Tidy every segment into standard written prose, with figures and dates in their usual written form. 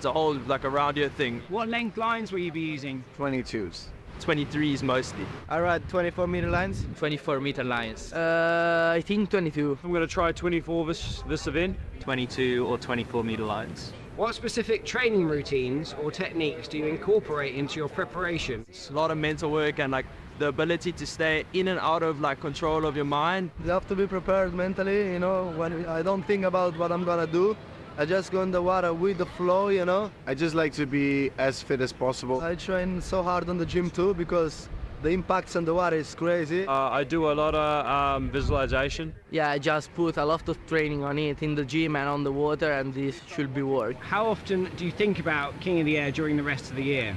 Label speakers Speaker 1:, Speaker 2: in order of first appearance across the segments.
Speaker 1: It's a whole like around here thing.
Speaker 2: What length lines will you be using?
Speaker 3: 22s.
Speaker 1: 23s mostly.
Speaker 3: I ride 24-meter lines.
Speaker 4: 24-meter lines. I think 22.
Speaker 5: I'm going to try 24 this event.
Speaker 1: 22 or 24-meter lines.
Speaker 2: What specific training routines or techniques do you incorporate into your preparation?
Speaker 1: It's a lot of mental work and like the ability to stay in and out of like control of your mind.
Speaker 3: You have to be prepared mentally, you know, when I don't think about what I'm gonna do. I just go in the water with the flow, you know.
Speaker 6: I just like to be as fit as possible.
Speaker 3: I train so hard on the gym too because the impacts on the water is crazy.
Speaker 5: I do a lot of visualization.
Speaker 4: Yeah, I just put a lot of training on it in the gym and on the water, and this should be work.
Speaker 2: How often do you think about King of the Air during the rest of the year?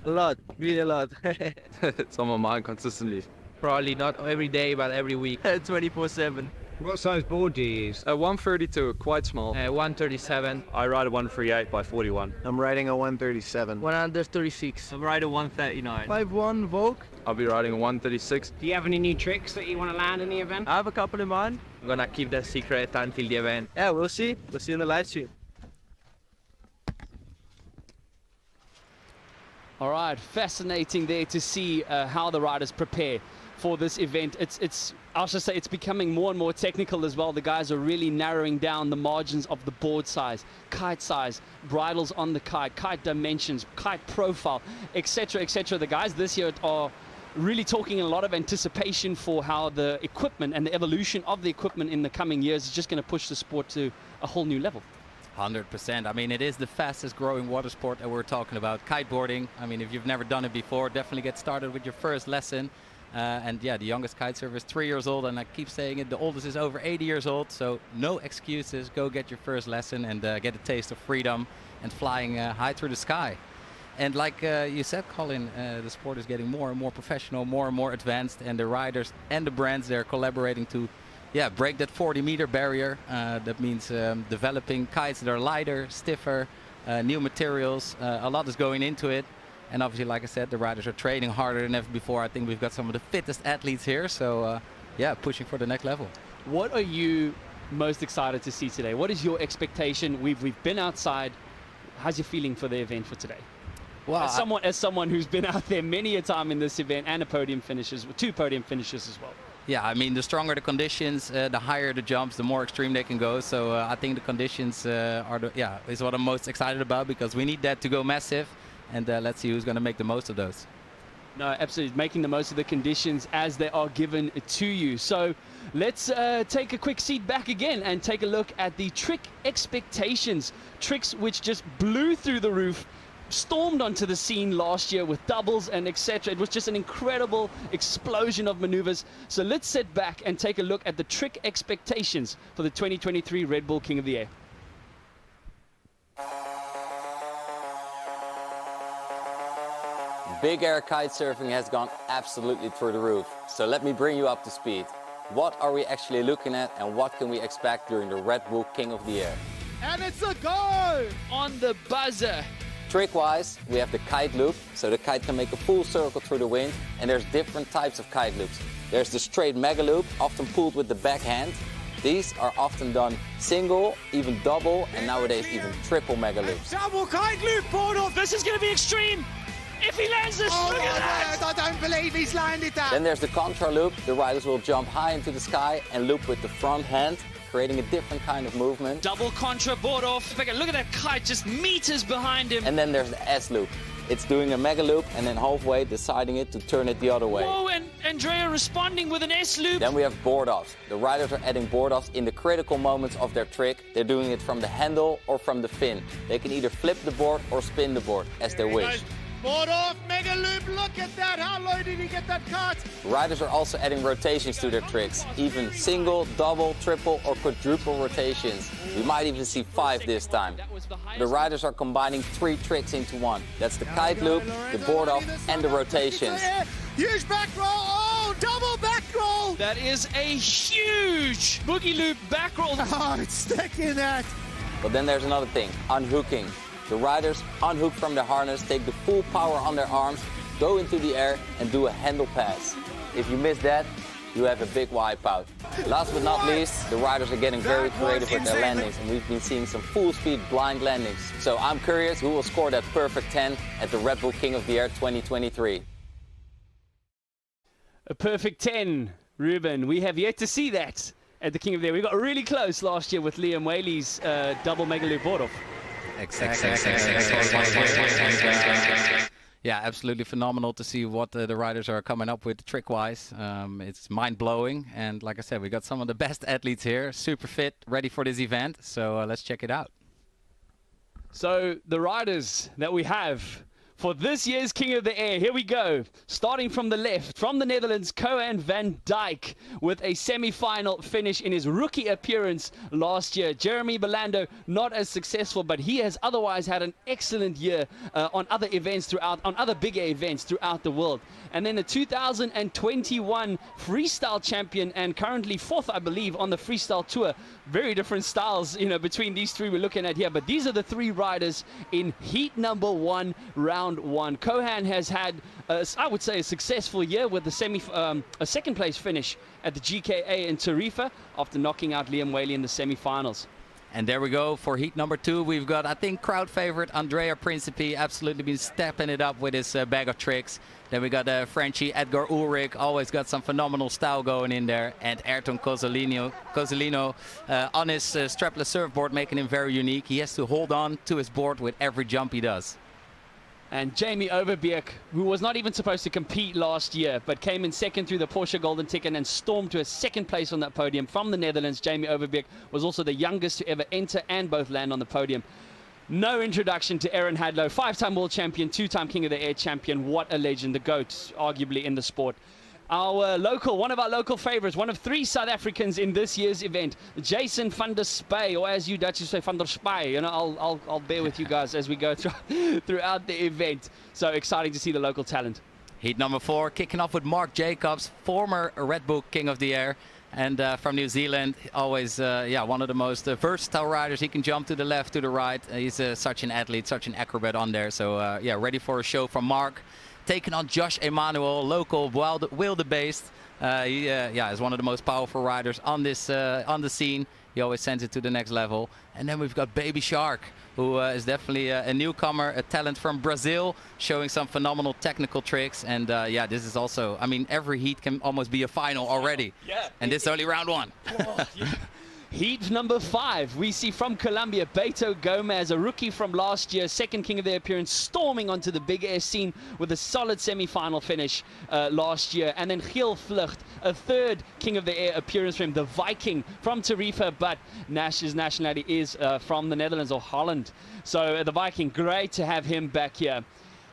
Speaker 3: A lot, really a lot.
Speaker 1: It's on my mind consistently.
Speaker 4: Probably not every day, but every week.
Speaker 1: 24/7.
Speaker 2: What size board do you use?
Speaker 1: 132, quite small.
Speaker 4: 137.
Speaker 5: I ride a 138 by 41.
Speaker 6: I'm riding a 137.
Speaker 4: 136.
Speaker 1: I'm riding 139.
Speaker 3: 5'1" Vogue.
Speaker 1: I'll be riding a 136.
Speaker 2: Do you have any new tricks that you want to land in the event?
Speaker 1: I have a couple in mind.
Speaker 4: I'm gonna keep that secret until the event.
Speaker 3: Yeah, we'll see. We'll see in the live stream.
Speaker 7: All right, fascinating there to see how the riders prepare for this event. I'll just say it's becoming more and more technical as well. The guys are really narrowing down the margins of the board size, kite size, bridles on the kite dimensions, kite profile, etc., etc. The guys this year are really talking a lot of anticipation for how the equipment and the evolution of the equipment in the coming years is just going to push the sport to a whole new level.
Speaker 8: 100%. I mean, it is the fastest growing water sport that we're talking about, kiteboarding. I mean, if you've never done it before, definitely get started with your first lesson. And yeah, the youngest kite surfer is 3 years old, and I keep saying it, the oldest is over 80 years old, so no excuses. Go get your first lesson and get a taste of freedom and flying high through the sky. And like you said, Colin, the sport is getting more and more professional, more and more advanced, and the riders and the brands, they're collaborating to break that 40-meter barrier. That means developing kites that are lighter, stiffer, new materials. A lot is going into it. And obviously, like I said, the riders are training harder than ever before. I think we've got some of the fittest athletes here. So yeah, pushing for the next level.
Speaker 7: What are you most excited to see today? What is your expectation? We've been outside. How's your feeling for the event for today?
Speaker 8: Well,
Speaker 7: as someone who's been out there many a time in this event and a podium finishes, 2 podium finishes as well.
Speaker 8: Yeah, I mean, the stronger the conditions, the higher the jumps, the more extreme they can go. So I think the conditions is what I'm most excited about, because we need that to go massive. And let's see who's going to make the most of those.
Speaker 7: No, absolutely. Making the most of the conditions as they are given to you. So let's take a quick seat back again and take a look at the trick expectations. Tricks which just blew through the roof, stormed onto the scene last year with doubles and etc. It was just an incredible explosion of maneuvers. So let's sit back and take a look at the trick expectations for the 2023 Red Bull King of the Air.
Speaker 9: Big air kite surfing has gone absolutely through the roof. So let me bring you up to speed. What are we actually looking at, and what can we expect during the Red Bull King of the Air?
Speaker 3: And it's a go!
Speaker 7: On the buzzer.
Speaker 9: Trick-wise, we have the kite loop, so the kite can make a full circle through the wind, and there's different types of kite loops. There's the straight mega loop, often pulled with the backhand. These are often done single, even double, and nowadays even triple mega loops.
Speaker 2: Double kite loop, board off.
Speaker 7: This is going to be extreme. If he lands this, look at that!
Speaker 2: I don't believe he's landed that.
Speaker 9: Then there's the contra loop. The riders will jump high into the sky and loop with the front hand, creating a different kind of movement.
Speaker 7: Double contra board off. Look at that kite just meters behind him.
Speaker 9: And then there's the S loop. It's doing a mega loop and then halfway deciding it to turn it the other way.
Speaker 7: Whoa, and Andrea responding with an S loop.
Speaker 9: Then we have board offs. The riders are adding board offs in the critical moments of their trick. They're doing it from the handle or from the fin. They can either flip the board or spin the board as they wish.
Speaker 2: Board off, mega loop, look at that. How low did he get that cut?
Speaker 9: Riders are also adding rotations to their tricks, even single, double, triple or quadruple rotations. We might even see 5 this time. The riders are combining 3 tricks into one. That's the kite loop, the board off and the rotations.
Speaker 2: Huge back roll, oh, double back roll.
Speaker 7: That is a huge boogie loop back roll.
Speaker 2: Oh, it's stuck in that.
Speaker 9: But then there's another thing, unhooking. The riders unhook from their harness, take the full power on their arms, go into the air and do a handle pass. If you miss that, you have a big wipeout. Last but not least, the riders are getting very creative with their landings, and we've been seeing some full-speed blind landings. So I'm curious who will score that perfect 10 at the Red Bull King of the Air 2023.
Speaker 7: A perfect 10, Ruben. We have yet to see that at the King of the Air. We got really close last year with Liam Whaley's double mega loop board off.
Speaker 8: Yeah, absolutely phenomenal to see what the riders are coming up with trick-wise. It's mind-blowing, and like I said, we got some of the best athletes here, super fit, ready for this event. So let's check it out.
Speaker 7: So the riders that we have for this year's King of the Air, here we go. Starting from the left, from the Netherlands, Kohan van Dijk with a semi-final finish in his rookie appearance last year. Jeremy Belando, not as successful, but he has otherwise had an excellent year on other events on other bigger events throughout the world. And then the 2021 freestyle champion and currently 4th, I believe, on the freestyle tour. Very different styles, you know, between these three we're looking at here. But these are the three riders in heat number 1, round 1. Kohan has had, I would say, a successful year with the a second place finish at the GKA in Tarifa after knocking out Liam Whaley in the semi-finals.
Speaker 8: And there we go for heat number 2. We've got, I think, crowd favorite Andrea Principi, absolutely been stepping it up with his bag of tricks. Then we got Frenchie Edgar Ulrich, always got some phenomenal style going in there. And Ayrton Cozzolino on his strapless surfboard, making him very unique. He has to hold on to his board with every jump he does.
Speaker 7: And Jamie Overbeek, who was not even supposed to compete last year, but came in second through the Porsche Golden Ticket and stormed to a second place on that podium from the Netherlands. Jamie Overbeek was also the youngest to ever enter and both land on the podium. No introduction to Aaron Hadlow, 5-time world champion, 2-time King of the Air champion. What a legend, the GOAT, arguably, in the sport. One of our local favorites, one of 3 South Africans in this year's event, Jason van der Spy, or as you Dutchies say, van der Spy. You know, I'll bear with you guys as we go throughout the event. So exciting to see the local talent.
Speaker 8: Heat number 4, kicking off with Mark Jacobs, former Red Bull King of the Air. And from New Zealand, always one of the most versatile riders. He can jump to the left, to the right. He's such an athlete, such an acrobat on there. So ready for a show from Mark. Taking on Josh Emanuel, local wildebeest. He is one of the most powerful riders on this on the scene. He always sends it to the next level. And then we've got Baby Shark, who is definitely a newcomer, a talent from Brazil, showing some phenomenal technical tricks. And this is also, I mean, every heat can almost be a final already.
Speaker 7: Yeah.
Speaker 8: And this is only round 1.
Speaker 7: Oh, yeah. Heat number 5, we see from Colombia, Beto Gomez, a rookie from last year, second King of the Air appearance, storming onto the big air scene with a solid semi-final finish last year. And then Giel Vlucht, a 3rd King of the Air appearance from him, the Viking from Tarifa, but his nationality is from the Netherlands or Holland. So the Viking, great to have him back here.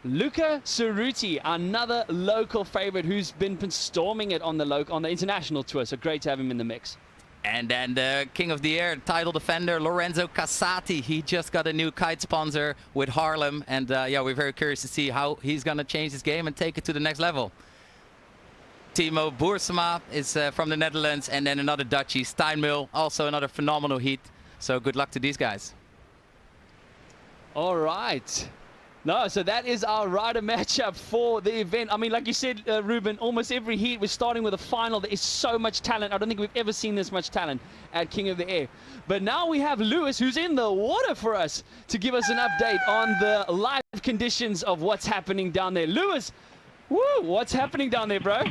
Speaker 7: Luca Cerruti, another local favorite who's been storming it on the international tour, so great to have him in the mix.
Speaker 8: And then the King of the Air title defender, Lorenzo Casati. He just got a new kite sponsor with Harlem. And we're very curious to see how he's going to change his game and take it to the next level. Timo Boersma is from the Netherlands. And then another Dutchie, Steinmühl, also another phenomenal heat. So good luck to these guys.
Speaker 7: All right. No, so that is our rider matchup for the event. I mean, like you said, Ruben, almost every heat we're starting with a final. There is so much talent. I don't think we've ever seen this much talent at King of the Air. But now we have Lewis, who's in the water for us, to give us an update on the live conditions of what's happening down there. Lewis, what's happening down there, bro?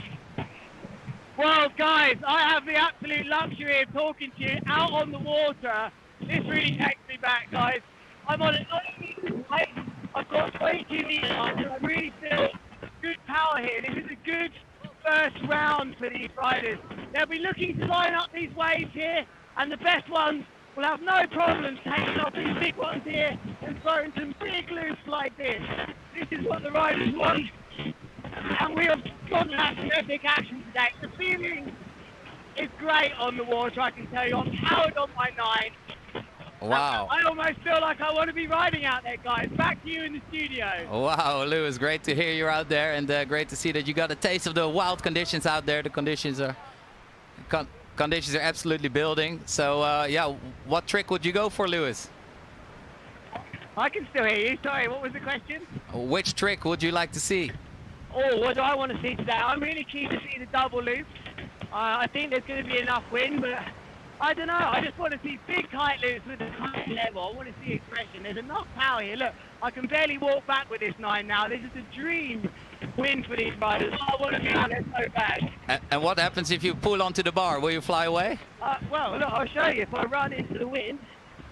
Speaker 10: Well, guys, I have the absolute luxury of talking to you out on the water. This really takes me back, guys. I'm on I've got way too meters, and I really feel good power here. This is a good first round for these riders. They'll be looking to line up these waves here, and the best ones will have no problems taking off these big ones here and throwing some big loops like this. This is what the riders want, and we have got to have some epic action today. The feeling is great on the water, I can tell you. I'm powered on my 9.
Speaker 8: Wow.
Speaker 10: I almost feel like I want to be riding out there, guys. Back to you in the studio.
Speaker 8: Wow, Lewis, great to hear you're out there, and great to see that you got a taste of the wild conditions out there. The conditions are absolutely building. So, what trick would you go for, Lewis?
Speaker 10: I can still hear you. Sorry, what was the question?
Speaker 8: Which trick would you like to see?
Speaker 10: Oh, what do I want to see today? I'm really keen to see the double loop. I think there's going to be enough wind, but I don't know. I just want to see big kite loops with a kite level. I want to see aggression. There's enough power here. Look, I can barely walk back with this 9 now. This is a dream win for these riders. Oh, I want to be out there so bad.
Speaker 8: And what happens if you pull onto the bar? Will you fly away?
Speaker 10: Well, look, I'll show you. If I run into the wind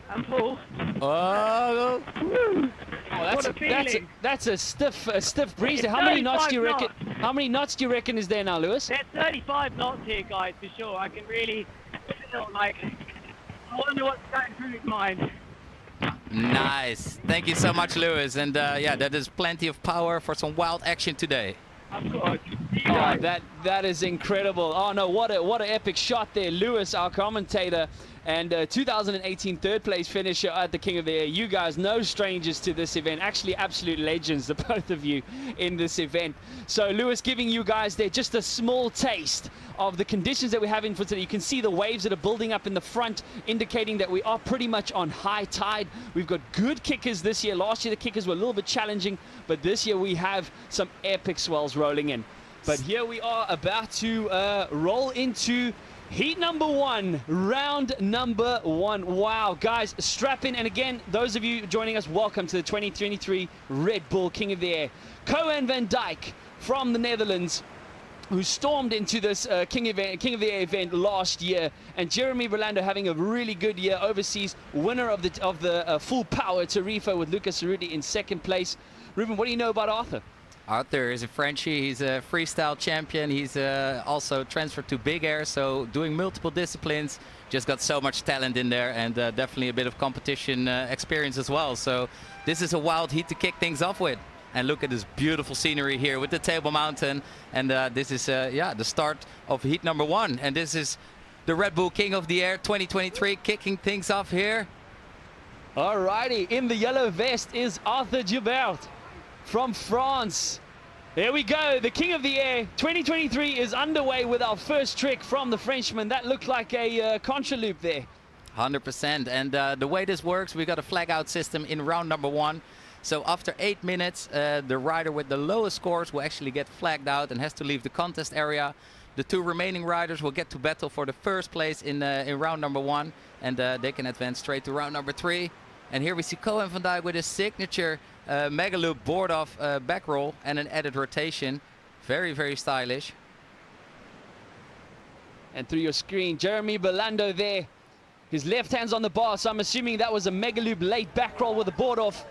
Speaker 10: and pull.
Speaker 8: Oh,
Speaker 10: Woo.
Speaker 7: Oh, that's a stiff breeze. How many knots do you reckon? How many knots do you reckon is there now, Lewis?
Speaker 10: There's 35 knots here, guys, for sure. I can really feel like I wonder what's going through his mind.
Speaker 8: nice. Thank you so much, Lewis. And yeah, that is plenty of power for some wild action today.
Speaker 10: Of course.
Speaker 7: Oh, that is incredible. Oh no, what an epic shot there, Lewis, our commentator, and 2018 third place finisher at the King of the Air. You guys, no strangers to this event. Actually, absolute legends, the both of you in this event. So Lewis giving you guys there just a small taste of the conditions that we're having for today. You can see the waves that are building up in the front, indicating that we are pretty much on high tide. We've got good kickers this year. Last year the kickers were a little bit challenging, but this year we have some epic swells rolling in. But here we are about to roll into heat number 1, round number 1. Wow, guys, strap in. And again, those of you joining us, welcome to the 2023 Red Bull King of the Air. Koen van Dijk from the Netherlands, who stormed into this King of the Air event last year, and Jeremy Berlando having a really good year overseas, winner of the full power Tarifa with Lucas Cerruti in 2nd place. Ruben, what do you know about Arthur?
Speaker 8: Arthur is a Frenchie. He's a freestyle champion. He's also transferred to Big Air, so doing multiple disciplines. Just got so much talent in there, and definitely a bit of competition experience as well. So this is a wild heat to kick things off with. And look at this beautiful scenery here with the Table Mountain. And this is yeah, the start of heat number 1. And this is the Red Bull King of the Air 2023 kicking things off here.
Speaker 7: Alrighty, in the yellow vest is Arthur Gilbert from France. There we go, the King of the Air 2023 is underway with our first trick from the Frenchman. That looked like a contra loop there.
Speaker 8: 100%. And the way this works, we got a flag out system in round number 1. So after 8 minutes, the rider with the lowest scores will actually get flagged out and has to leave the contest area. The 2 remaining riders will get to battle for the first place in round number 1, and they can advance straight to round number 3. And here we see Koen van Dijk with his signature mega loop board off back roll and an added rotation. Very, very stylish.
Speaker 7: And through your screen, Jeremy Berlando there. His left hand's on the bar, so I'm assuming that was a mega loop late back roll with the board off.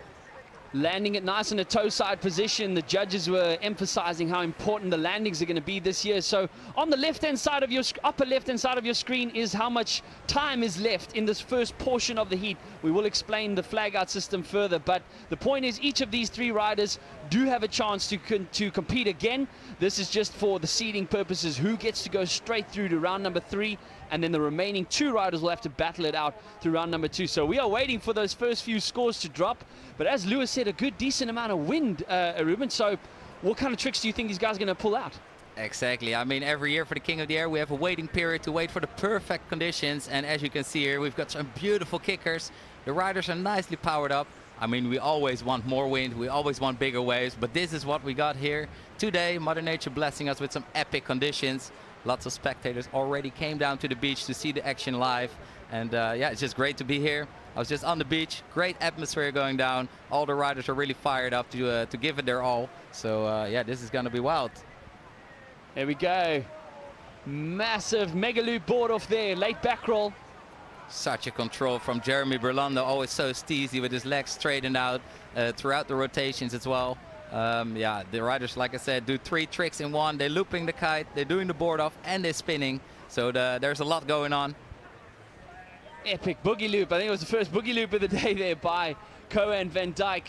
Speaker 7: Landing it nice in a toe side position. The judges were emphasizing how important the landings are going to be this year. So on the left-hand side of your upper left-hand side of your screen is how much time is left in this first portion of the heat. We will explain the flag out system further, but the point is each of these 3 riders do have a chance to compete again. This is just for the seeding purposes, who gets to go straight through to round number 3, and then the remaining 2 riders will have to battle it out through round number 2. So we are waiting for those first few scores to drop. But as Lewis said, a good decent amount of wind, Ruben. So what kind of tricks do you think these guys are going to pull out?
Speaker 8: Exactly. I mean, every year for the King of the Air, we have a waiting period to wait for the perfect conditions. And as you can see here, we've got some beautiful kickers. The riders are nicely powered up. I mean, we always want more wind. We always want bigger waves. But this is what we got here today. Mother Nature blessing us with some epic conditions. Lots of spectators already came down to the beach to see the action live. And yeah, it's just great to be here. I was just on the beach. Great atmosphere going down. All the riders are really fired up to give it their all. So yeah, this is going to be wild.
Speaker 7: There we go. Massive mega loop board off there. Late back roll.
Speaker 8: Such a control from Jeremy Berlando. Always so steezy with his legs straightened out throughout the rotations as well. Yeah, the riders, like I said, do 3 tricks in one. They're looping the kite, they're doing the board off, and they're spinning. So there's a lot going on.
Speaker 7: Epic boogie loop. I think it was the first boogie loop of the day there by Koen van Dijk.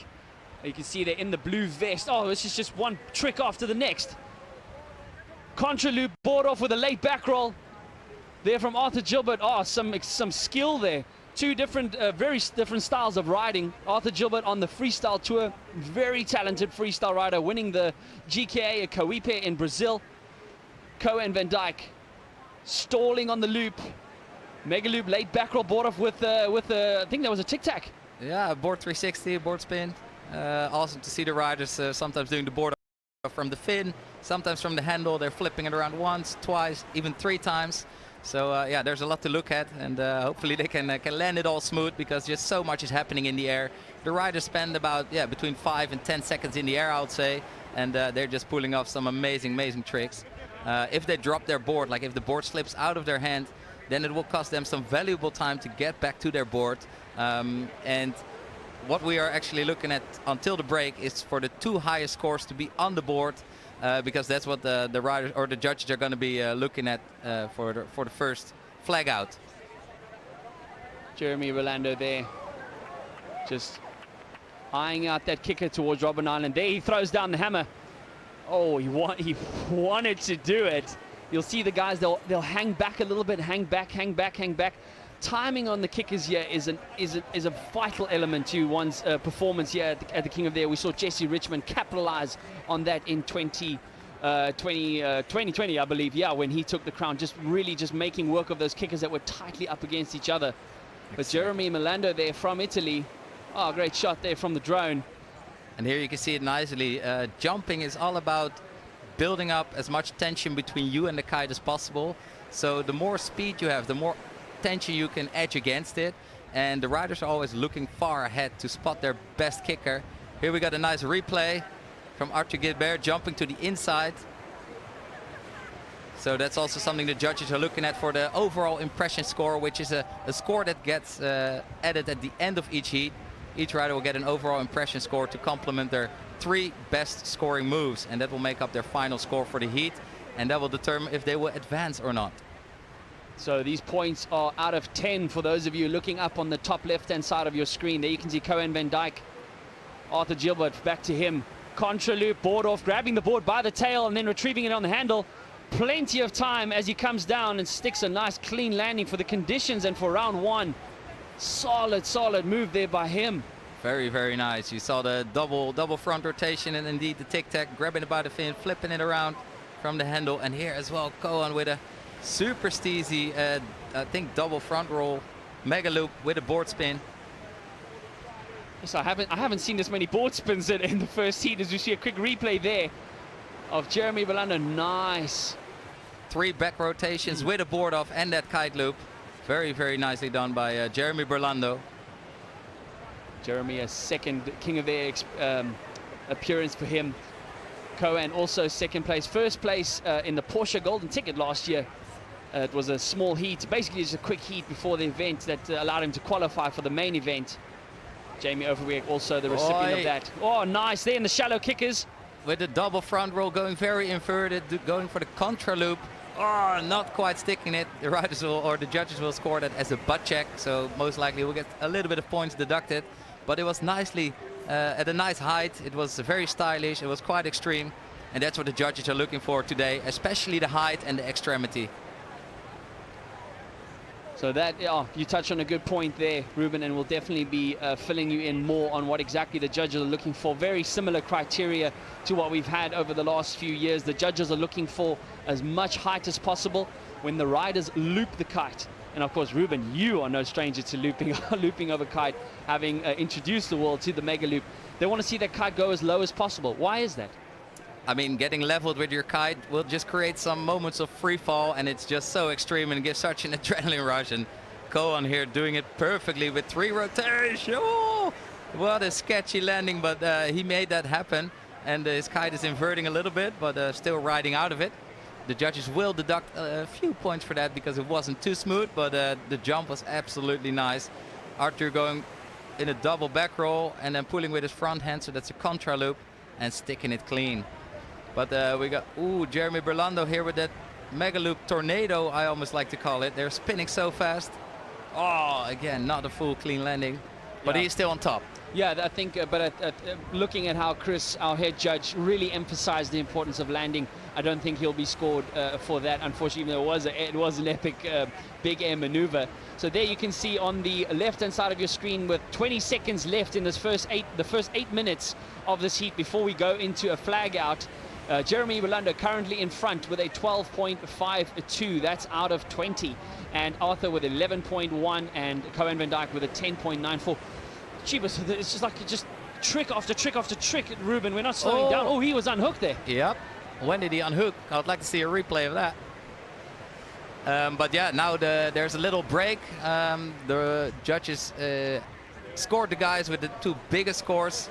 Speaker 7: You can see they're in the blue vest. Oh, this is just one trick after the next. Contra loop board off with a late back roll. There from Arthur Gilbert. Oh, some skill there. 2 different, very different styles of riding. Arthur Gilbert on the freestyle tour, very talented freestyle rider, winning the GKA at Coipe in Brazil. Koen van Dijk stalling on the loop. Mega loop late back roll board off with I think that was a tic tac.
Speaker 8: Yeah, board 360, board spin. Awesome to see the riders sometimes doing the board from the fin, sometimes from the handle. They're flipping it around once, twice, even 3 times. So yeah, there's a lot to look at, and hopefully they can land it all smooth, because just so much is happening in the air. The riders spend about between 5 and 10 seconds in the air, I would say, and they're just pulling off some amazing tricks. If they drop their board, like if the board slips out of their hand, then it will cost them some valuable time to get back to their board. And what we are actually looking at until the break is for the 2 highest scores to be on the board, because that's what the riders or the judges are going to be looking at for the first flag out.
Speaker 7: Jeremy Rolando there, just eyeing out that kicker towards Robben Island. There he throws down the hammer. Oh, he wanted to do it. You'll see the guys, they'll hang back a little bit, hang back. Timing on the kickers here is a vital element to one's performance here at the King of the Air. We saw Jesse Richmond capitalize on that in 2020, I believe, when he took the crown, just making work of those kickers that were tightly up against each other. But Jeremy Rolando there from Italy, oh, great shot there from the drone.
Speaker 8: And here you can see it nicely. Jumping is all about building up as much tension between you and the kite as possible. So the more speed you have, the more tension you can edge against it. And the riders are always looking far ahead to spot their best kicker. Here we got a nice replay from Arthur Gilbert jumping to the inside. So that's also something the judges are looking at for the overall impression score, which is a score that gets added at the end of each heat. Each rider will get an overall impression score to complement their 3 best scoring moves, and that will make up their final score for the heat, and that will determine if they will advance or not.
Speaker 7: So these points are out of 10 for those of you looking up on the top left-hand side of your screen. There you can see Cohen van Dijk, Arthur Gilbert, back to him. Contra loop, board off, grabbing the board by the tail and then retrieving it on the handle. Plenty of time as he comes down and sticks a nice clean landing for the conditions and for round 1. Solid move there by him.
Speaker 8: Very nice. You saw the double front rotation and indeed the tic-tac, grabbing it by the fin, flipping it around from the handle. And here as well, Cohen with a super steezy, I think double front roll, mega loop with a board spin.
Speaker 7: Yes, I haven't seen this many board spins in the first heat, as you see a quick replay there of Jeremy Rolando. Nice.
Speaker 8: 3 back rotations with a board off and that kite loop. Very nicely done by Jeremy Rolando.
Speaker 7: Jeremy, a second King of the Air appearance for him. Cohen also second place. First place in the Porsche Golden Ticket last year. It was a small heat, basically just a quick heat before the event that allowed him to qualify for the main event. Jamie Overbeek also the recipient of that. Oh, nice there in the shallow kickers.
Speaker 8: With the double front roll going very inverted, going for the contra loop. Oh, not quite sticking it. The riders will, or the judges will score that as a butt check, so most likely we'll get a little bit of points deducted. But it was nicely at a nice height. It was very stylish. It was quite extreme, and that's what the judges are looking for today, especially the height and the extremity.
Speaker 7: So that, you touched on a good point there, Ruben, and we'll definitely be filling you in more on what exactly the judges are looking for. Very similar criteria to what we've had over the last few years. The judges are looking for as much height as possible when the riders loop the kite. And of course, Ruben, you are no stranger to looping of a kite, having introduced the world to the mega loop. They want to see that kite go as low as possible. Why is that?
Speaker 8: I mean, getting leveled with your kite will just create some moments of free fall, and it's just so extreme and gives such an adrenaline rush. And Cohen here doing it perfectly with 3 rotations. Oh, what a sketchy landing, but he made that happen. And his kite is inverting a little bit, but still riding out of it. The judges will deduct a few points for that because it wasn't too smooth, but the jump was absolutely nice. Arthur going in a double back roll and then pulling with his front hand, so that's a contra loop, and sticking it clean. But we got, Jeremy Rolando here with that mega loop tornado, I almost like to call it. They're spinning so fast. Oh, again, not a full clean landing, but he's still on top.
Speaker 7: Yeah, I think, but looking at how Chris, our head judge, really emphasized the importance of landing, I don't think he'll be scored for that, unfortunately, even though it was an epic big air maneuver. So there you can see on the left-hand side of your screen, with 20 seconds left in the first 8 minutes of this heat before we go into a flag out. Jeremy Rolando currently in front with a 12.52. That's out of 20. And Arthur with 11.1 and Cohen van Dijk with a 10.94. Jeebus, it's just like trick after trick after trick, Ruben. We're not slowing down. Oh, he was unhooked there.
Speaker 8: Yep. When did he unhook? I would like to see a replay of that. But yeah, now there's a little break. The judges scored the guys with the 2 biggest scores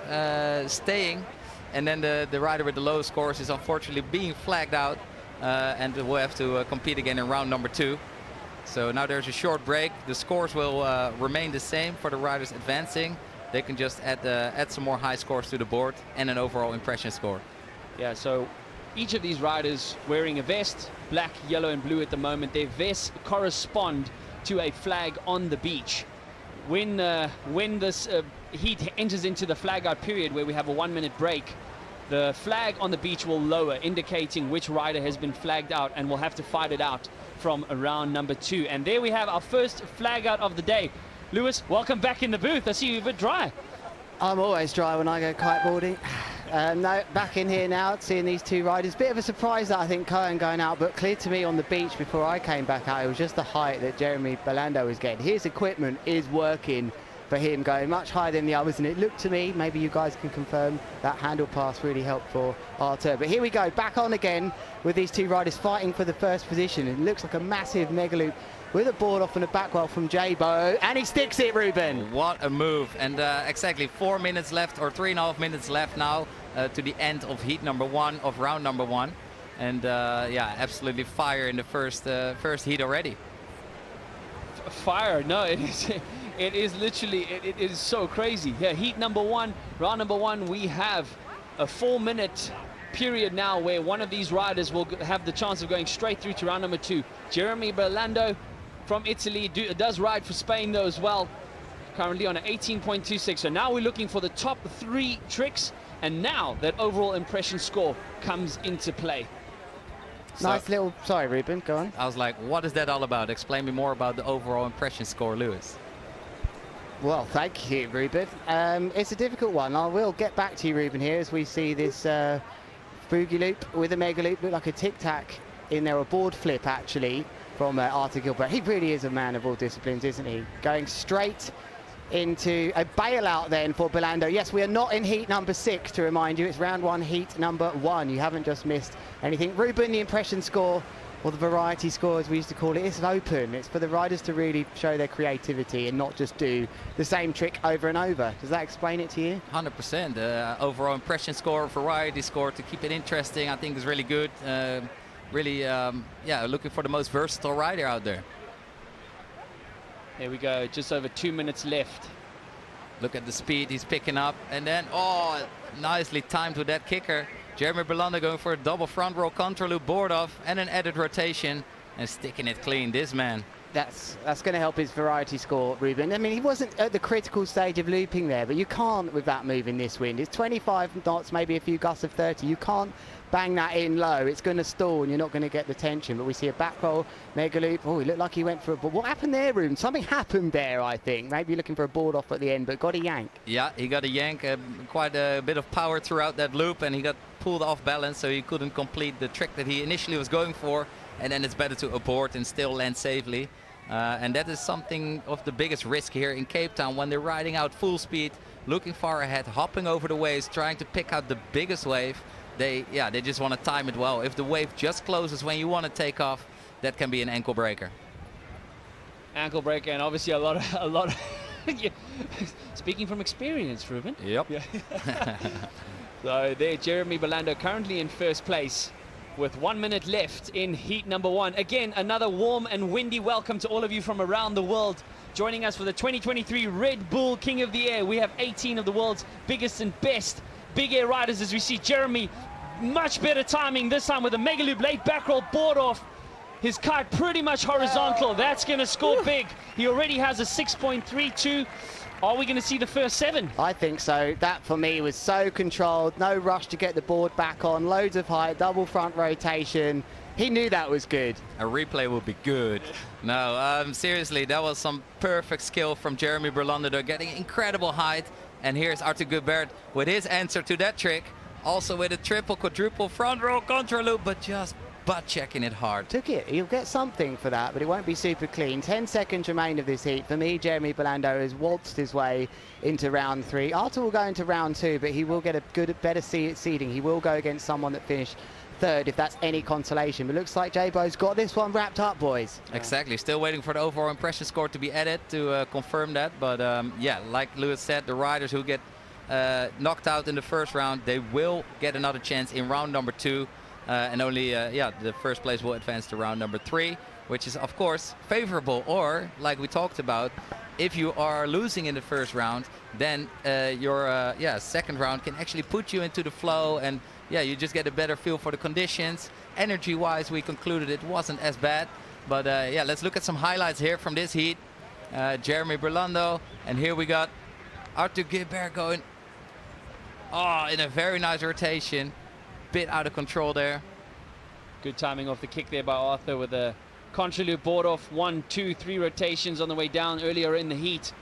Speaker 8: staying, and then the rider with the lowest scores is unfortunately being flagged out, and will have to compete again in round number 2. So now there's a short break. The scores will remain the same for the riders advancing. They can just add some more high scores to the board and an overall impression score.
Speaker 7: Yeah, so each of these riders wearing a vest, black, yellow and blue at the moment. Their vests correspond to a flag on the beach. When this heat enters into the flag out period, where we have a 1-minute break, the flag on the beach will lower, indicating which rider has been flagged out, and we'll have to fight it out from round number 2. And there we have our first flag out of the day. Lewis, welcome back in the booth. I see you're a bit dry.
Speaker 11: I'm always dry when I go kiteboarding. No, back in here now, seeing these 2 riders. Bit of a surprise that I think Cohen going out, but clear to me on the beach before I came back out, it was just the height that Jeremy Belando was getting. His equipment is working for him, going much higher than the others, and it looked to me, maybe you guys can confirm, that handle pass really helped for Artur. But here we go, back on again with these 2 riders fighting for the first position. It looks like a massive mega loop with a board off and a back well from J-Bo, and he sticks it, Ruben.
Speaker 8: What a move. And exactly 4 minutes left, or 3.5 minutes left now to the end of heat number 1 of round number 1. And yeah, absolutely fire in the first heat already.
Speaker 7: Fire, no, it is literally, it is so crazy. Yeah, heat number 1, round number 1, we have a 4-minute period now where one of these riders will have the chance of going straight through to round number 2. Jeremy Belando from Italy does ride for Spain though as well, currently on an 18.26. So now we're looking for the top 3 tricks, and now that overall impression score comes into play.
Speaker 11: Nice little, sorry Ruben, go on.
Speaker 8: I was like, what is that all about? Explain me more about the overall impression score, Lewis.
Speaker 11: Well, thank you, Ruben. It's a difficult one. I will get back to you, Ruben, here as we see this boogie loop with a mega loop, look like a tic-tac in there, a board flip actually from Artur Gilbert. He really is a man of all disciplines, isn't he? Going straight into a bailout then for Belando. Yes, we are not in heat number 6, to remind you. It's round 1, heat number 1. You haven't just missed anything. Ruben, the impression score, or the variety score as we used to call it, it's open. It's for the riders to really show their creativity and not just do the same trick over and over. Does that explain it to you?
Speaker 8: 100%. Overall impression score, variety score, to keep it interesting, I think is really good. Really, yeah, looking for the most versatile rider out there.
Speaker 7: There we go, just over 2 minutes left.
Speaker 8: Look at the speed he's picking up, and then, oh, nicely timed with that kicker. Jeremy Belando going for a double front roll contra loop board off and an added rotation and sticking it clean. This man.
Speaker 11: That's going to help his variety score, Ruben. I mean, he wasn't at the critical stage of looping there, but you can't with that move in this wind. It's 25 knots, maybe a few gusts of 30. You can't bang that in low. It's going to stall and you're not going to get the tension. But we see a back roll, mega loop. Oh, he looked like he went for a board. What happened there, Ruben? Something happened there, I think. Maybe looking for a board off at the end, but got a yank.
Speaker 8: Yeah, he got a yank. Quite a bit of power throughout that loop, and he got pulled off balance, so he couldn't complete the trick that he initially was going for. And then it's better to abort and still land safely. And that is something of the biggest risk here in Cape Town when they're riding out full speed, looking far ahead, hopping over the waves, trying to pick out the biggest wave. They just want to time it well. If the wave just closes when you want to take off, that can be an ankle breaker.
Speaker 7: Ankle breaker, and obviously a lot of yeah. Speaking from experience, Ruben.
Speaker 8: Yep.
Speaker 7: Yeah. So there, Jeremy Belando currently in first place with 1 minute left in heat number 1. Again, another warm and windy welcome to all of you from around the world joining us for the 2023 Redbull King of the Air. We have 18 of the world's biggest and best big air riders as we see Jeremy, much better timing this time with a mega loop, late back roll, board off. His kite pretty much horizontal. That's going to score big. He already has a 6.32. Are we going to see the first 7?
Speaker 11: I think so. That for me was so controlled. No rush to get the board back on. Loads of height, double front rotation. He knew that was good.
Speaker 8: A replay would be good. No, seriously, that was some perfect skill from Jeremy Belando. They're getting incredible height. And here's Artur Gilbert with his answer to that trick. Also with a triple, quadruple front roll contra loop, but just butt checking it hard.
Speaker 11: Took it. He'll get something for that, but it won't be super clean. 10 seconds remain of this heat. For me, Jeremy Belando has waltzed his way into round 3. Arthur will go into round 2, but he will get a better seeding. He will go against someone that finished 3rd, if that's any consolation. But looks like J-Bo's got this one wrapped up, boys.
Speaker 8: Exactly. Still waiting for the overall impression score to be added to confirm that. But yeah, like Lewis said, the riders who get knocked out in the first round, they will get another chance in round number 2. And only, the first place will advance to round number 3, which is, of course, favorable. Or, like we talked about, if you are losing in the first round, then your second round can actually put you into the flow, and you just get a better feel for the conditions. Energy-wise, we concluded it wasn't as bad. But let's look at some highlights here from this heat. Jeremy Berlando, and here we got Arthur Gilbert going in a very nice rotation. Bit out of control there.
Speaker 7: Good timing off the kick there by Arthur with a contra-loop board off. 1, 2, 3 rotations on the way down earlier in the heat.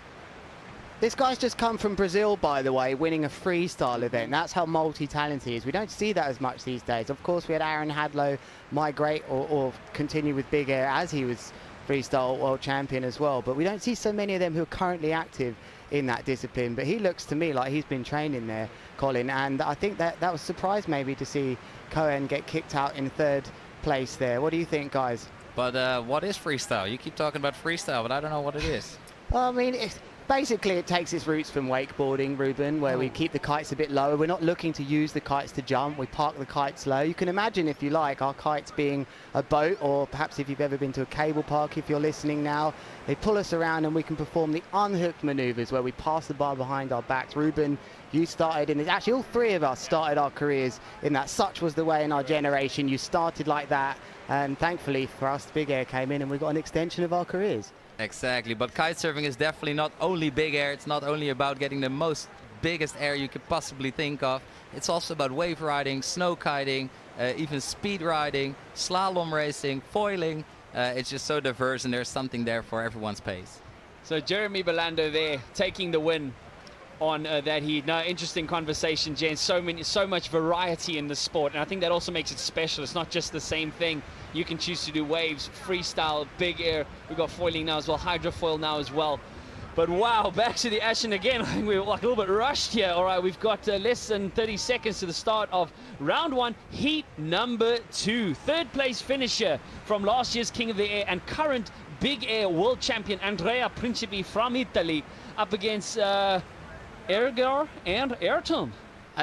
Speaker 11: This guy's just come from Brazil, by the way, winning a freestyle event. That's how multi-talented he is. We don't see that as much these days. Of course, we had Aaron Hadlow migrate or continue with big air as he was freestyle world champion as well. But we don't see so many of them who are currently active in that discipline. But he looks to me like he's been training there, Colin. And I think that was a surprise maybe to see Cohen get kicked out in 3rd place there. What do you think, guys?
Speaker 8: But what is freestyle? You keep talking about freestyle, but I don't know what it is.
Speaker 11: Well, I mean, basically it takes its roots from wakeboarding, Ruben, where we keep the kites a bit lower. We're not looking to use the kites to jump. We park the kites low. You can imagine, if you like, our kites being a boat, or perhaps if you've ever been to a cable park, if you're listening now, they pull us around and we can perform the unhooked maneuvers where we pass the bar behind our backs. Ruben, you started in this. Actually, all 3 of us started our careers in that. Such was the way in our generation. You started like that, and thankfully for us, Big Air came in and we got an extension of our careers.
Speaker 8: Exactly, but kitesurfing is definitely not only big air. It's not only about getting the biggest air you could possibly think of. It's also about wave riding, snow kiting, even speed riding, slalom racing, foiling. It's just so diverse, and there's something there for everyone's pace.
Speaker 7: So Jeremy Belando there taking the win on that heat. No, interesting conversation, Jen. So much variety in the sport, and I think that also makes it special. It's not just the same thing. You can choose to do waves, freestyle, big air. We've got foiling now as well, hydrofoil now as well. But wow, back to the action again. I think we're like a little bit rushed here. All right, we've got less than 30 seconds to the start of round 1, heat number 2. 3rd place finisher from last year's King of the Air and current big air world champion Andrea Principi from Italy up against Ergar and Ayrton.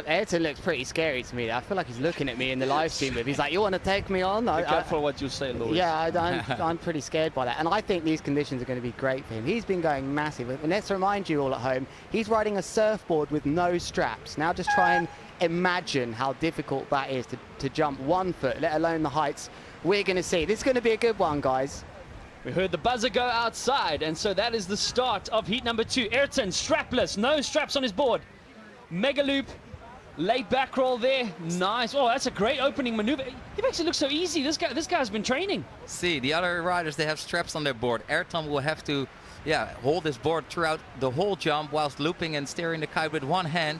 Speaker 11: Ayrton looks pretty scary to me. I feel like he's looking at me in the live stream. But he's like, you want to take me on?
Speaker 7: Be careful what you say, Louis.
Speaker 11: Yeah, I'm pretty scared by that. And I think these conditions are going to be great for him. He's been going massive. And let's remind you all at home, he's riding a surfboard with no straps. Now just try and imagine how difficult that is to jump 1 foot, let alone the heights we're going to see. This is going to be a good one, guys.
Speaker 7: We heard the buzzer go outside, and so that is the start of heat number 2. Ayrton, strapless, no straps on his board. Mega loop, late back roll there, nice. Oh, that's a great opening maneuver. He makes it look so easy. This guy's been training.
Speaker 8: See, the other riders, they have straps on their board. Ayrton will have to, hold his board throughout the whole jump whilst looping and steering the kite with 1 hand.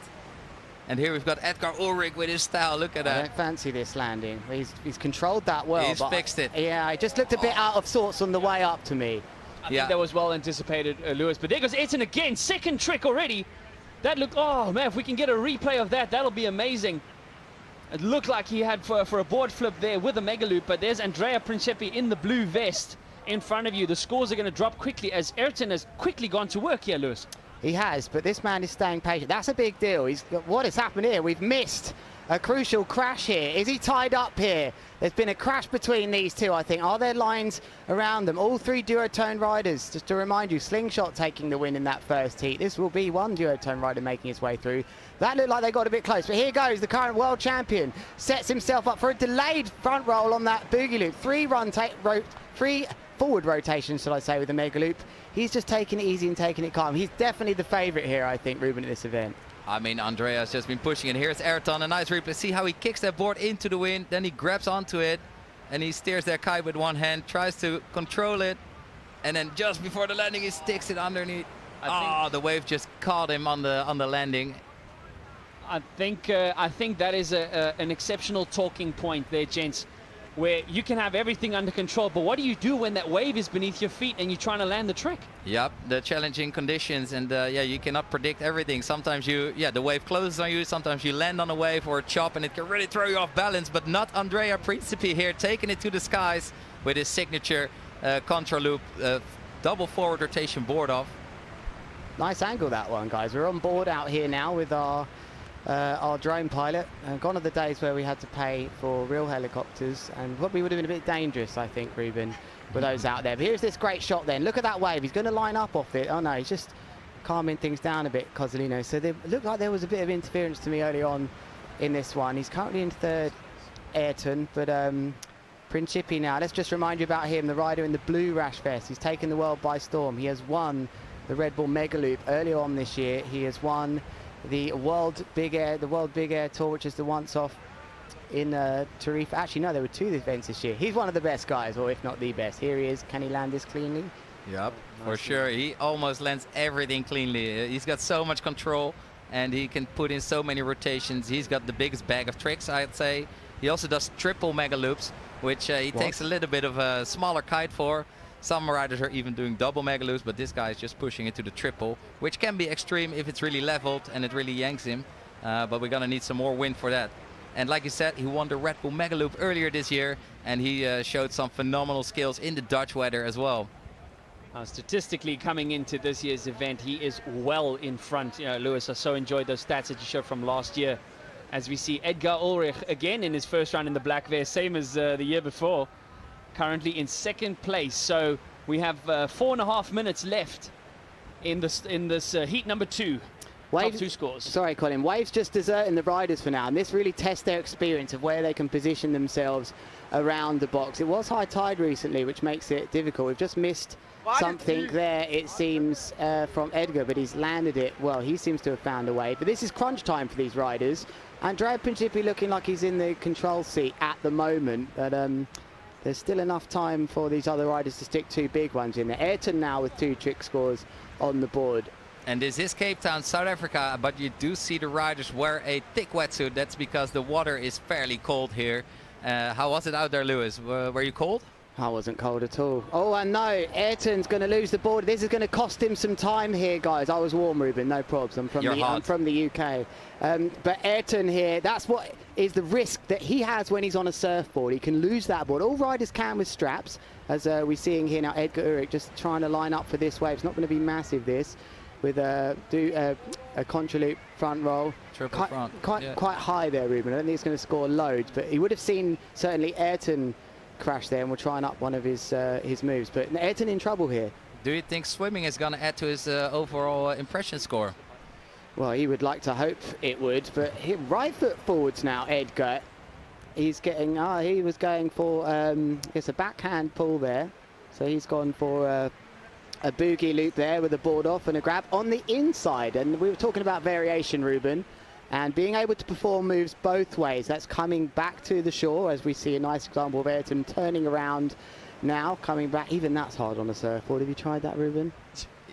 Speaker 8: And here we've got Edgar Ulrich with his style. Look at that.
Speaker 11: I don't fancy this landing. He's controlled that well.
Speaker 8: He's fixed it.
Speaker 11: Yeah, he just looked a bit out of sorts on the way up to me.
Speaker 7: I think that was well anticipated, Lewis. But there goes Ayrton again. 2nd trick already. That looked, oh man, if we can get a replay of that, that'll be amazing. It looked like he had for a board flip there with a mega loop, but there's Andrea Principi in the blue vest in front of you. The scores are going to drop quickly as Ayrton has quickly gone to work here, Lewis.
Speaker 11: He has, but this man is staying patient. That's a big deal. What has happened here? We've missed a crucial crash here. Is he tied up here? There's been a crash between these two, I think. Are there lines around them? All 3 duotone riders. Just to remind you, Slingshot taking the win in that first heat. This will be 1 duotone rider making his way through. That looked like they got a bit close, but here goes the current world champion. Sets himself up for a delayed front roll on that boogie loop. 3 forward rotations, shall I say, with the mega loop. He's just taking it easy and taking it calm. He's definitely the favorite here, I think, Ruben, at this event.
Speaker 8: I mean, Andrea's just been pushing it. Here's Ayrton, a nice replay. See how he kicks that board into the wind, then he grabs onto it, and he steers that kite with 1 hand, tries to control it, and then just before the landing, he sticks it underneath. The wave just caught him on the landing.
Speaker 7: I think that is an exceptional talking point there, gents. where you can have everything under control, but what do you do when that wave is beneath your feet and you're trying to land the trick?
Speaker 8: Yep, the challenging conditions, and yeah, you cannot predict everything. Sometimes the wave closes on you, sometimes you land on a wave or a chop, and it can really throw you off balance, but not Andrea Principi here, taking it to the skies with his signature contra loop, double forward rotation board off.
Speaker 11: Nice angle, that one, guys. We're on board out here now with our drone pilot. Gone are the days where we had to pay for real helicopters, and probably would have been a bit dangerous, I think, Ruben, with those out there. But here's this great shot then. Look at that wave. He's going to line up off it. Oh no, he's just calming things down a bit, Cozzolino. So it looked like there was a bit of interference to me early on in this one. He's currently in third, Ayrton, but Principi now. Let's just remind you about him, the rider in the blue rash vest. He's taken the world by storm. He has won the Red Bull Mega Loop earlier on this year. He has won the World Big Air Tour, which is the once-off in Tarifa. Actually, no, there were 2 events this year. He's one of the best guys, or if not the best. Here he is. Can he land this cleanly?
Speaker 8: Yep, for sure. He almost lands everything cleanly. He's got so much control, and he can put in so many rotations. He's got the biggest bag of tricks, I'd say. He also does triple mega loops, which he takes a little bit of a smaller kite for. Some riders are even doing double mega loops, but this guy is just pushing it to the triple, which can be extreme if it's really leveled and it really yanks him. But we're gonna need some more wind for that. And like you said, he won the Red Bull Mega Loop earlier this year, and he showed some phenomenal skills in the Dutch weather as well.
Speaker 7: Statistically, coming into this year's event, he is well in front. You know, Lewis, I so enjoyed those stats that you showed from last year. As we see Edgar Ulrich again in his first round in the black vest, same as the year before. Currently in second place, so we have 4.5 minutes left in this heat number 2. Top 2 scores.
Speaker 11: Sorry, Colin. Waves just deserting the riders for now, and this really tests their experience of where they can position themselves around the box. It was high tide recently, which makes it difficult. We've just missed something there, it seems, from Edgar, but he's landed it well. He seems to have found a way. But this is crunch time for these riders. Andrea Principi looking like he's in the control seat at the moment, but there's still enough time for these other riders to stick 2 big ones in there. Ayrton now with 2 trick scores on the board.
Speaker 8: And this is Cape Town, South Africa, but you do see the riders wear a thick wetsuit. That's because the water is fairly cold here. How was it out there, Lewis? Were you cold?
Speaker 11: I wasn't cold at all. Oh, and no, Ayrton's going to lose the board. This is going to cost him some time here, guys. I was warm, Ruben, no probs. I'm from the UK. But Ayrton here, that's what is the risk that he has when he's on a surfboard. He can lose that board. All riders can with straps, as we're seeing here now. Edgar Ulrich just trying to line up for this wave. It's not going to be massive, this, with a contra loop front roll.
Speaker 8: Triple front.
Speaker 11: Quite high there, Ruben. I don't think it's going to score loads, but he would have seen certainly Ayrton crash there, and we'll try and up one of his moves. But Ayrton in trouble here.
Speaker 8: Do you think swimming is going to add to his overall impression score?
Speaker 11: Well, he would like to hope it would, but right foot forwards now, Edgar. He's getting, he was going for, it's a backhand pull there. So he's gone for a boogie loop there with a board off and a grab on the inside. And we were talking about variation, Ruben, and being able to perform moves both ways. That's coming back to the shore, as we see a nice example of Ayrton turning around now, coming back. Even that's hard on a surfboard. Have you tried that, Ruben?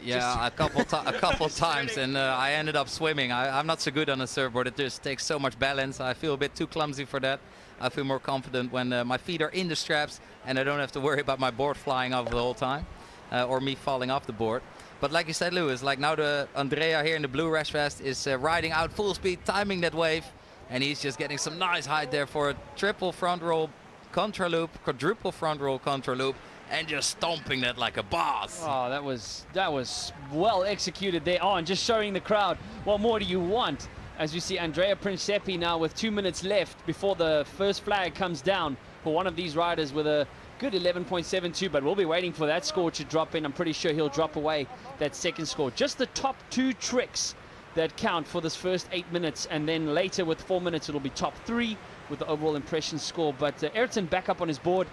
Speaker 8: Yeah, a couple times, and I ended up swimming. I'm not so good on a surfboard. It just takes so much balance. I feel a bit too clumsy for that. I feel more confident when my feet are in the straps and I don't have to worry about my board flying off the whole time, or me falling off the board. But like you said, Lewis, like now the Andrea here in the blue rash vest is riding out full speed, timing that wave, and he's just getting some nice height there for a triple front roll contra loop, quadruple front roll contra loop, and just stomping that like a boss.
Speaker 7: Oh, that was well executed there. Oh, and just showing the crowd, what more do you want? As you see Andrea Principi now with 2 minutes left before the first flag comes down for one of these riders with a good 11.72, but we'll be waiting for that score to drop in. I'm pretty sure he'll drop away that second score. Just the top 2 tricks that count for this first 8 minutes, and then later with 4 minutes it'll be top 3 with the overall impression score. But Ayrton back up on his board,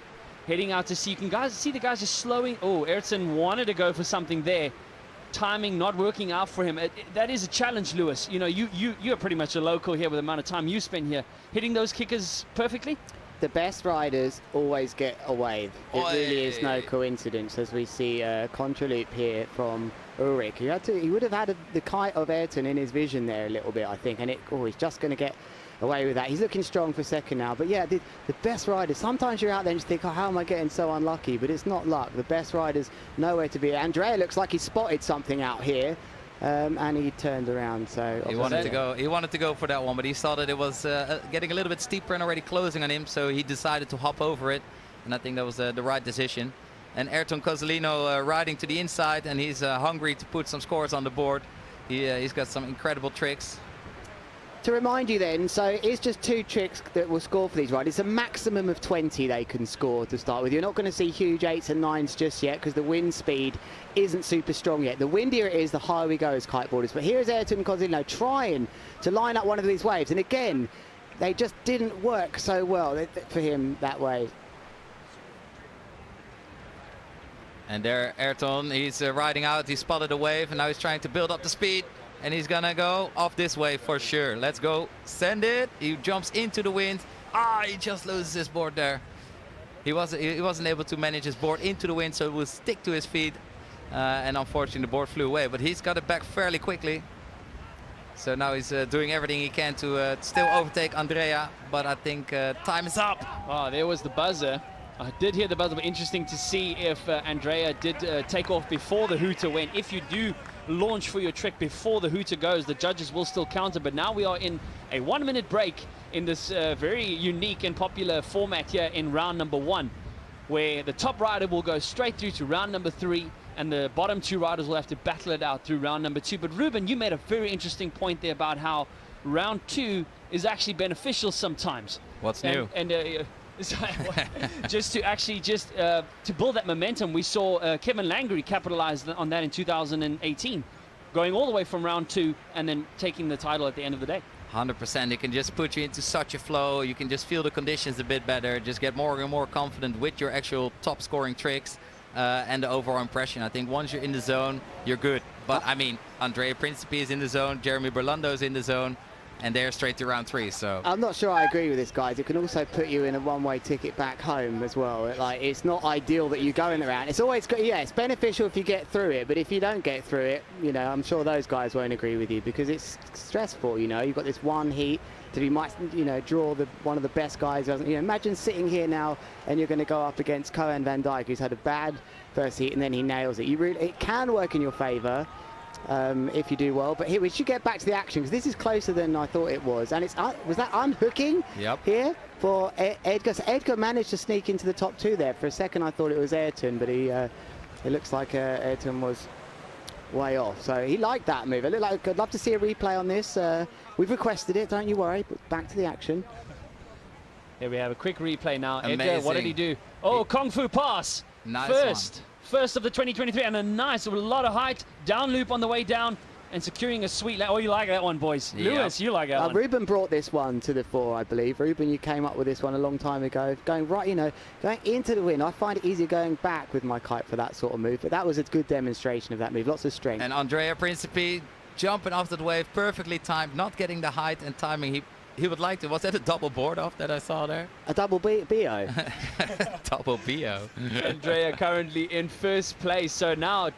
Speaker 7: heading out to sea. You can see the guys are slowing. Oh, Ayrton wanted to go for something there. Timing not working out for him. That is a challenge, Lewis. You know, you're pretty much a local here with the amount of time you spend here. Hitting those kickers perfectly?
Speaker 11: The best riders always get a wave. It really is no coincidence, as we see contra loop here from Ulrich. He would have had the kite of Ayrton in his vision there a little bit, I think, and he's just going to get away with that. He's looking strong for second now. But yeah, the best riders, sometimes you're out there and you think, oh, how am I getting so unlucky? But it's not luck. The best riders nowhere to be. Andrea looks like he spotted something out here. And he turned around, so
Speaker 8: he wanted to go. He wanted to go for that one, but he saw that it was getting a little bit steeper and already closing on him, so he decided to hop over it, and I think that was the right decision. And Ayrton Cozzolino riding to the inside, and he's hungry to put some scores on the board. He's got some incredible tricks.
Speaker 11: To remind you then, so it's just 2 tricks that will score for these riders. It's a maximum of 20 they can score to start with. You're not going to see huge 8s and 9s just yet because the wind speed isn't super strong yet. The windier it is, the higher we go as kiteboarders. But here's Ayrton Cozzolino trying to line up one of these waves. And again, they just didn't work so well for him that way.
Speaker 8: And there, Ayrton, he's riding out. He spotted a wave, and now he's trying to build up the speed. And he's gonna go off this wave for sure. Let's go. Send it. He jumps into the wind. He just loses his board there. He wasn't able to manage his board into the wind, so it will stick to his feet. And unfortunately, the board flew away. But he's got it back fairly quickly. So now he's doing everything he can to still overtake Andrea. But I think time is up.
Speaker 7: Oh, there was the buzzer. I did hear the buzzer, but interesting to see if Andrea did take off before the hooter went. If you do launch for your trick before the hooter goes, the judges will still counter. But now we are in a 1-minute break in this very unique and popular format here in round number 1, where the top rider will go straight through to round number 3, and the bottom 2 riders will have to battle it out through round number 2. But Ruben, you made a very interesting point there about how round 2 is actually beneficial sometimes.
Speaker 8: What's new?
Speaker 7: Just to build that momentum, we saw Kevin Langery capitalize on that in 2018, going all the way from round 2 and then taking the title at the end of the day.
Speaker 8: 100%. It can just put you into such a flow. You can just feel the conditions a bit better, just get more and more confident with your actual top scoring tricks and the overall impression. I think once you're in the zone, you're good. But I mean, Andrea Principe is in the zone, Jeremy Berlando is in the zone, and they're straight to round 3. So
Speaker 11: I'm not sure I agree with this, guys. It can also put you in a one-way ticket back home as well. It's not ideal that you go in the round. It's always it's beneficial if you get through it, but if you don't get through it, I'm sure those guys won't agree with you because it's stressful. You've got this one heat to be draw one of the best guys. Imagine sitting here now and you're going to go up against Cohen van Dijk, who's had a bad first heat and then he nails it. It can work in your favour. If you do well, but here we should get back to the action because this is closer than I thought it was, and it's was that unhooking here for Edgar. So Edgar managed to sneak into the top 2 there. For a second I thought it was Ayrton, but it looks like Ayrton was way off, so he liked that move. I'd love to see a replay on this. We've requested it, don't you worry, but back to the action.
Speaker 7: Here we have a quick replay now.
Speaker 8: Amazing.
Speaker 7: Edgar, what did he do? Kung Fu pass.
Speaker 8: Nice
Speaker 7: First of the 2023, and a nice, with a lot of height, down loop on the way down, and securing a sweet. Oh, you like that one, boys.
Speaker 8: Yep.
Speaker 7: Lewis, you like that one.
Speaker 11: Ruben brought this one to the fore, I believe. Ruben, you came up with this one a long time ago. Going right, going into the wind. I find it easier going back with my kite for that sort of move, but that was a good demonstration of that move. Lots of strength.
Speaker 8: And Andrea Principe jumping off the wave, perfectly timed, not getting the height and timing he would like to. Was that a double board off that I saw there?
Speaker 11: A double BO.
Speaker 8: Double BO.
Speaker 7: Andrea currently in first place. So now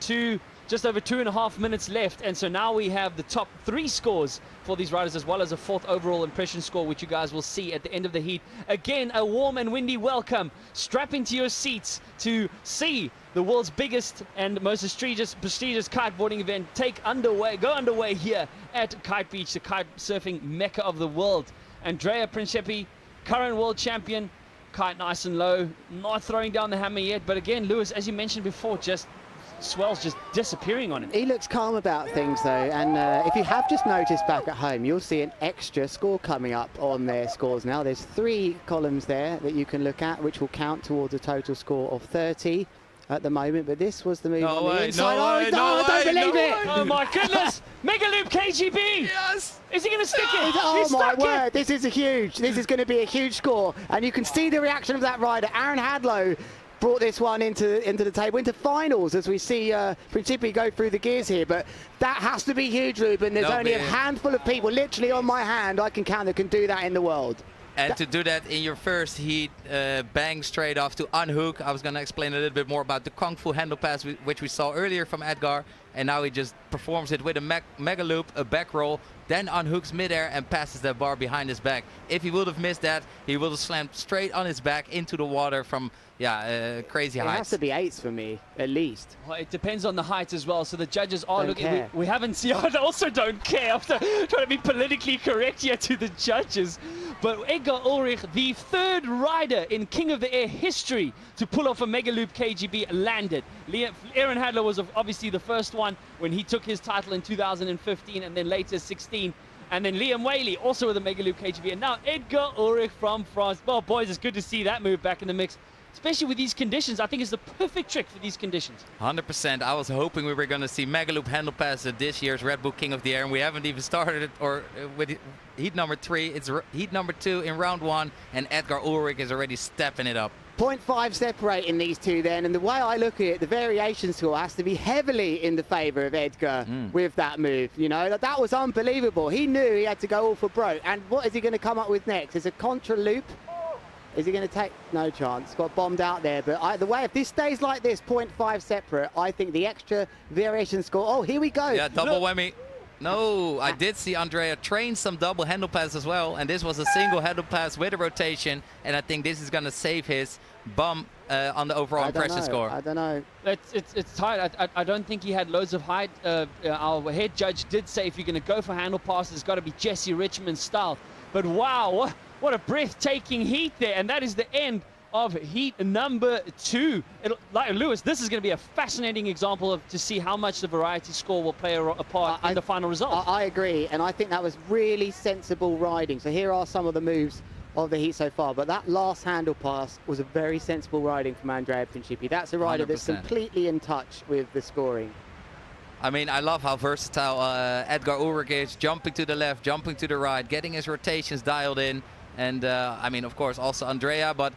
Speaker 7: just over 2.5 minutes left. And so now we have the top 3 scores for these riders, as well as a 4th overall impression score, which you guys will see at the end of the heat. Again, a warm and windy welcome. Strap into your seats to see the world's biggest and most prestigious kiteboarding event go underway here at Kite Beach, the kite surfing mecca of the world. Andrea Principe, current world champion, kite nice and low, not throwing down the hammer yet, but again, Lewis, as you mentioned before, swell's just disappearing on him.
Speaker 11: He looks calm about things though, and if you have just noticed back at home, you'll see an extra score coming up on their scores now. There's 3 columns there that you can look at, which will count towards a total score of 30 at the moment, but this was the move on the inside. I don't believe it!
Speaker 7: Oh my goodness! Mega Loop KGB!
Speaker 8: Yes!
Speaker 7: Is he going to stick it?
Speaker 11: Oh my word, this is going to be a huge score, and you can see the reaction of that rider. Aaron Hadlow brought this one into the table, into finals, as we see Principe go through the gears here, but that has to be huge, Ruben. There's only a handful of people, literally on my hand, I can count, that can do that in the world.
Speaker 8: And to do that in your first heat, bang straight off to unhook. I was going to explain a little bit more about the Kung Fu handle pass, which we saw earlier from Edgar. And now he just performs it with a mega loop, a back roll, then unhooks midair and passes that bar behind his back. If he would have missed that, he would have slammed straight on his back into the water from crazy heights.
Speaker 11: It has to be 8s for me, at least.
Speaker 7: Well, it depends on the height as well. So the judges are
Speaker 11: Don't
Speaker 7: looking.
Speaker 11: care.
Speaker 7: We haven't seen. I also don't care. After trying to be politically correct here to the judges. But Edgar Ulrich, the 3rd rider in King of the Air history to pull off a Mega Loop KGB, landed. Aaron Hadler was obviously the first one when he took his title in 2015 and then later 16. And then Liam Whaley also with a Mega Loop KGB. And now Edgar Ulrich from France. Well, boys, it's good to see that move back in the mix. Especially with these conditions. I think it's the perfect trick for these conditions.
Speaker 8: 100%. I was hoping we were going to see Mega Loop handle pass at this year's Red Bull King of the Air, and we haven't even started it with heat number 3. It's heat number 2 in round 1, and Edgar Ulrich is already stepping it up.
Speaker 11: 0.5 separating these two then, and the way I look at it, the variation score has to be heavily in the favour of Edgar with that move. You know, that was unbelievable. He knew he had to go all for broke, and what is he going to come up with next? It's a contra loop. Is he going to take? No chance. Got bombed out there. But either way, if this stays like this, 0.5 separate, I think the extra variation score. Oh, here we go.
Speaker 8: Yeah, double whammy. No, I did see Andrea train some double handle pass as well, and this was a single handle pass with a rotation, and I think this is going to save his bum on the overall impression score.
Speaker 11: I don't know.
Speaker 7: It's tight. I don't think he had loads of height. Our head judge did say if you're going to go for handle passes, it's got to be Jesse Richmond style. But wow, what a breathtaking heat there, and that is the end of heat number 2. Like Lewis, this is going to be a fascinating example to see how much the variety score will play a part in the final result.
Speaker 11: I agree, and I think that was really sensible riding. So here are some of the moves of the heat so far, but that last handle pass was a very sensible riding from Andrea Principi. That's a rider
Speaker 8: 100%.
Speaker 11: That's completely in touch with the scoring.
Speaker 8: I mean, I love how versatile Edgar Ulrich is, jumping to the left, jumping to the right, getting his rotations dialed in. And I mean, of course, also Andrea. But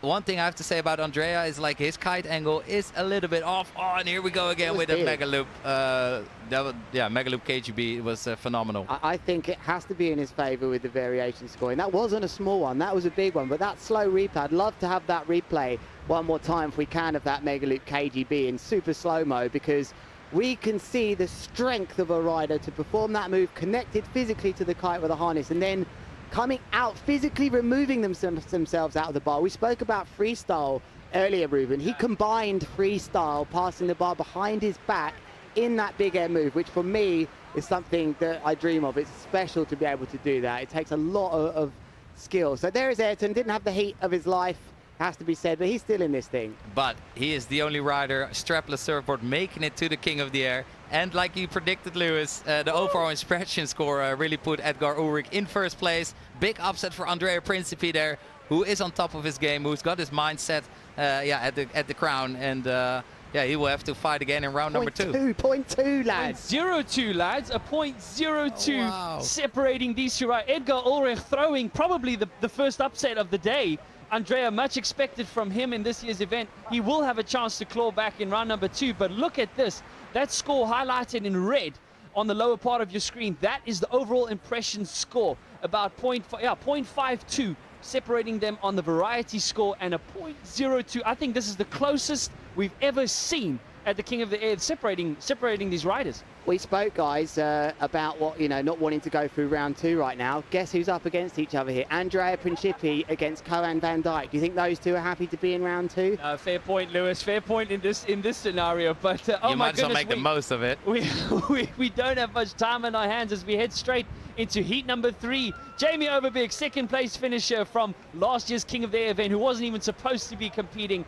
Speaker 8: one thing I have to say about Andrea is like his kite angle is a little bit off. Oh, and here we go again with a Mega Loop. Mega Loop KGB was phenomenal.
Speaker 11: I think it has to be in his favour with the variation scoring. That wasn't a small one, that was a big one. But that slow replay, I'd love to have that replay one more time if we can of that Mega Loop KGB in super slow-mo, because we can see the strength of a rider to perform that move, connected physically to the kite with a harness, and then coming out, physically removing themselves out of the bar. We spoke about freestyle earlier, Ruben. He combined freestyle, passing the bar behind his back in that big air move, which for me is something that I dream of. It's special to be able to do that. It takes a lot of skill. So there is Ayrton, didn't have the heat of his life, has to be said, but he's still in this thing.
Speaker 8: But he is the only rider, strapless surfboard, making it to the King of the Air. And like you predicted, Lewis, the overall impression score really put Edgar Ulrich in first place. Big upset for Andrea Principi there, who is on top of his game, who's got his mindset at the crown. And he will have to fight again in round number 2.
Speaker 11: 0.2, lads.
Speaker 7: 0.02, lads. A 0.02 separating these two. Right, Edgar Ulrich throwing probably the first upset of the day. Andrea, much expected from him in this year's event. He will have a chance to claw back in round number 2, but look at this. That score highlighted in red on the lower part of your screen, that is the overall impression score. About 0.52 separating them on the variety score, and a 0.02. I think this is the closest we've ever seen at the King of the Air, separating these riders.
Speaker 11: We spoke, guys, about not wanting to go through round 2 right now. Guess who's up against each other here? Andrea Principi against Coan van Dijk. Do you think those two are happy to be in round 2?
Speaker 7: Fair point, Lewis. Fair point in this scenario. But
Speaker 8: you might as well make the most of it.
Speaker 7: We don't have much time on our hands as we head straight into heat number 3. Jamie Overbeek, second place finisher from last year's King of the Air event, who wasn't even supposed to be competing.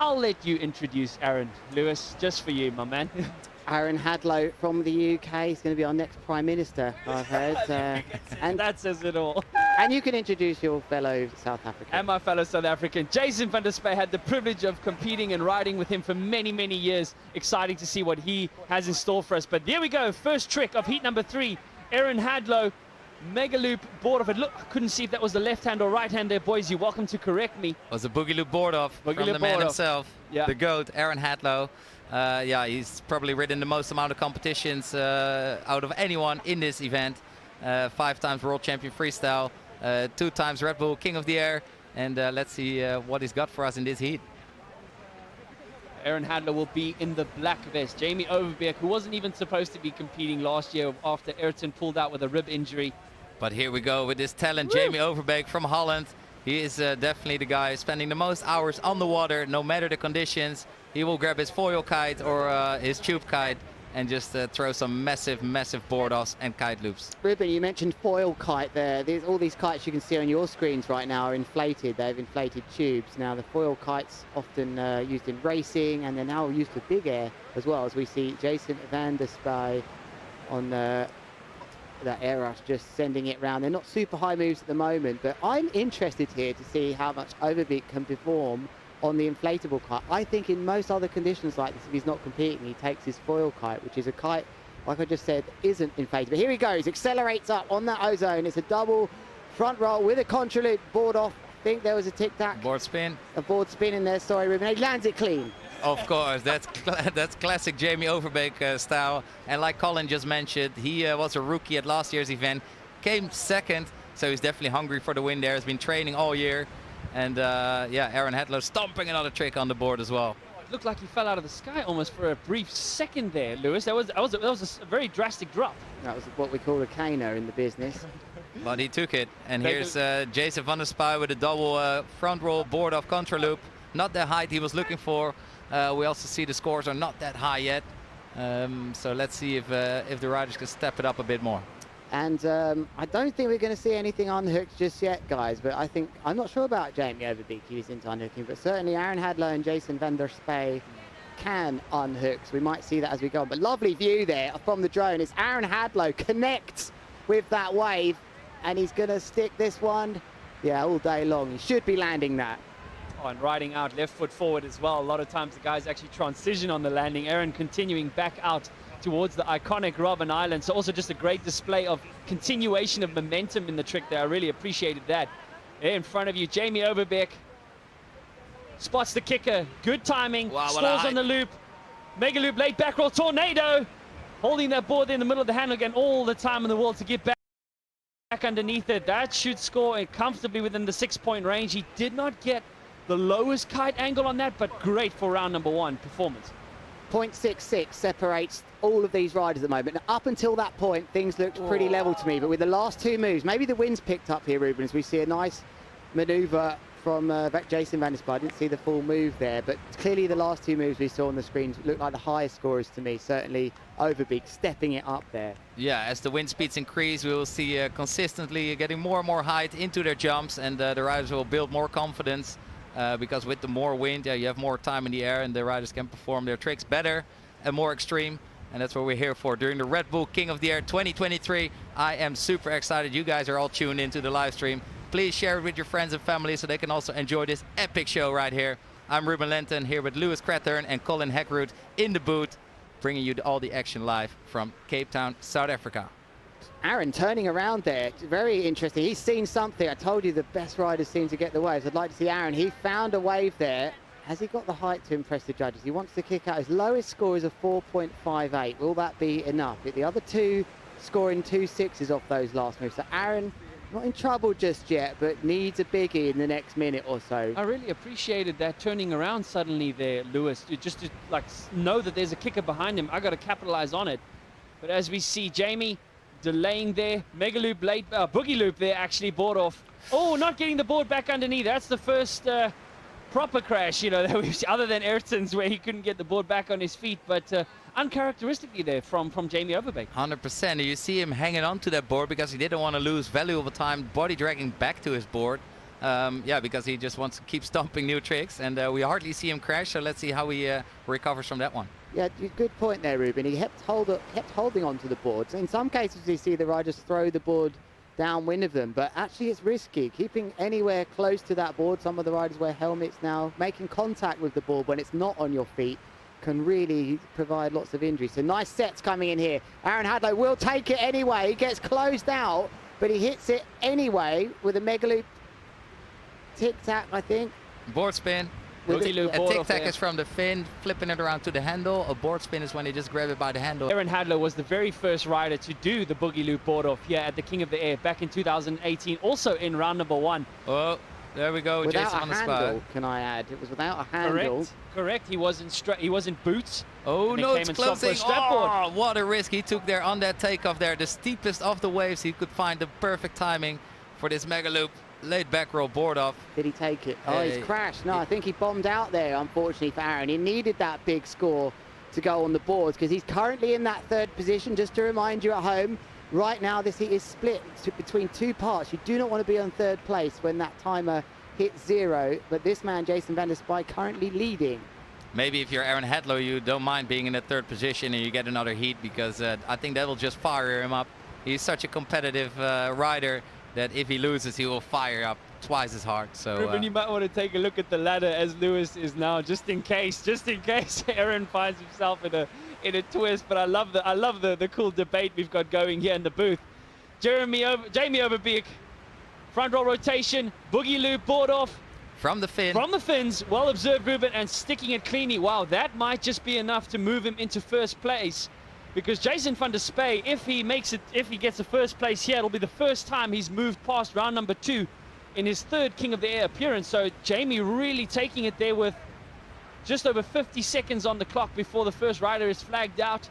Speaker 7: I'll let you introduce Aaron. Lewis, just for you, my man.
Speaker 11: Aaron Hadlow from the UK is going to be our next Prime Minister, I've heard.
Speaker 7: And that says it all.
Speaker 11: And you can introduce your fellow South African.
Speaker 7: And my fellow South African. Jason van der Spey had the privilege of competing and riding with him for many, many years. Exciting to see what he has in store for us. But there we go. First trick of heat number 3. Aaron Hadlow, Mega Loop board off. Look, I couldn't see if that was the left hand or right hand there, boys. You're welcome to correct me.
Speaker 8: Was a boogie loop board off from the man himself, the GOAT, Aaron Hadlow. He's probably ridden the most amount of competitions out of anyone in this event. 5 times world champion freestyle. 2 times Red Bull King of the Air. And let's see what he's got for us in this heat.
Speaker 7: Aaron Hadler will be in the black vest. Jamie Overbeek, who wasn't even supposed to be competing last year after Ayrton pulled out with a rib injury.
Speaker 8: But here we go with this talent, Jamie Overbeek from Holland. He is definitely the guy spending the most hours on the water, no matter the conditions. He will grab his foil kite or his tube kite and just throw some massive board-offs and kite loops.
Speaker 11: Ruben, you mentioned foil kite there. All these kites you can see on your screens right now are inflated. They have inflated tubes. Now, the foil kites often used in racing, and they're now used for big air as well, as we see Jason van der Spy on that air rush, just sending it round. They're not super high moves at the moment, but I'm interested here to see how much Overbeek can perform on the inflatable kite. I think in most other conditions like this, if he's not competing, he takes his foil kite, which is a kite, like I just said, isn't inflated. But here he goes, accelerates up on that ozone. It's a double front roll with a contra loop, board off. I think there was a tic-tac.
Speaker 8: Board spin.
Speaker 11: A board spin in there, sorry, Ruben. He lands it clean.
Speaker 8: Of course, that's classic Jamie Overbeek style. And like Colin just mentioned, he was a rookie at last year's event, came second, so he's definitely hungry for the win there. He's been training all year. And yeah, Aaron Hadler stomping another trick on the board as well.
Speaker 7: It looked like he fell out of the sky almost for a brief second there, Lewis. That was a very drastic drop.
Speaker 11: That was what we call a caner in the business.
Speaker 8: But he took it. And here's Jason van der Spy with a double front roll board off contra loop. Not the height he was looking for. We also see the scores are not that high yet. So let's see if the riders can step it up a bit more.
Speaker 11: And I don't think we're going to see anything unhooked just yet, guys. But I'm not sure about Jamie Overbeek. He was into unhooking, but certainly Aaron Hadler and Jason van der Spy can unhook. So we might see that as we go on. But lovely view there from the drone. It's Aaron Hadler connects with that wave, and he's going to stick this one, yeah, all day long. He should be landing that.
Speaker 7: Oh, and riding out left foot forward as well. A lot of times the guys actually transition on the landing. Aaron continuing back out towards the iconic Robben Island. So also just a great display of continuation of momentum in the trick there. I really appreciated that. There in front of you, Jamie Overbeek spots the kicker. Good timing.
Speaker 8: Wow,
Speaker 7: scores on the loop. Mega loop, late back roll, tornado. Holding that board in the middle of the handle again, all the time in the world to get back underneath it. That should score comfortably within the 6-point range. He did not get the lowest kite angle on that, but great for round number 1 performance.
Speaker 11: 0.66 separates all of these riders at the moment. Now, up until that point, things looked pretty level to me, but with the last 2 moves, maybe the wind's picked up here, Ruben, as we see a nice maneuver from Jason van der Spy. I didn't see the full move there, but clearly the last 2 moves we saw on the screens looked like the highest scorers to me. Certainly Overbeek stepping it up there.
Speaker 8: Yeah, as the wind speeds increase, we will see consistently getting more and more height into their jumps, and the riders will build more confidence. Because with the more wind, you have more time in the air, and the riders can perform their tricks better and more extreme. And that's what we're here for during the Red Bull King of the Air 2023. I am super excited. You guys are all tuned into the live stream. Please share it with your friends and family so they can also enjoy this epic show right here. I'm Ruben Lenton here with Lewis Crathern and Colin Heckroot in the booth, bringing you all the action live from Cape Town, South Africa.
Speaker 11: Aaron turning around there, very interesting. He's seen something. I told you the best riders seem to get the waves. I'd like to see Aaron. He found a wave there. Has he got the height to impress the judges? He wants to kick out. His lowest score is a 4.58. Will that be enough? The other 2 scoring 2 6s off those last moves. So Aaron, not in trouble just yet, but needs a biggie in the next minute or so.
Speaker 7: I really appreciated that turning around suddenly there, Lewis, just to like know that there's a kicker behind him. I got to capitalize on it. But as we see Jamie delaying there, mega loop late, boogie loop there actually board off. Oh, not getting the board back underneath. That's the first proper crash, you know, that we've seen, other than Ayrton's where he couldn't get the board back on his feet, but uncharacteristically there from Jamie Overbeek.
Speaker 8: 100%. You see him hanging on to that board because he didn't want to lose valuable time body dragging back to his board. Yeah, because he just wants to keep stomping new tricks, and we hardly see him crash, so let's see how he recovers from that one.
Speaker 11: Yeah, good point there, Ruben. He kept holding on to the boards. In some cases, you see the riders throw the board downwind of them, but actually it's risky. Keeping anywhere close to that board, some of the riders wear helmets now. Making contact with the board when it's not on your feet can really provide lots of injury. So nice sets coming in here. Aaron Hadler will take it anyway. He gets closed out, but he hits it anyway with a mega loop tic-tac, I think.
Speaker 8: Board spin.
Speaker 7: Boogie loop
Speaker 8: A
Speaker 7: board
Speaker 8: tic
Speaker 7: off
Speaker 8: tac
Speaker 7: there.
Speaker 8: is from the fin, flipping it around to the handle. A board spin is when you just grab it by the handle.
Speaker 7: Aaron Hadlow was the very first rider to do the boogie loop board off here at the King of the Air back in 2018, also in round number 1.
Speaker 8: Oh, there we go,
Speaker 11: Without
Speaker 8: Jason
Speaker 11: a
Speaker 8: on the
Speaker 11: handle,
Speaker 8: spot.
Speaker 11: can I add? It was without a handle.
Speaker 7: Correct. He was in boots.
Speaker 8: Oh
Speaker 7: and
Speaker 8: no,
Speaker 7: they
Speaker 8: it's
Speaker 7: came and stopped for a
Speaker 8: closing.
Speaker 7: strap board.
Speaker 8: Oh, what a risk he took there on that takeoff there. The steepest of the waves. He could find the perfect timing for this mega loop. Laid back roll board off.
Speaker 11: Did he take it? Oh, he's crashed. No, I think he bombed out there, unfortunately for Aaron. He needed that big score to go on the boards because he's currently in that 3rd position. Just to remind you at home, right now this heat is split between 2 parts. You do not want to be on 3rd place when that timer hits 0. But this man, Jason van der Spy, currently leading.
Speaker 8: Maybe if you're Aaron Hadlow, you don't mind being in the 3rd position and you get another heat because I think that will just fire him up. He's such a competitive rider that if he loses, he will fire up twice as hard. So
Speaker 7: Ruben, you might want to take a look at the ladder as Lewis is now, just in case Aaron finds himself in a twist. But I love the cool debate we've got going here in the booth. Jamie Overbeek, front roll rotation, boogie loop board off.
Speaker 8: From the fin.
Speaker 7: From the fins, well observed, Ruben, and sticking it cleanly. Wow, that might just be enough to move him into 1st place. Because Jason van der Spy, if he gets a 1st place here, it'll be the first time he's moved past round number 2 in his 3rd King of the Air appearance. So Jamie really taking it there with just over 50 seconds on the clock before the first rider is flagged out.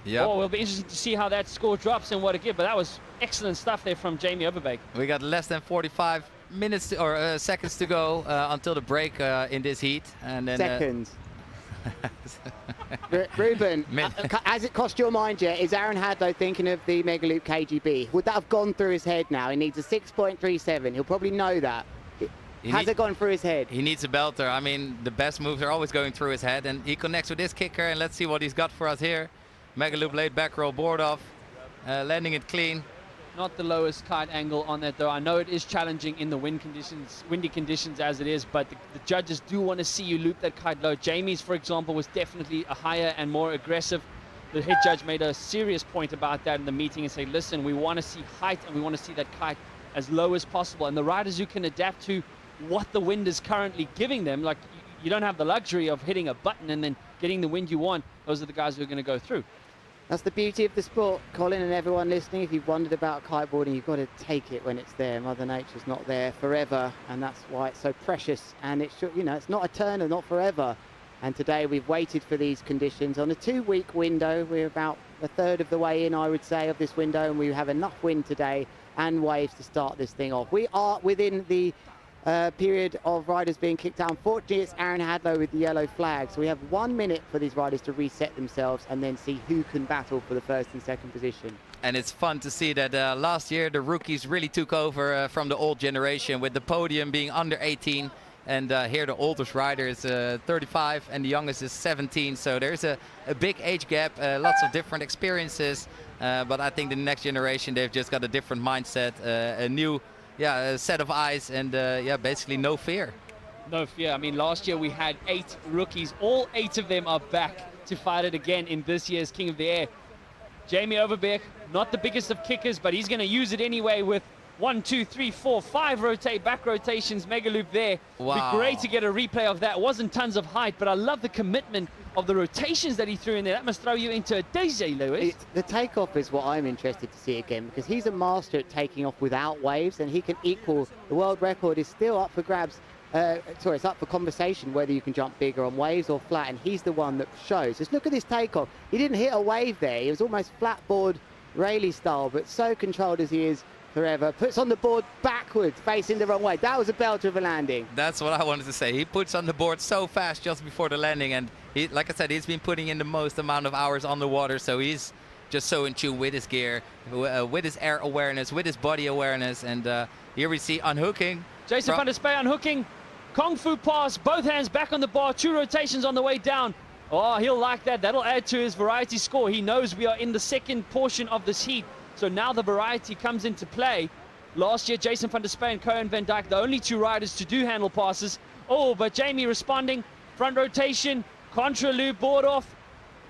Speaker 8: Yeah.
Speaker 7: Oh, it'll be interesting to see how that score drops and what it gives. But that was excellent stuff there from Jamie Overbeek.
Speaker 8: We got less than 45 minutes or seconds to go until the break in this heat. And then
Speaker 11: Seconds. Ruben, has it crossed your mind yet? Is Aaron Hadlow thinking of the Mega Loop KGB? Would that have gone through his head now? He needs a 6.37. He'll probably know that. Has it gone through his head?
Speaker 8: He needs a belter. I mean, the best moves are always going through his head, and he connects with this kicker, and let's see what he's got for us here. Mega Loop laid back roll board off, landing it clean.
Speaker 7: Not the lowest kite angle on that, though. I know it is challenging in the windy conditions as it is, but the judges do want to see you loop that kite low. Jamie's, for example, was definitely a higher and more aggressive. The head judge made a serious point about that in the meeting and said, listen, we want to see height and we want to see that kite as low as possible. And the riders who can adapt to what the wind is currently giving them, like you don't have the luxury of hitting a button and then getting the wind you want. Those are the guys who are going to go through.
Speaker 11: That's the beauty of the sport, Colin, and everyone listening. If you've wondered about kiteboarding, you've got to take it when it's there. Mother Nature's not there forever, and that's why it's so precious. And it should, it's not eternal, not forever. And today we've waited for these conditions on a 2-week window. We're about a 1/3 of the way in, I would say, of this window, and we have enough wind today and waves to start this thing off. We are within the period of riders being kicked out. Unfortunately, it's Aaron Hadlow with the yellow flag. So we have 1 minute for these riders to reset themselves and then see who can battle for the 1st and 2nd position.
Speaker 8: And it's fun to see that last year the rookies really took over from the old generation, with the podium being under 18. And here the oldest rider is 35 and the youngest is 17. So there's a big age gap, lots of different experiences. But I think the next generation, they've just got a different mindset, a new a set of eyes, and basically no fear.
Speaker 7: No fear. I mean, last year we had 8 rookies. All 8 of them are back to fight it again in this year's King of the Air. Jamie Overbeek, not the biggest of kickers, but he's going to use it anyway with 1, 2, 3, 4, 5 back rotations, mega loop there.
Speaker 8: Wow.
Speaker 7: Be great to get a replay of that. Wasn't tons of height, but I love the commitment of the rotations that he threw in there. That must throw you into a daisy, Lewis.
Speaker 11: The takeoff is what I'm interested to see again, because he's a master at taking off without waves, and he can equal the world record. Is still up for grabs. It's up for conversation whether you can jump bigger on waves or flat, and he's the one that shows. Just look at this takeoff. He didn't hit a wave there. He was almost flatboard Rayleigh style, but so controlled as he is forever. Puts on the board backwards, facing the wrong way. That was a belter of a landing.
Speaker 8: That's what I wanted to say. He puts on the board so fast just before the landing, and he, like I said, he's been putting in the most amount of hours on the water, so he's just so in tune with his gear, with his air awareness, with his body awareness. And here we see unhooking.
Speaker 7: Jason van der Spy unhooking. Kung Fu pass, both hands back on the bar, 2 rotations on the way down. Oh, he'll like that. That'll add to his variety score. He knows we are in the 2nd portion of this heat. So now the variety comes into play. Last year, Jason van der Spy and Cohen van Dijk, the only 2 riders to do handle passes. Oh, but Jamie responding. Front rotation, contra loop, board off,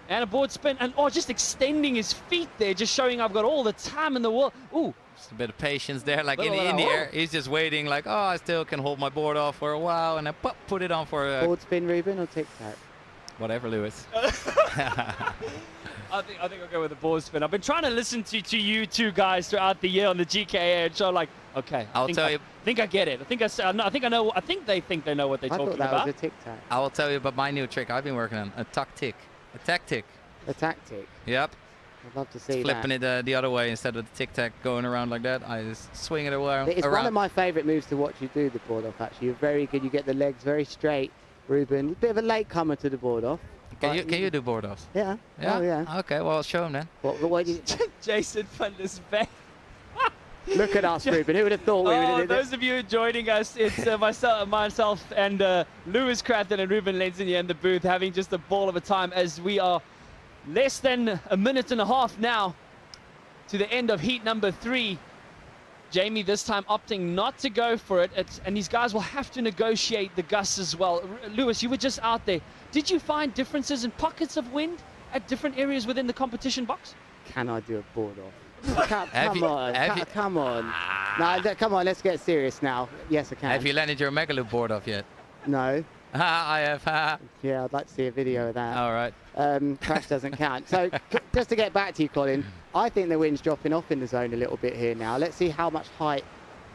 Speaker 7: and a board spin. And just extending his feet there, just showing I've got all the time in the world. Ooh,
Speaker 8: Just a bit of patience there, like in
Speaker 7: Little
Speaker 8: the
Speaker 7: bit of-
Speaker 8: air. He's just waiting, like, oh, I still can hold my board off for a while, and then put it on for
Speaker 11: Board spin, Ruben, or tic-tac?
Speaker 8: whatever, Lewis.
Speaker 7: I think I'll go with the board spin. I've been trying to listen to you two guys throughout the year on the GKA, and so like, okay,
Speaker 8: I'll tell you.
Speaker 7: I think I get it. I think I know. I think they know what they're
Speaker 11: I
Speaker 7: talking
Speaker 11: thought that
Speaker 7: about.
Speaker 11: was a tic-tac.
Speaker 8: I will tell you about my new trick I've been working on, a tactic. A tactic.
Speaker 11: A tactic.
Speaker 8: Yep.
Speaker 11: I'd love to see
Speaker 8: Flipping
Speaker 11: that.
Speaker 8: it the other way instead of the tic-tac going around like that. I just swing it around.
Speaker 11: It's one of my favourite moves to watch you do the board off, actually. You're very good. You get the legs very straight, Ruben. A bit of a late comer to the board off.
Speaker 8: Can you do board offs?
Speaker 11: Yeah.
Speaker 8: Yeah?
Speaker 11: Oh, yeah.
Speaker 8: Okay, well, I'll show him then.
Speaker 11: What do you...
Speaker 7: Jason van der Spey.
Speaker 11: Look at us, Ruben. Who would have thought we would have did
Speaker 7: Those of you joining us, it's myself and Lewis Cratton and Ruben Lenzen here in the booth having just a ball of a time as we are less than a minute and a half now to the end of heat number 3. Jamie this time opting not to go for it, and these guys will have to negotiate the gusts as well. Lewis, you were just out there. Did you find differences in pockets of wind at different areas within the competition box?
Speaker 11: Can I do a board off? Come on. No, come on, let's get serious now. Yes, I can.
Speaker 8: Have you landed your Megaloop board off yet?
Speaker 11: No.
Speaker 8: I have.
Speaker 11: Yeah, I'd like to see a video of that.
Speaker 8: All right.
Speaker 11: Crash doesn't count. So just to get back to you, Colin, I think the wind's dropping off in the zone a little bit here now. Let's see how much height,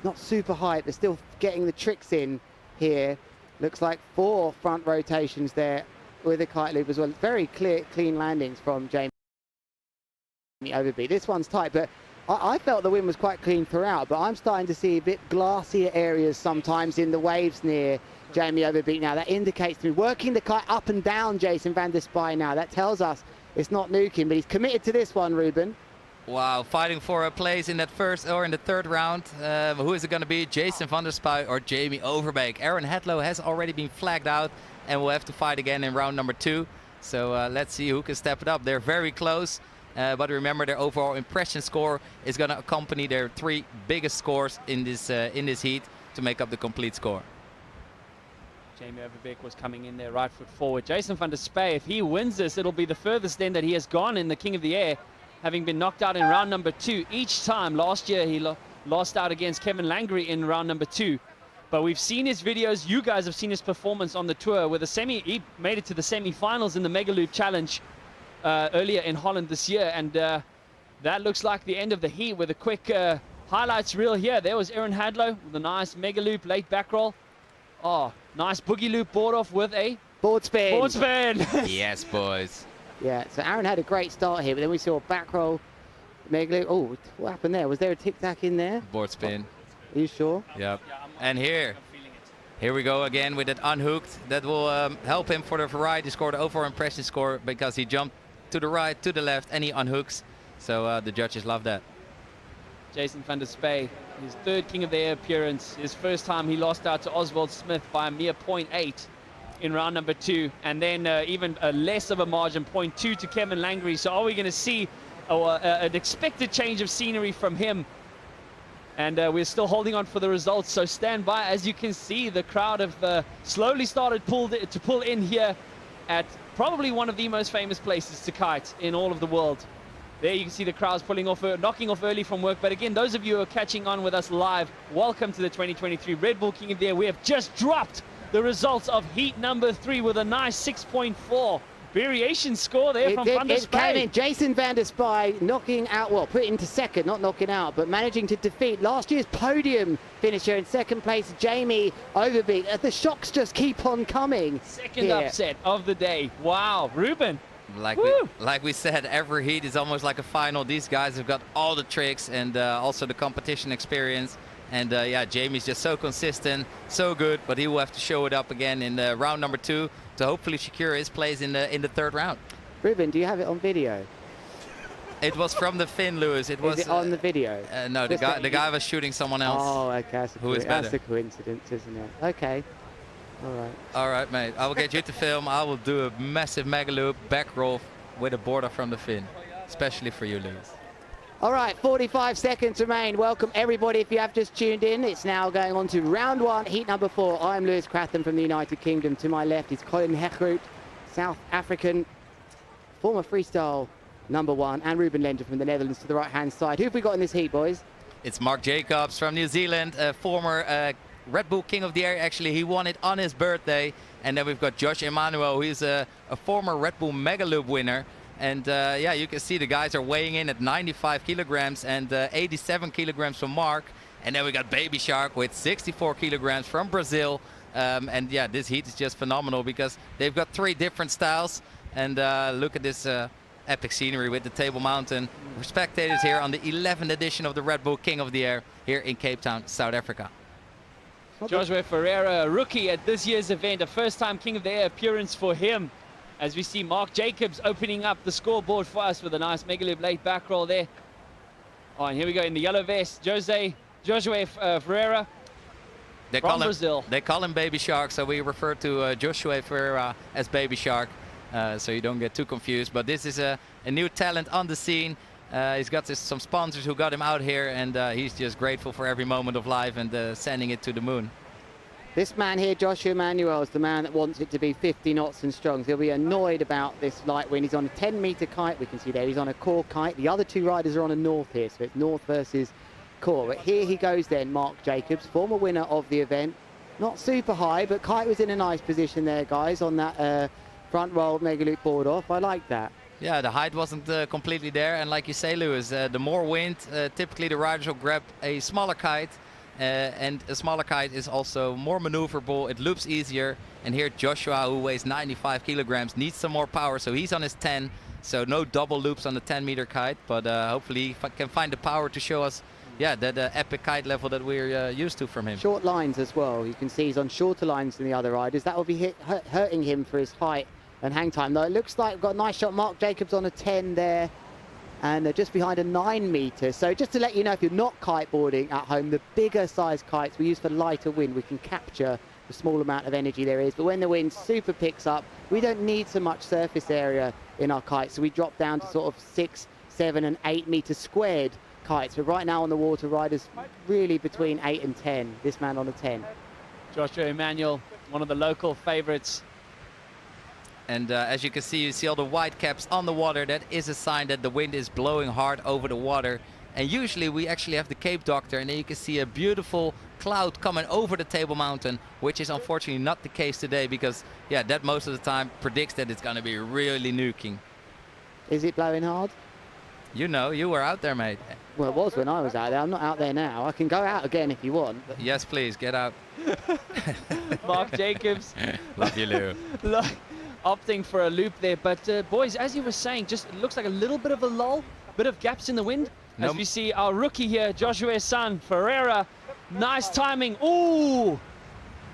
Speaker 11: not super height, but still getting the tricks in here. Looks like 4 front rotations there with a kite loop as well. Very clean landings from Jamie Overbeat. This one's tight, but I felt the wind was quite clean throughout, but I'm starting to see a bit glassier areas sometimes in the waves near Jamie Overbeat now. That indicates to me, working the kite up and down Jason van der Spey now. That tells us it's not nuking, but he's committed to this one, Ruben.
Speaker 8: Wow, fighting for a place in that first or in the third round. Who is it going to be? Jason van der Spey or Jamie Overbeek? Aaron Hadlow has already been flagged out and will have to fight again in round number 2. So let's see who can step it up. They're very close. But remember, their overall impression score is going to accompany their 3 biggest scores in this heat to make up the complete score.
Speaker 7: Jamie Overbeek was coming in there right foot forward. Jason van der Spey, if he wins this, it'll be the furthest then that he has gone in the King of the Air, having been knocked out in round number 2 each time. Last year he lost out against Kevin Langry in round number 2. But we've seen his videos. You guys have seen his performance on the tour with he made it to the semi-finals in the Mega Loop Challenge earlier in Holland this year. And that looks like the end of the heat with a quick highlights reel here. There was Aaron Hadlow with a nice Mega Loop late back roll. Oh, nice boogie loop board off with a
Speaker 11: board spin.
Speaker 7: Board spin.
Speaker 8: Yes, boys.
Speaker 11: Yeah, so Aaron had a great start here, but then we saw a back roll, Mega Loop. Oh, what happened there? Was there a tic-tac in there?
Speaker 8: Board spin.
Speaker 11: Are you sure?
Speaker 8: Yep. And here we go again with that unhooked. That will help him for the variety score, the overall impression score, because he jumped to the right, to the left, and he unhooks. So the judges love that.
Speaker 7: Jason van der Spey, his 3rd King of the Air appearance. His first time he lost out to Oswald Smith by a mere 0.8 in round number 2. And then even less of a margin, 0.2 to Kevin Langry. So are we going to see an expected change of scenery from him? And we're still holding on for the results, so stand by. As you can see, the crowd have slowly started to pull in here at probably one of the most famous places to kite in all of the world. There you can see the crowds knocking off early from work. But again, those of you who are catching on with us live, welcome to the 2023 Redbull King of the Air. We have just dropped the results of heat number 3 with a nice 6.4 variation score there from Van der
Speaker 11: It came
Speaker 7: Spey.
Speaker 11: in. Jason van der Spey knocking out, well, put into second, not knocking out, but managing to defeat last year's podium finisher in second place, Jamie Overbeek. The shocks just keep on coming.
Speaker 7: Second upset of the day. Wow, Ruben.
Speaker 8: Like we said, every heat is almost like a final. These guys have got all the tricks and also the competition experience. And yeah, Jamie's just so consistent, so good, but he will have to show it up again in round number 2 to hopefully secure his place in the 3rd round.
Speaker 11: Ruben, do you have it on video?
Speaker 8: It was from the fin, Lewis. It was
Speaker 11: it on the video?
Speaker 8: No, the guy was shooting someone else.
Speaker 11: Oh, okay. That's a coincidence, isn't it? Okay. All right.
Speaker 8: All right, mate. I will get you to film. I will do a massive mega loop back roll with a border from the fin, especially for you, Lewis.
Speaker 11: All right, 45 seconds remain. Welcome, everybody, if you have just tuned in. It's now going on to round 1, heat number 4. I'm Lewis Cratton from the United Kingdom. To my left is Colin Hechroot, South African, former freestyle #1, and Ruben Lender from the Netherlands to the right-hand side. Who have we got in this heat, boys?
Speaker 8: It's Mark Jacobs from New Zealand, a former Red Bull King of the Air. Actually, he won it on his birthday. And then we've got Josh Emanuel, who's a former Red Bull Mega Loop winner. And yeah, you can see the guys are weighing in at 95 kilograms and 87 kilograms from Mark. And then we got Baby Shark with 64 kilograms from Brazil. And yeah, this heat is just phenomenal because they've got 3 different styles. And look at this epic scenery with the Table Mountain. We're spectators here on the 11th edition of the Red Bull King of the Air here in Cape Town, South Africa.
Speaker 7: Joshua Ferreira, a rookie at this year's event, a first-time King of the Air appearance for him. As we see Mark Jacobs opening up the scoreboard for us with a nice Mega Loop late back roll there. Oh, and here we go in the yellow vest, Joshua Ferreira from Brazil.
Speaker 8: They call him Baby Shark, so we refer to Joshua Ferreira as Baby Shark, so you don't get too confused. But this is a new talent on the scene. He's got some sponsors who got him out here, and he's just grateful for every moment of life and sending it to the moon.
Speaker 11: This man here, Joshua Emanuel, is the man that wants it to be 50 knots and strong. He'll be annoyed about this light wind. He's on a 10-meter kite, we can see there. He's on a core kite. The other 2 riders are on a north here, so it's north versus core. But here he goes then, Mark Jacobs, former winner of the event. Not super high, but kite was in a nice position there, guys, on that front roll Mega Loop board off. I like that.
Speaker 8: Yeah, the height wasn't completely there, and like you say, Lewis, the more wind, typically the riders will grab a smaller kite, and a smaller kite is also more maneuverable. It loops easier, and here Joshua, who weighs 95 kilograms, needs some more power, so he's on his 10, so no double loops on the 10-meter kite, but hopefully he can find the power to show us, yeah, that epic kite level that we're used to from him.
Speaker 11: Short lines as well. You can see he's on shorter lines than the other riders. That will be hurting him for his height and hang time. Though it looks like we've got a nice shot. Mark Jacobs on a 10 there, and just behind a 9-meter. So just to let you know, if you're not kiteboarding at home, the bigger size kites we use for lighter wind. We can capture the small amount of energy there is, but when the wind super picks up, we don't need so much surface area in our kites, so we drop down to sort of 6, 7 and 8 meter squared kites. But right now on the water, riders really between 8 and 10. This man on a 10.
Speaker 7: Joshua Emanuel, one of the local favorites.
Speaker 8: And as you can see, you see all the white caps on the water. That is a sign that the wind is blowing hard over the water. And usually we actually have the Cape Doctor, and then you can see a beautiful cloud coming over the Table Mountain, which is unfortunately not the case today because, yeah, that most of the time predicts that it's going to be really nuking.
Speaker 11: Is it blowing hard?
Speaker 8: You know, you were out there, mate.
Speaker 11: Well, it was when I was out there. I'm not out there now. I can go out again if you want. But...
Speaker 8: Yes, please, get out.
Speaker 7: Mark Jacobs.
Speaker 8: Love you, Lou.
Speaker 7: Opting for a loop there, but boys, as you were saying, just it looks like a little bit of a lull, bit of gaps in the wind. As we see our rookie here, Joshua's son, Ferreira. Nice timing. Ooh!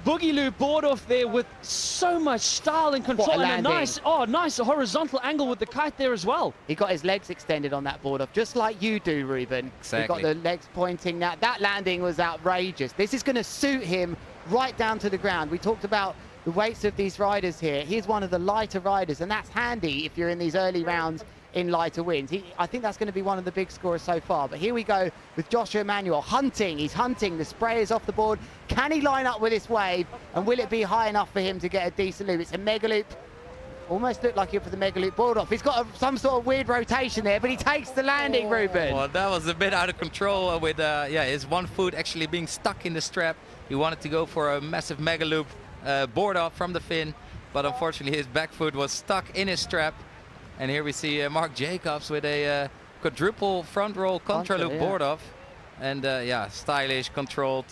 Speaker 7: Boogie loop board off there with so much style and control, and a nice horizontal angle with the kite there as well.
Speaker 11: He got his legs extended on that board off, just like you do, Ruben.
Speaker 8: Exactly.
Speaker 11: He got the legs pointing. That landing was outrageous. This is going to suit him right down to the ground. We talked about the weights of these riders here. He's one of the lighter riders, and that's handy if you're in these early rounds in lighter winds. I think that's going to be one of the big scorers so far. But here we go with Joshua Emanuel hunting. He's hunting. The spray is off the board. Can he line up with this wave? And will it be high enough for him to get a decent loop? It's a Mega Loop. Almost looked like you're for the Mega Loop board off. He's got some sort of weird rotation there, but he takes the landing, Ruben.
Speaker 8: Well, that was a bit out of control with his one foot actually being stuck in the strap. He wanted to go for a massive Mega Loop board off from the fin, but unfortunately his back foot was stuck in his strap. And here we see Mark Jacobs with a quadruple front roll contra loop board off. And yeah, stylish, controlled,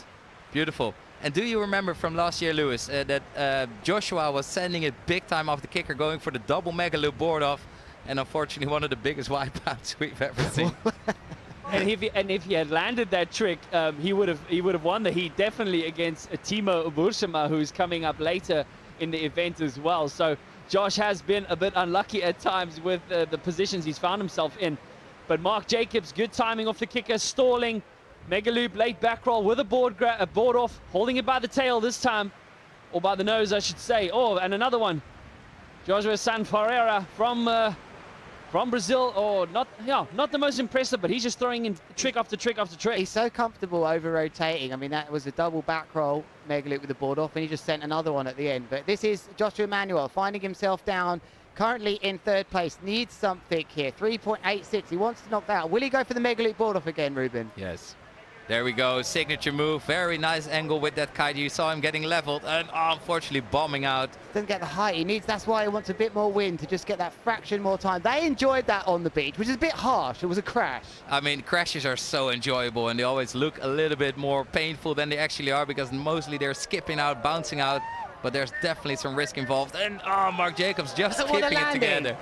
Speaker 8: beautiful. And do you remember from last year, Lewis, that Joshua was sending it big time off the kicker, going for the double Mega Loop board off, and unfortunately one of the biggest wipeouts we've ever seen.
Speaker 7: And if he had landed that trick, he would have won the heat definitely against Timo Ubursama, who's coming up later in the event as well. So Josh has been a bit unlucky at times with the positions he's found himself in. But Mark Jacobs, good timing off the kicker, stalling. Mega Loop late back roll with a board off, holding it by the tail this time, or by the nose, I should say. Oh, and another one. Joshua San Ferreira from Brazil. Oh, not the most impressive, but he's just throwing in trick after trick after trick.
Speaker 11: He's so comfortable over rotating. I mean, that was a double back roll Mega Loop with the board off, and he just sent another one at the end. But this is Joshua Emanuel finding himself down, currently in third place. Needs something here. 3.86. He wants to knock that out. Will he go for the Mega Loop board off again, Ruben?
Speaker 8: Yes. There we go, signature move. Very nice angle with that kite. You saw him getting leveled and unfortunately bombing out.
Speaker 11: Doesn't get the height he needs. That's why he wants a bit more wind to just get that fraction more time. They enjoyed that on the beach, which is a bit harsh. It was a crash.
Speaker 8: I mean, crashes are so enjoyable and they always look a little bit more painful than they actually are because mostly they're skipping out, bouncing out, but there's definitely some risk involved. And Mark Jacobs just keeping it together.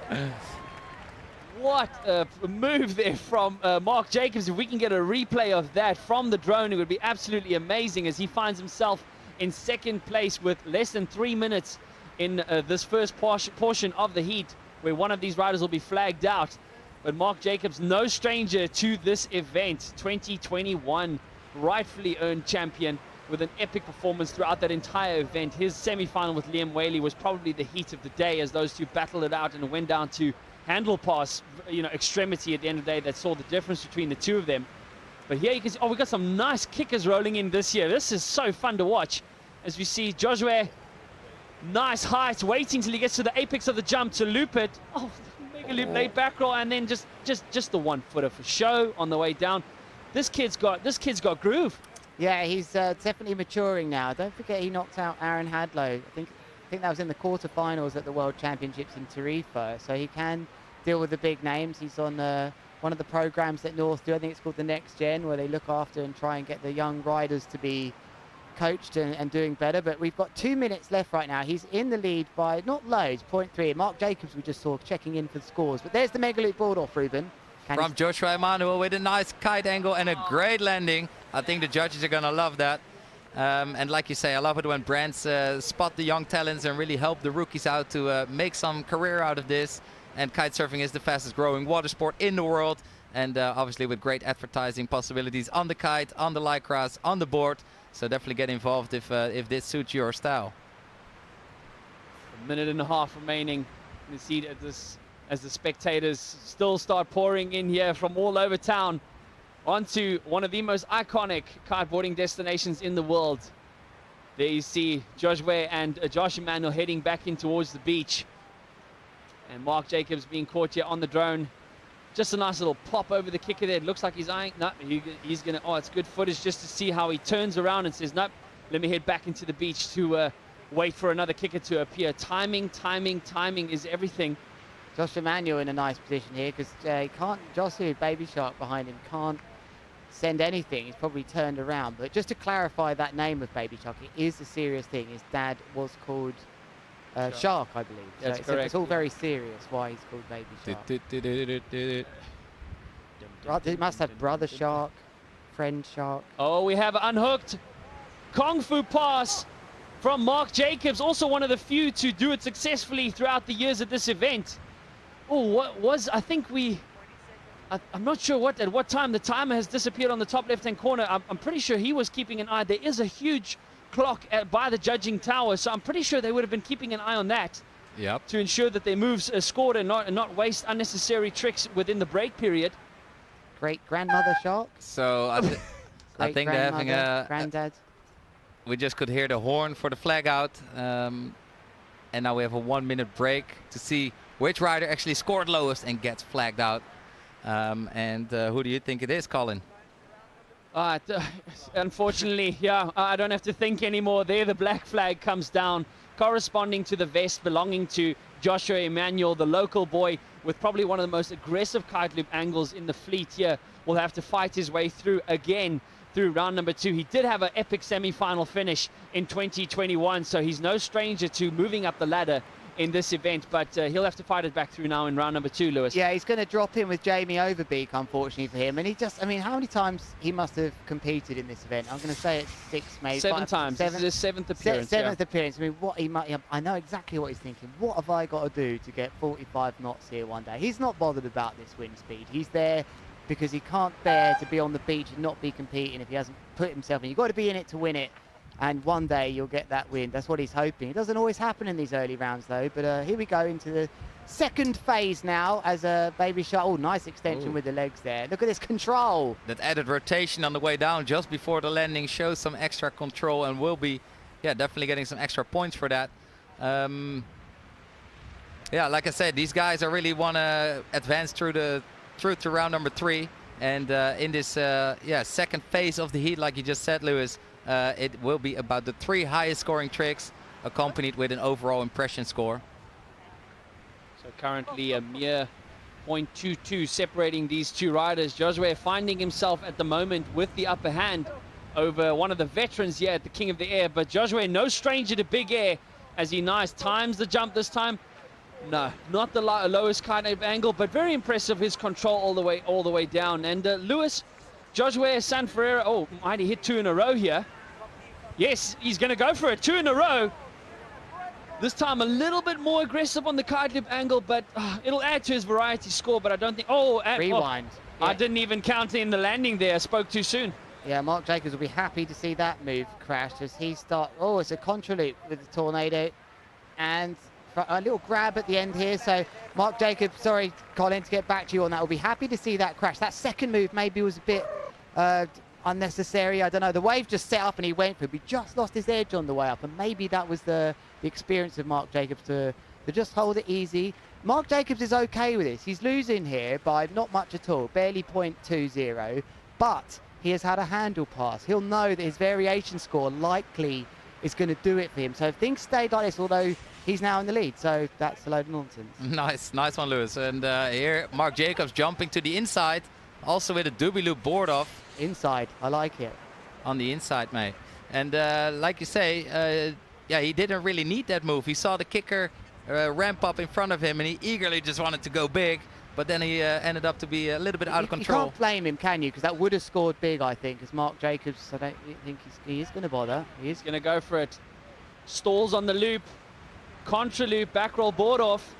Speaker 7: What a move there from Mark Jacobs. If we can get a replay of that from the drone, it would be absolutely amazing as he finds himself in second place with less than 3 minutes in this first portion of the heat, where one of these riders will be flagged out. But Mark Jacobs, no stranger to this event, 2021 rightfully earned champion with an epic performance throughout that entire event. His semi-final with Liam Whaley was probably the heat of the day as those two battled it out and went down to handle pass, extremity at the end of the day that saw the difference between the two of them. But here you can see, we've got some nice kickers rolling in this year. This is so fun to watch. As we see Joshua, nice height, waiting till he gets to the apex of the jump to loop it. Oh, mega loop, late back roll, and then just the 1-footer for show on the way down. This kid's got groove.
Speaker 11: Yeah, he's definitely maturing now. Don't forget he knocked out Aaron Hadlow. I think that was in the quarterfinals at the World Championships in Tarifa, so he can deal with the big names. He's on one of the programs that North do. I think it's called the Next Gen, where they look after and try and get the young riders to be coached and doing better. But we've got 2 minutes left right now. He's in the lead by not loads, 0.3. Mark Jacobs we just saw checking in for the scores. But there's the mega loop board off, Ruben.
Speaker 8: From Joshua Emanuel with a nice kite angle and a great landing. I think the judges are going to love that. And like you say, I love it when brands spot the young talents and really help the rookies out to make some career out of this. And kitesurfing is the fastest growing water sport in the world. And obviously with great advertising possibilities on the kite, on the lycras, on the board. So definitely get involved if this suits your style.
Speaker 7: A minute and a half remaining. You see as the spectators still start pouring in here from all over town onto one of the most iconic kiteboarding destinations in the world. There you see Joshua and Josh Emanuel heading back in towards the beach. And Mark Jacobs being caught here on the drone. Just a nice little pop over the kicker there. It looks like he's eyeing. No, he's going to... Oh, it's good footage just to see how he turns around and says, nope, let me head back into the beach to wait for another kicker to appear. Timing is everything.
Speaker 11: Josh Emanuel in a nice position here because he can't... Joshua, Baby Shark behind him, can't send anything. He's probably turned around. But just to clarify that name of Baby Shark, it is a serious thing. His dad was called Shark, I believe.
Speaker 7: That's
Speaker 11: so
Speaker 7: correct.
Speaker 11: It's all very serious why he's called Baby Shark. He must have brother shark, friend shark.
Speaker 7: Oh, we have unhooked Kung Fu pass from Mark Jacobs, also one of the few to do it successfully throughout the years at this event. Oh, what was, I think I'm not sure at what time the timer has disappeared on the top left-hand corner. I'm pretty sure he was keeping an eye. There is a huge clock by the judging tower, so I'm pretty sure they would have been keeping an eye on that.
Speaker 8: Yep.
Speaker 7: To ensure that their moves are scored and not waste unnecessary tricks within the break period.
Speaker 11: Great grandmother shark.
Speaker 8: So I think they're having a...
Speaker 11: Granddad.
Speaker 8: We just could hear the horn for the flag out. And now we have a 1 minute break to see which rider actually scored lowest and gets flagged out. And who do you think it is, Colin?
Speaker 7: Unfortunately, yeah, I don't have to think anymore. There, the black flag comes down, corresponding to the vest belonging to Joshua Emanuel, the local boy with probably one of the most aggressive kite loop angles in the fleet here. Will have to fight his way through again through round number 2. He did have an epic semi-final finish in 2021, so he's no stranger to moving up the ladder in this event, but he'll have to fight it back through now in round number 2, Lewis.
Speaker 11: Yeah, he's going to drop in with Jamie Overbeek, unfortunately for him. And he just, I mean, how many times he must have competed in this event? I'm going to say it's 6, maybe
Speaker 7: 7 times. This is his 7th appearance.
Speaker 11: Seventh appearance. I mean, what he might, I know exactly what he's thinking. What have I got to do to get 45 knots here one day? He's not bothered about this wind speed. He's there because he can't bear to be on the beach and not be competing if he hasn't put himself in. You've got to be in it to win it. And one day you'll get that win. That's what he's hoping. It doesn't always happen in these early rounds, though. But here we go into the second phase now as Baby Shark. Oh, nice extension with the legs there. Look at this control.
Speaker 8: That added rotation on the way down just before the landing shows some extra control and will be, yeah, definitely getting some extra points for that. Yeah, like I said, these guys really want to advance through to round number 3. And in this second phase of the heat, like you just said, Lewis, it will be about the 3 highest scoring tricks, accompanied with an overall impression score.
Speaker 7: So currently a mere 0.22 separating these two riders. Joshua finding himself at the moment with the upper hand over one of the veterans here at the King of the Air. But Joshua, no stranger to big air, as he times the jump this time. No, not the lowest kind of angle, but very impressive his control all the way down. And Lewis, Joshua San Ferreira, oh, might he hit 2 in a row here? Yes, he's going to go for it, 2 in a row. This time a little bit more aggressive on the kite loop angle, but it'll add to his variety score. But I don't think.
Speaker 11: Rewind.
Speaker 7: Yeah. I didn't even count in the landing there. I spoke too soon.
Speaker 11: Yeah, Mark Jacobs will be happy to see that move crash as he Oh, it's a contra loop with the Tornado, and a little grab at the end here. So Mark Jacobs, sorry, Colin, to get back to you on that, will be happy to see that crash. That second move maybe was a bit unnecessary. I don't know. The wave just set up and he went for it. He just lost his edge on the way up, and maybe that was the experience of Mark Jacobs to just hold it easy. Mark Jacobs is okay with this. He's losing here by not much at all, barely 0.20, but he has had a handle pass. He'll know that his variation score likely is going to do it for him. So if things stayed like this, although he's now in the lead, so that's a load of nonsense.
Speaker 8: Nice one, Lewis. And here Mark Jacobs jumping to the inside, also with a doobie loop board off.
Speaker 11: Inside, I like it.
Speaker 8: On the inside, mate. And like you say, yeah, he didn't really need that move. He saw the kicker ramp up in front of him and he eagerly just wanted to go big, but then he ended up to be a little bit out of control.
Speaker 11: You can't blame him, can you? Because that would have scored big, I think, as Mark Jacobs, I don't think he is going to bother.
Speaker 7: He is going to go for it. Stalls on the loop, contra loop, back roll board off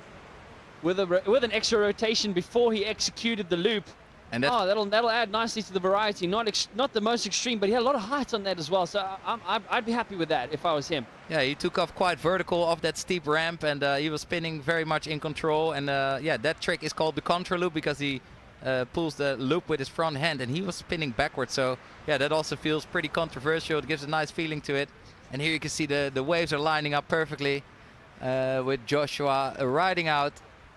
Speaker 7: with an extra rotation before he executed the loop. And that'll add nicely to the variety. Not the most extreme, but he had a lot of height on that as well. So I'd be happy with that if I was him.
Speaker 8: Yeah, he took off quite vertical off that steep ramp, and he was spinning very much in control. And yeah, that trick is called the contra loop because he pulls the loop with his front hand, and he was spinning backwards. So yeah, that also feels pretty controversial. It gives a nice feeling to it. And here you can see the waves are lining up perfectly with Joshua riding out.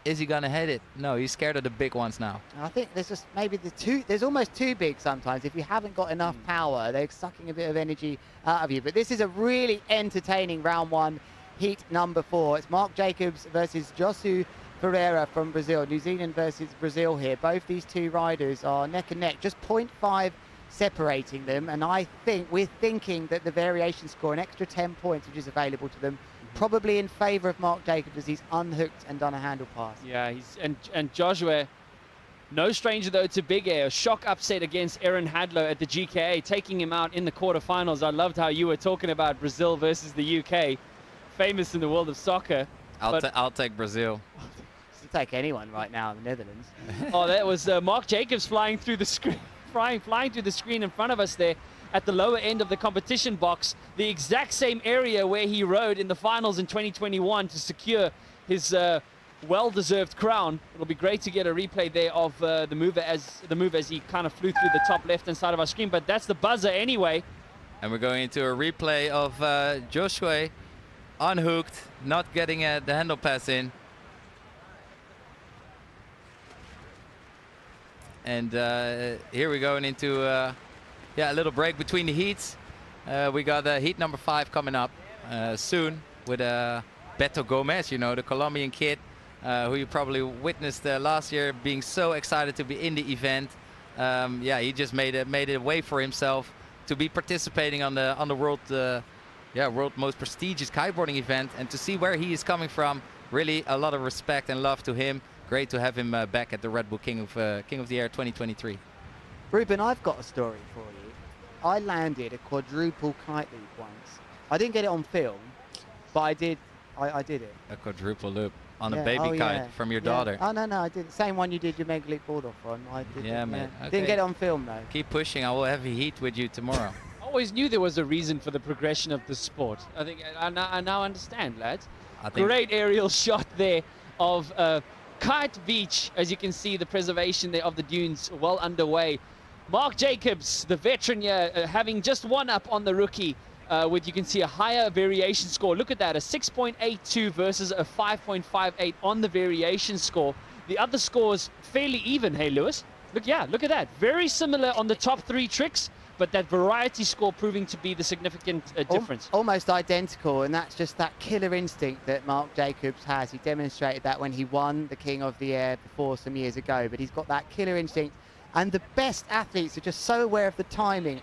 Speaker 8: Is he gonna hit it? No, he's scared of the big ones now.
Speaker 11: I think there's just maybe there's almost too big sometimes. If you haven't got enough power, they're sucking a bit of energy out of you. But this is a really entertaining round 1, heat number 4. It's Mark Jacobs versus Josu Ferreira from Brazil. New Zealand versus Brazil here. Both these two riders are neck and neck, just 0.5 separating them. And I think we're thinking that the variation score, an extra 10 points, which is available to them, probably in favour of Mark Jacobs as he's unhooked and done a handle pass.
Speaker 7: Yeah, and Joshua, no stranger though to big air. A shock upset against Aaron Hadlow at the GKA, taking him out in the quarterfinals. I loved how you were talking about Brazil versus the UK, famous in the world of soccer.
Speaker 8: I'll take Brazil.
Speaker 11: I'll take anyone right now in the Netherlands.
Speaker 7: Oh, that was Mark Jacobs flying through the screen, flying through the screen in front of us there. At the lower end of the competition box, the exact same area where he rode in the finals in 2021 to secure his well-deserved crown. It'll be great to get a replay there of the move as he kind of flew through the top left-hand side of our screen. But that's the buzzer anyway.
Speaker 8: And we're going into a replay of Joshua unhooked, not getting the handle pass in. And here we're going into yeah, a little break between the heats. We got heat number 5 coming up soon with Beto Gomez, you know, the Colombian kid who you probably witnessed last year being so excited to be in the event. Yeah, he just made a way for himself to be participating on the world most prestigious kiteboarding event, and to see where he is coming from. Really a lot of respect and love to him. Great to have him back at the Redbull King of the Air 2023.
Speaker 11: Ruben, I've got a story for you. I landed a quadruple kite loop once. I didn't get it on film, but I did it.
Speaker 8: A quadruple loop on a baby kite from your daughter.
Speaker 11: Oh, no, I did. Same one you did your mega loop board off on. I did.
Speaker 8: Yeah, man. Okay.
Speaker 11: Didn't get it on film, though.
Speaker 8: Keep pushing. I will have a heat with you tomorrow.
Speaker 7: I always knew there was a reason for the progression of the sport. I think I now understand, lads. Great aerial shot there of Kite Beach. As you can see, the preservation there of the dunes well underway. Mark Jacobs, the veteran here, having just one up on the rookie with, you can see, a higher variation score. Look at that, a 6.82 versus a 5.58 on the variation score. The other scores fairly even, hey, Lewis? Look at that. Very similar on the top 3 tricks, but that variety score proving to be the significant difference.
Speaker 11: Almost identical, and that's just that killer instinct that Mark Jacobs has. He demonstrated that when he won the King of the Air before some years ago, but he's got that killer instinct. And the best athletes are just so aware of the timing,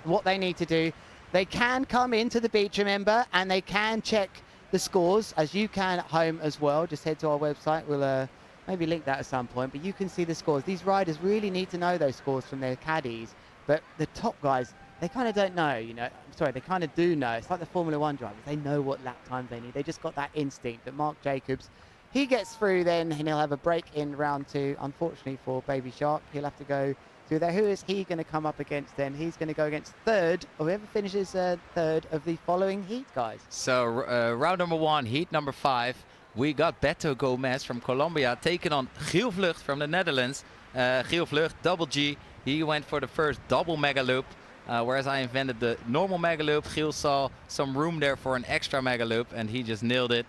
Speaker 11: what they need to do. They can come into the beach, remember, and they can check the scores, as you can at home as well. Just head to our website. We'll maybe link that at some point, but you can see the scores. These riders really need to know those scores from their caddies, but the top guys, they kind of don't know, you know. Sorry, they kind of do know. It's like the Formula One drivers. They know what lap times they need. They just got that instinct. But Mark Jacobs, he gets through then, and he'll have a break in round 2. Unfortunately for Baby Shark, he'll have to go through there. Who is he going to come up against then? He's going to go against third, or whoever finishes third of the following heat, guys.
Speaker 8: So round number 1, heat number 5. We got Beto Gomez from Colombia taking on Giel Vlucht from the Netherlands. Giel Vlucht, double G. He went for the first double mega loop, whereas I invented the normal mega loop. Giel saw some room there for an extra mega loop, and he just nailed it.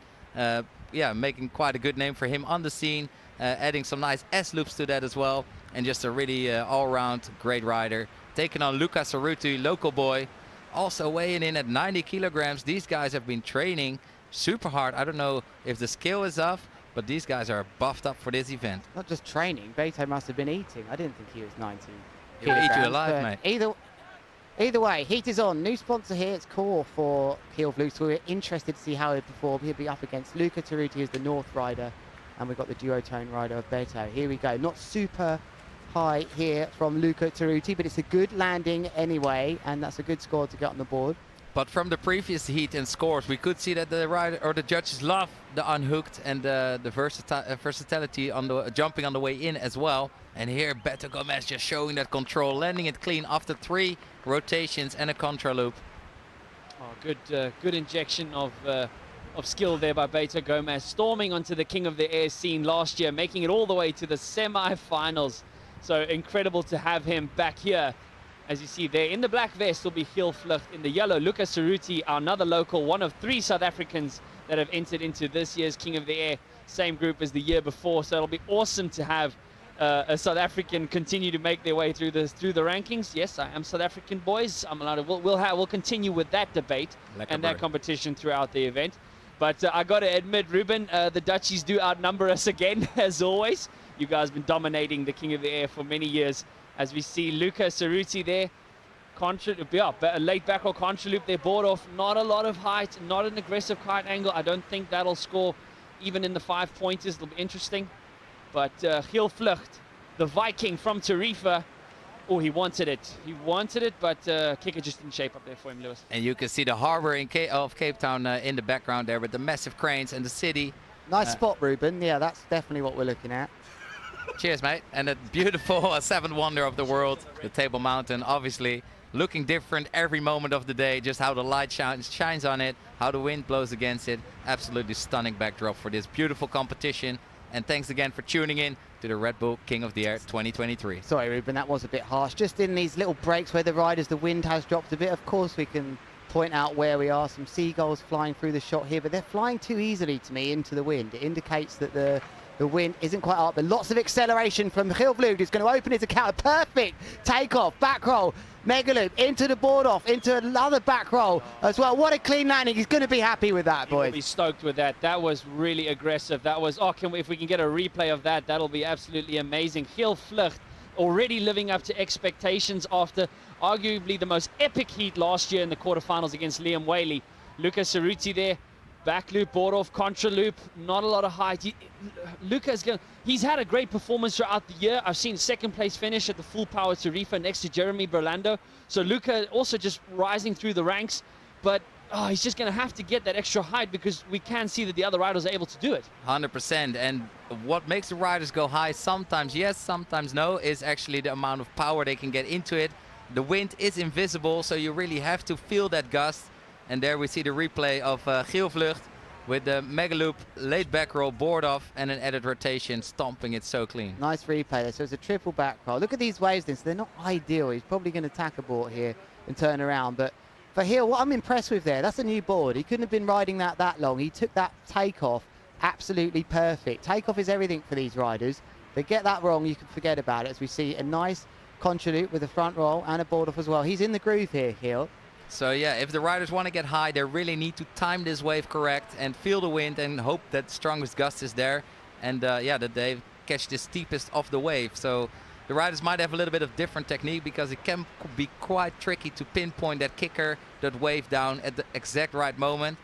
Speaker 8: Yeah, making quite a good name for him on the scene, adding some nice S loops to that as well, and just a really all-round great rider. Taking on Luca Cerruti, local boy, also weighing in at 90 kilograms. These guys have been training super hard. I don't know if the scale is off, but these guys are buffed up for this event.
Speaker 11: Not just training, Beto must have been eating. I didn't think he was 90.
Speaker 8: He'll eat you alive, mate.
Speaker 11: Either way, heat is on. New sponsor here, it's Core for Giel Vlucht. So we're interested to see how he'll perform. He'll be up against Luca Cerruti, who's the North rider, and we've got the duotone rider of Beto. Here we go. Not super high here from Luca Cerruti, but it's a good landing anyway, and that's a good score to get on the board.
Speaker 8: But from the previous heat and scores, we could see that the rider or the judges love the unhooked and the versatility on the jumping on the way in as well. And here Beto Gomez just showing that control, landing it clean after 3 rotations and a contra loop.
Speaker 7: Oh, good injection of skill there by Beto Gomez, storming onto the King of the Air scene last year, making it all the way to the semi-finals. So incredible to have him back here. As you see there, in the black vest will be Giel Vlucht. In the yellow, Luca Cerruti, another local, one of 3 South Africans that have entered into this year's King of the Air, same group as the year before. So it'll be awesome to have a South African continue to make their way through the rankings. Yes, I am South African, boys. I'm allowed to. We'll continue with that debate and that competition throughout the event. But I got to admit, Ruben, the Dutchies do outnumber us again, as always. You guys have been dominating the King of the Air for many years. As we see Luca Cerruti there, a late back roll contra loop there, board off, not a lot of height, not an aggressive kite angle. I don't think that'll score even in the 5 pointers. It'll be interesting. But Giel Vlucht, the Viking from Tarifa, oh, he wanted it, but kicker just didn't shape up there for him, Lewis.
Speaker 8: And you can see the harbor of Cape Town in the background there with the massive cranes and the city.
Speaker 11: Nice spot, Ruben. Yeah, that's definitely what we're looking at.
Speaker 8: Cheers, mate. And that beautiful 7th wonder of the world, the Table Mountain, obviously looking different every moment of the day, just how the light shines on it, how the wind blows against it. Absolutely stunning backdrop for this beautiful competition. And thanks again for tuning in to the Redbull King of the Air 2023.
Speaker 11: Sorry, Ruben, that was a bit harsh. Just in these little breaks where the riders, the wind has dropped a bit, of course we can point out where we are. Some seagulls flying through the shot here, but they're flying too easily to me into the wind. It indicates that the wind isn't quite up, but lots of acceleration from Giel Vlucht, who's going to open his account. Perfect takeoff, back roll, mega loop, into the board off, into another back roll as well. What a clean landing. He's going to be happy with that, boys.
Speaker 7: He'll be stoked with that. That was really aggressive. That was, if we can get a replay of that, that'll be absolutely amazing. Giel Vlucht already living up to expectations after arguably the most epic heat last year in the quarterfinals against Liam Whaley. Luca Cerruti there. Back loop, board off, contra loop, not a lot of height. He's had a great performance throughout the year. I've seen 2nd place finish at the full power Tarifa next to Jeremy Berlando. So Luca also just rising through the ranks, but he's just going to have to get that extra height because we can see that the other riders are able to do it.
Speaker 8: 100%. And what makes the riders go high, sometimes yes, sometimes no, is actually the amount of power they can get into it. The wind is invisible, so you really have to feel that gust. And there we see the replay of Giel Vlucht with the mega loop, late back roll, board off, and an added rotation, stomping it so clean.
Speaker 11: Nice replay there. So it's a triple back roll. Look at these waves then. So they're not ideal. He's probably going to tack a board here and turn around. But for Giel, what I'm impressed with there, that's a new board. He couldn't have been riding that long. He took that takeoff absolutely perfect. Takeoff is everything for these riders. They get that wrong, you can forget about it, as we see a nice contra loop with a front roll and a board off as well. He's in the groove here, Hill.
Speaker 8: So yeah, if the riders want to get high, they really need to time this wave correct and feel the wind and hope that the strongest gust is there. And yeah, that they catch the steepest of the wave. So the riders might have a little bit of different technique because it can be quite tricky to pinpoint that kicker, that wave down at the exact right moment.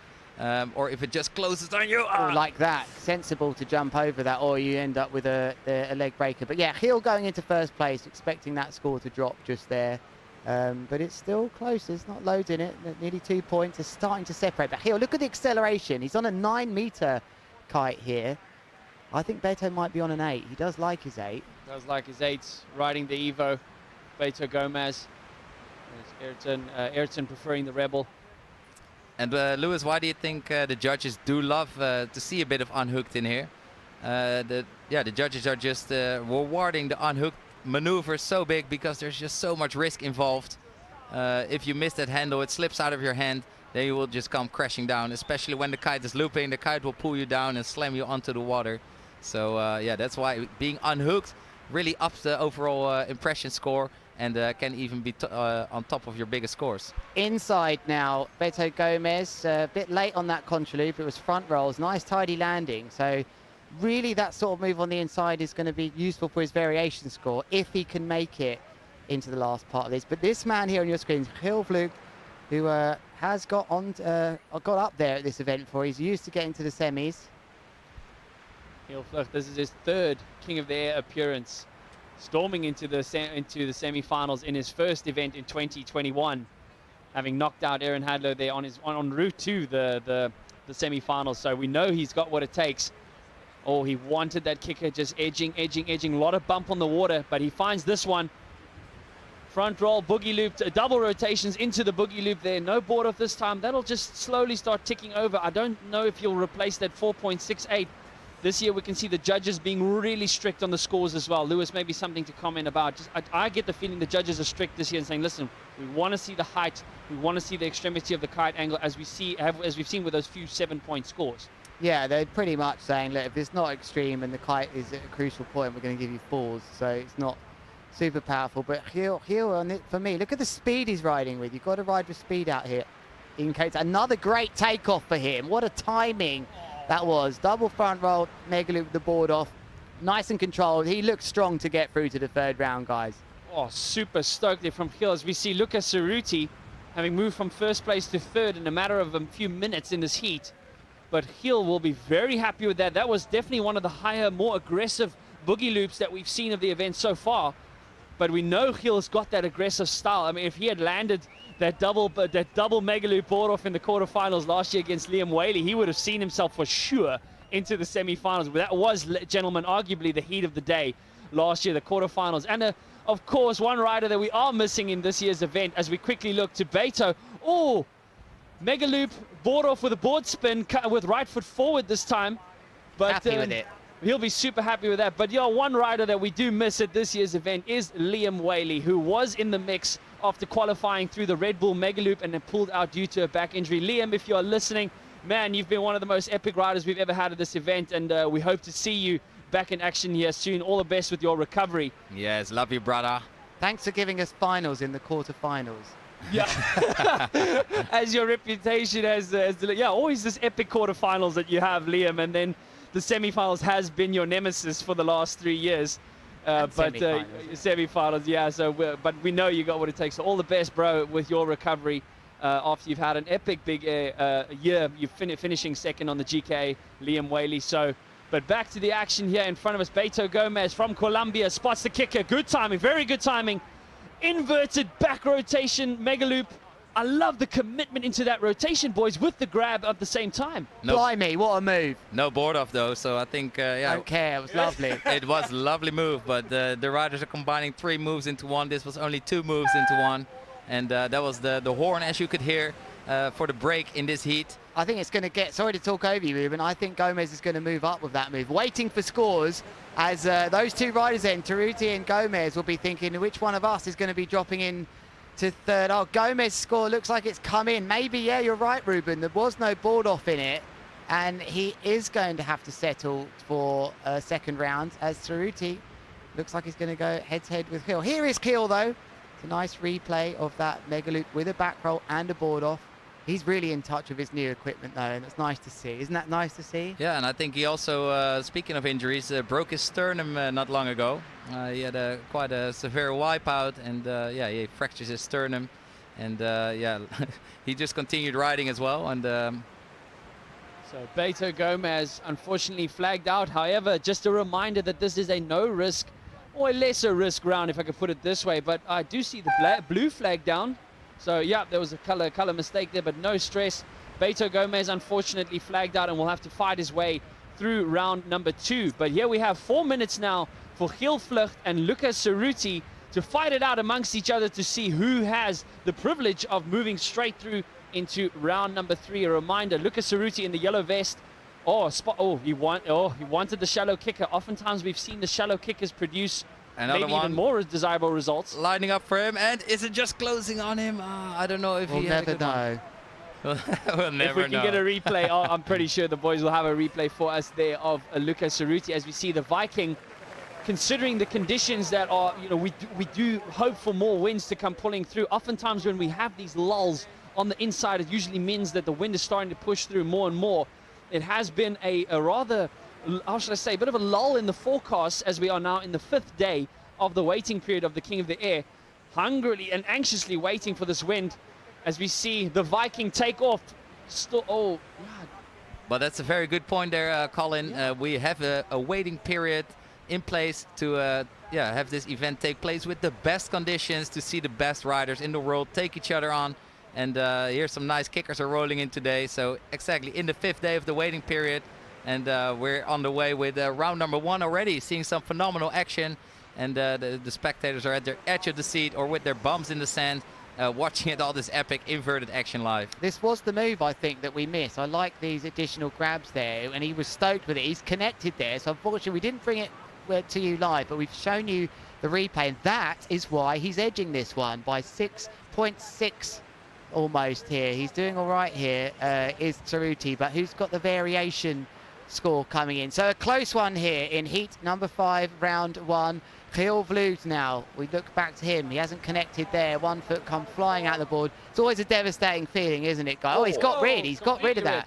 Speaker 8: Or if it just closes on you.
Speaker 11: Or like that, sensible to jump over that, or you end up with a leg breaker. But yeah, Hill going into first place, expecting that score to drop just there. But it's still close, there's not loads in it. Nearly 2 points, is starting to separate. But Hill, look at the acceleration. He's on a 9-meter kite here. I think Beto might be on an 8. He does like his 8.
Speaker 7: Does like his 8, riding the Evo. Beto Gomez. Ayrton preferring the Rebel.
Speaker 8: And Lewis, why do you think the judges do love to see a bit of unhooked in here? The judges are just rewarding the unhooked maneuver so big because there's just so much risk involved. If you miss that handle, it slips out of your hand, then you will just come crashing down, especially when the kite is looping. The kite will pull you down and slam you onto the water. So yeah, that's why being unhooked really ups the overall impression score and can even be on top of your biggest scores.
Speaker 11: Inside now, Beto Gomez, a bit late on that contra loop. It was front rolls, nice tidy landing. So really that sort of move on the inside is going to be useful for his variation score if he can make it into the last part of this. But this man here on your screen, Hilvlug, who has got up there at this event before. He's used to getting to the semis.
Speaker 7: Hilvlug, this is his 3rd King of the Air appearance, storming into the semi-finals in his first event in 2021, having knocked out Aaron Hadlow there on route to the semi-finals. So we know he's got what it takes. Oh, he wanted that kicker, just edging. A lot of bump on the water, but he finds this one. Front roll, boogie loop, double rotations into the boogie loop there. No board off this time. That'll just slowly start ticking over. I don't know if he'll replace that 4.68. This year we can see the judges being really strict on the scores as well. Lewis, maybe something to comment about. I get the feeling the judges are strict this year and saying, listen, we want to see the height, we want to see the extremity of the kite angle as we've seen with those few 7-point scores. Yeah,
Speaker 11: they're pretty much saying, look, if it's not extreme and the kite is at a crucial point, we're going to give you 4s. So it's not super powerful. But Hill on it for me, look at the speed he's riding with. You've got to ride with speed out here. In case another great takeoff for him. What a timing that was. Double front roll, mega loop with the board off. Nice and controlled. He looks strong to get through to the 3rd round, guys.
Speaker 7: Oh, super stoked there from Hill. As we see Lucas Cerruti having moved from 1st place to 3rd in a matter of a few minutes in this heat. But Hill will be very happy with that. That was definitely one of the higher, more aggressive boogie loops that we've seen of the event so far. But we know Hill's got that aggressive style. I mean, if he had landed that double mega loop board off in the quarterfinals last year against Liam Whaley, he would have seen himself for sure into the semi-finals. But that was, gentlemen, arguably the heat of the day last year, the quarterfinals. And of course, one rider that we are missing in this year's event as we quickly look to Beto. Oh, mega loop, board off with a board spin with right foot forward this time. But
Speaker 11: happy with it.
Speaker 7: He'll be super happy with that. But yeah, one rider that we do miss at this year's event is Liam Whaley, who was in the mix after qualifying through the Red Bull Mega Loop and then pulled out due to a back injury. Liam, if you're listening, man, you've been one of the most epic riders we've ever had at this event, and we hope to see you back in action here soon. All the best with your recovery.
Speaker 8: Yes, love you, brother.
Speaker 11: Thanks for giving us finals in the quarterfinals.
Speaker 7: Yeah, as your reputation as always this epic quarterfinals that you have, Liam, and then the semifinals has been your nemesis for the last 3 years. Semi-finals, yeah. So, but we know you got what it takes. So all the best, bro, with your recovery after you've had an epic big year. You're finishing 2nd on the GK, Liam Whaley. So, but back to the action here in front of us. Beto Gomez from Colombia spots the kicker. Good timing, very good timing. Inverted back rotation, mega loop. I love the commitment into that rotation, boys, with the grab at the same time.
Speaker 8: No,
Speaker 11: Blimey, what a move.
Speaker 8: No board off, though, so I think, yeah.
Speaker 11: Don't care, it was lovely.
Speaker 8: It was a lovely move, but the riders are combining 3 moves into one. This was only 2 moves into one. And that was the horn, as you could hear, for the break in this heat.
Speaker 11: I think it's going to get, sorry to talk over you, Ruben, I think Gomez is going to move up with that move. Waiting for scores as those 2 riders then, Cerruti and Gomez, will be thinking which one of us is going to be dropping in to 3rd. Oh, Gomez's score looks like it's come in. Maybe, yeah, you're right, Ruben. There was no board off in it. And he is going to have to settle for a second round as Cerruti looks like he's going to go head-to-head with Hill. Here is Hill, though. It's a nice replay of that mega loop with a back roll and a board off. He's really in touch with his new equipment, though, and it's nice to see. Isn't that nice to see?
Speaker 8: Yeah, and I think he also, speaking of injuries, broke his sternum not long ago. He had quite a severe wipeout, and yeah, he fractured his sternum. And yeah, he just continued riding as well. And
Speaker 7: so Beto Gomez unfortunately flagged out. However, just a reminder that this is a no risk or a lesser risk round, if I could put it this way. But I do see the blue flag down. So yeah, there was a color mistake there, but no stress. Beto Gomez unfortunately flagged out and will have to fight his way through round number 2. But here we have 4 minutes now for Giel Vlucht and Lucas Cerruti to fight it out amongst each other to see who has the privilege of moving straight through into round number 3. A reminder, Lucas Cerruti in the yellow vest. He wanted the shallow kicker. Oftentimes we've seen the shallow kickers produce maybe even more desirable results.
Speaker 8: Lining up for him, and is it just closing on him? I don't know if
Speaker 11: we'll
Speaker 8: he
Speaker 11: never know.
Speaker 8: We'll never
Speaker 7: if we can get a replay, I'm pretty sure the boys will have a replay for us there of Lucas Cerruti as we see the Viking. Considering the conditions that are, we do hope for more winds to come pulling through. Oftentimes when we have these lulls on the inside, it usually means that the wind is starting to push through more and more. It has been a rather, how should I say, a bit of a lull in the forecast as we are now in the 5th day of the waiting period of the King of the Air. Hungrily and anxiously waiting for this wind as we see the Viking take off.
Speaker 8: But that's a very good point there, Colin. Yeah. We have a waiting period in place to have this event take place with the best conditions to see the best riders in the world take each other on. And here some nice kickers are rolling in today. So exactly in the 5th day of the waiting period. And we're on the way with round number 1 already, seeing some phenomenal action. And the spectators are at their edge of the seat or with their bums in the sand, watching all this epic inverted action live.
Speaker 11: This was the move, I think, that we missed. I like these additional grabs there, and he was stoked with it. He's connected there, so unfortunately we didn't bring it to you live, but we've shown you the replay, and that is why he's edging this one by 6.6 almost here. He's doing all right here, is Cerruti, but who's got the variation score coming in? So a close one here in heat number 5, round 1. Giel Vlucht now. We look back to him. He hasn't connected there. 1 foot come flying out the board. It's always a devastating feeling, isn't it, guys? He's got rid. He's got rid of that.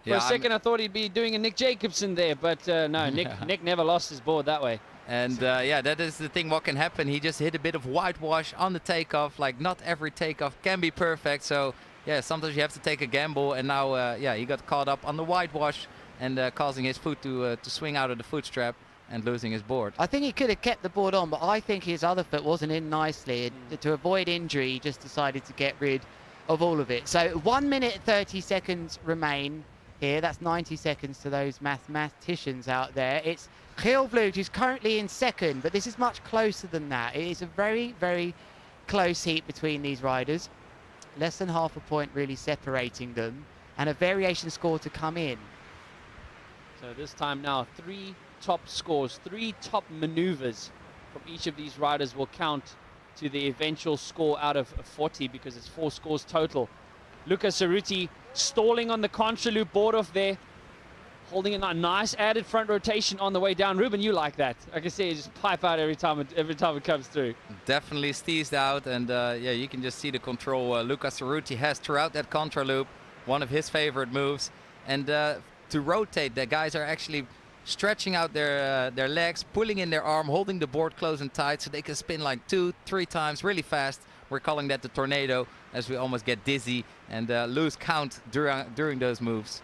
Speaker 7: For a second, I thought he'd be doing a Nick Jacobson there, but no, Nick never lost his board that way.
Speaker 8: And yeah, that is the thing what can happen. He just hit a bit of whitewash on the takeoff. Like, not every takeoff can be perfect. So yeah, sometimes you have to take a gamble. And now, yeah, he got caught up on the whitewash and causing his foot to swing out of the foot strap and losing his board.
Speaker 11: I think he could have kept the board on, but I think his other foot wasn't in nicely. To avoid injury, he just decided to get rid of all of it. So 1 minute 30 seconds remain here. That's 90 seconds to those mathematicians out there. It's Giel Vlucht who's currently in 2nd, but this is much closer than that. It is a very, very close heat between these riders. Less than half a point really separating them, and a variation score to come in.
Speaker 7: So this time now, 3 top scores, 3 top maneuvers from each of these riders will count to the eventual score out of 40, because it's 4 scores total. Lucas Cerruti stalling on the contra loop board off there, holding a nice added front rotation on the way down. Ruben, you like that? I can see it just pipe out every time it comes through.
Speaker 8: Definitely steezed out, and yeah, you can just see the control Lucas Cerruti has throughout that contra loop. One of his favorite moves. And to rotate, the guys are actually stretching out their legs, pulling in their arm, holding the board close and tight so they can spin like 2-3 times really fast. We're calling that the tornado, as we almost get dizzy and lose count during those moves.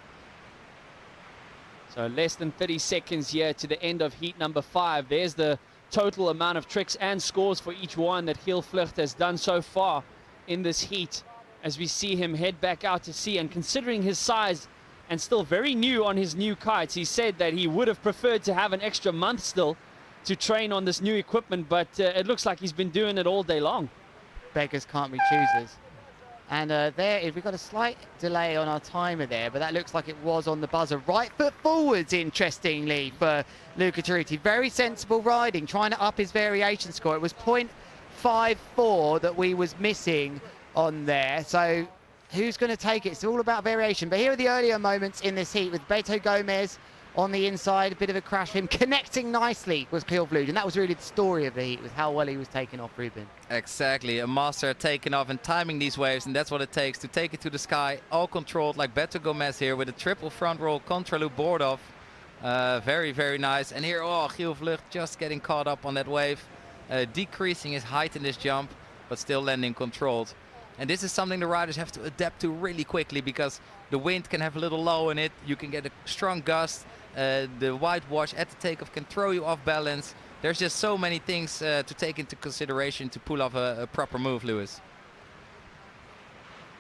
Speaker 7: So less than 30 seconds here to the end of heat number 5. There's the total amount of tricks and scores for each one that Giel Vlucht has done so far in this heat, as we see him head back out to sea. And considering his size and still very new on his new kites, he said that he would have preferred to have an extra month still to train on this new equipment, but it looks like he's been doing it all day long.
Speaker 11: Beggars can't be choosers. And there, we've got a slight delay on our timer there, but that looks like it was on the buzzer. Right foot forwards, interestingly, for Lucas Cerruti. Very sensible riding, trying to up his variation score. It was 0.54 that we was missing on there. So who's going to take it? It's all about variation. But here are the earlier moments in this heat with Beto Gomez on the inside, a bit of a crash, him connecting nicely with Kilvlud, and that was really the story of the heat, with how well he was taking off, Ruben.
Speaker 8: Exactly, a master at taking off and timing these waves, and that's what it takes to take it to the sky, all controlled like Beto Gomez here with a triple front roll contra loop board off. Very, very nice. And here, oh, Kilvlud just getting caught up on that wave, decreasing his height in this jump, but still landing controlled. And this is something the riders have to adapt to really quickly, because the wind can have a little lull in it. You can get a strong gust. The whitewash at the takeoff can throw you off balance. There's just so many things to take into consideration to pull off a proper move, Lewis.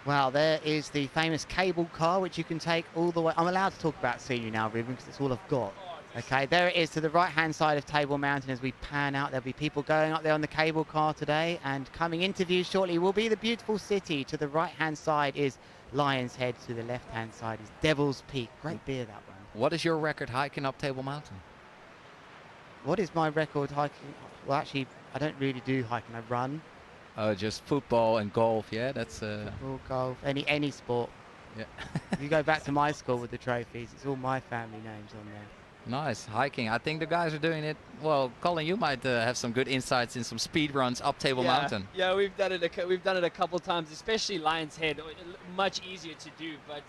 Speaker 11: Well, there is the famous cable car, which you can take all the way. I'm allowed to talk about scenery now, Ruben, because it's all I've got. Okay, there it is to the right-hand side of Table Mountain as we pan out. There'll be people going up there on the cable car today, and coming into view shortly will be the beautiful city. To the right-hand side is Lion's Head. To the left-hand side is Devil's Peak. Great beer, that one.
Speaker 8: What is your record hiking up Table Mountain?
Speaker 11: What is my record hiking? Well, actually, I don't really do hiking. I run.
Speaker 8: Oh, just football and golf, yeah? That's
Speaker 11: Football, golf, any sport.
Speaker 8: Yeah.
Speaker 11: If you go back to my school with the trophies, it's all my family names on there.
Speaker 8: Nice hiking. I think the guys are doing it well. Colin, you might have some good insights in some speed runs up Table Mountain.
Speaker 7: Yeah, we've done it a couple times, especially Lion's Head. Much easier to do, but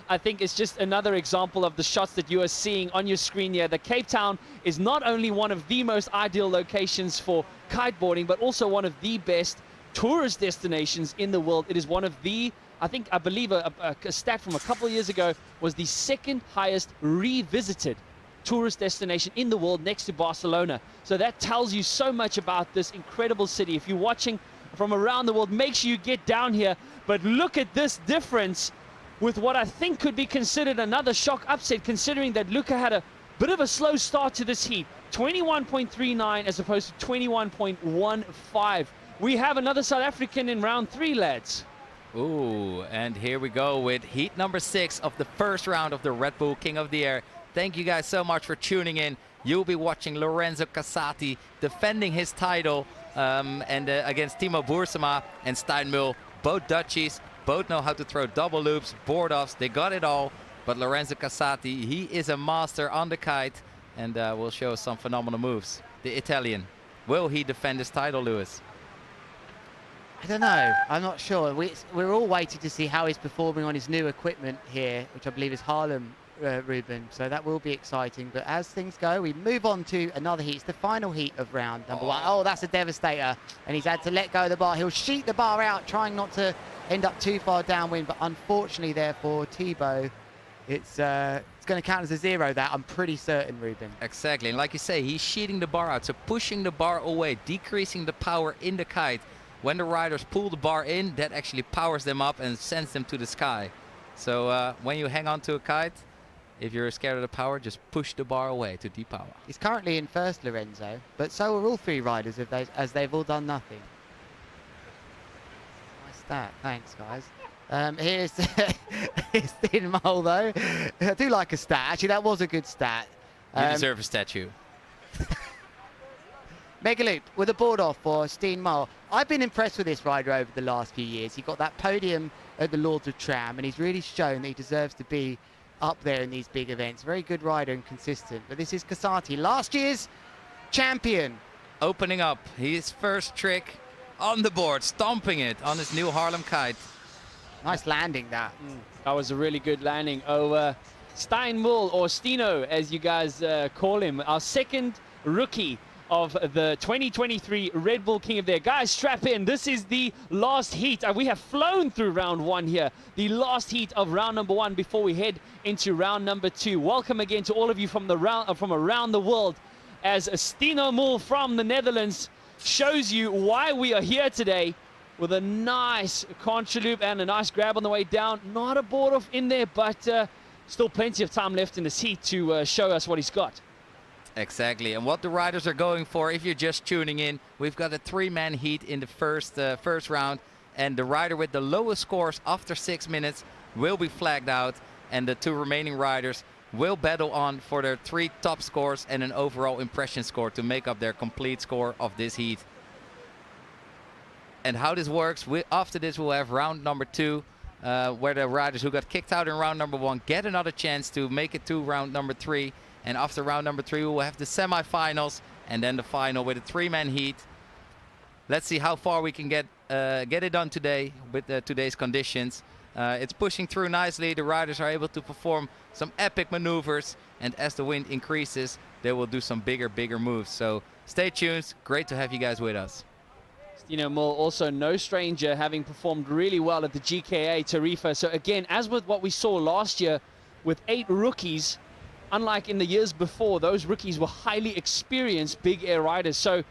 Speaker 7: I think it's just another example of the shots that you are seeing on your screen here. The Cape Town is not only one of the most ideal locations for kiteboarding, but also one of the best tourist destinations in the world. It is one of the, I believe a stat from a couple of years ago was the second highest revisited tourist destination in the world, next to Barcelona. So that tells you so much about this incredible city. If you're watching from around the world, make sure you get down here. But look at this difference with what I think could be considered another shock upset, considering that Luca had a bit of a slow start to this heat. 21.39 as opposed to 21.15. We have another South African in round 3, lads.
Speaker 8: Ooh, and here we go with heat number 6 of the first round of the Red Bull King of the Air. Thank you guys so much for tuning in. You'll be watching Lorenzo Casati defending his title against Timo Boersema and Stijn Mul. Both Dutchies, both know how to throw double loops, board offs. They got it all. But Lorenzo Casati, he is a master on the kite and will show us some phenomenal moves. The Italian, will he defend his title, Lewis?
Speaker 11: I don't know. I'm not sure. We're all waiting to see how he's performing on his new equipment here, which I believe is Harlem, Ruben. So that will be exciting. But as things go, we move on to another heat. It's the final heat of round number 1. Oh, that's a devastator. And he's had to let go of the bar. He'll sheet the bar out, trying not to end up too far downwind. But unfortunately, therefore, Thibaut, it's going to count as a 0, that I'm pretty certain, Ruben.
Speaker 8: Exactly. And like you say, he's sheeting the bar out. So pushing the bar away, decreasing the power in the kite. When the riders pull the bar in, that actually powers them up and sends them to the sky. So when you hang on to a kite, if you're scared of the power, just push the bar away to depower.
Speaker 11: He's currently in first, Lorenzo, but so are all 3 riders as they've all done nothing. Nice stat, thanks guys. Here's Stijn Mul though. I do like a stat, actually that was a good stat.
Speaker 8: You deserve a statue.
Speaker 11: Mega loop with a board off for Stijn Mul. I've been impressed with this rider over the last few years. He got that podium at the Lords of Tram, and he's really shown that he deserves to be up there in these big events. Very good rider and consistent. But this is Casati, last year's champion.
Speaker 8: Opening up his first trick on the board, stomping it on his new Harlem kite.
Speaker 11: Nice landing that.
Speaker 7: That was a really good landing. Stijn Mul, or Stino as you guys call him, our second rookie of the 2023 Red Bull King of the Air. Guys, strap in. This is the last heat. We have flown through round 1 here. The last heat of round number 1 before we head into round number 2. Welcome again to all of you from around the world, as Stijn Mul from the Netherlands shows you why we are here today with a nice contra loop and a nice grab on the way down. Not a board off in there, but still plenty of time left in this heat to show us what he's got.
Speaker 8: Exactly, and what the riders are going for, if you're just tuning in, we've got a 3-man heat in the first round, and the rider with the lowest scores after 6 minutes will be flagged out, and the 2 remaining riders will battle on for their 3 top scores and an overall impression score to make up their complete score of this heat. And how this works, after this we'll have round number 2. where the riders who got kicked out in round number 1 get another chance to make it to round number 3. And after round number 3, we will have the semi-finals and then the final with a 3-man heat. Let's see how far we can get it done today with today's conditions. It's pushing through nicely. The riders are able to perform some epic maneuvers, and as the wind increases, they will do some bigger moves. So stay tuned. Great to have you guys with us.
Speaker 7: Stino Mull, also no stranger, having performed really well at the GKA Tarifa. So again, as with what we saw last year with 8 rookies, unlike in the years before, those rookies were highly experienced big air riders. So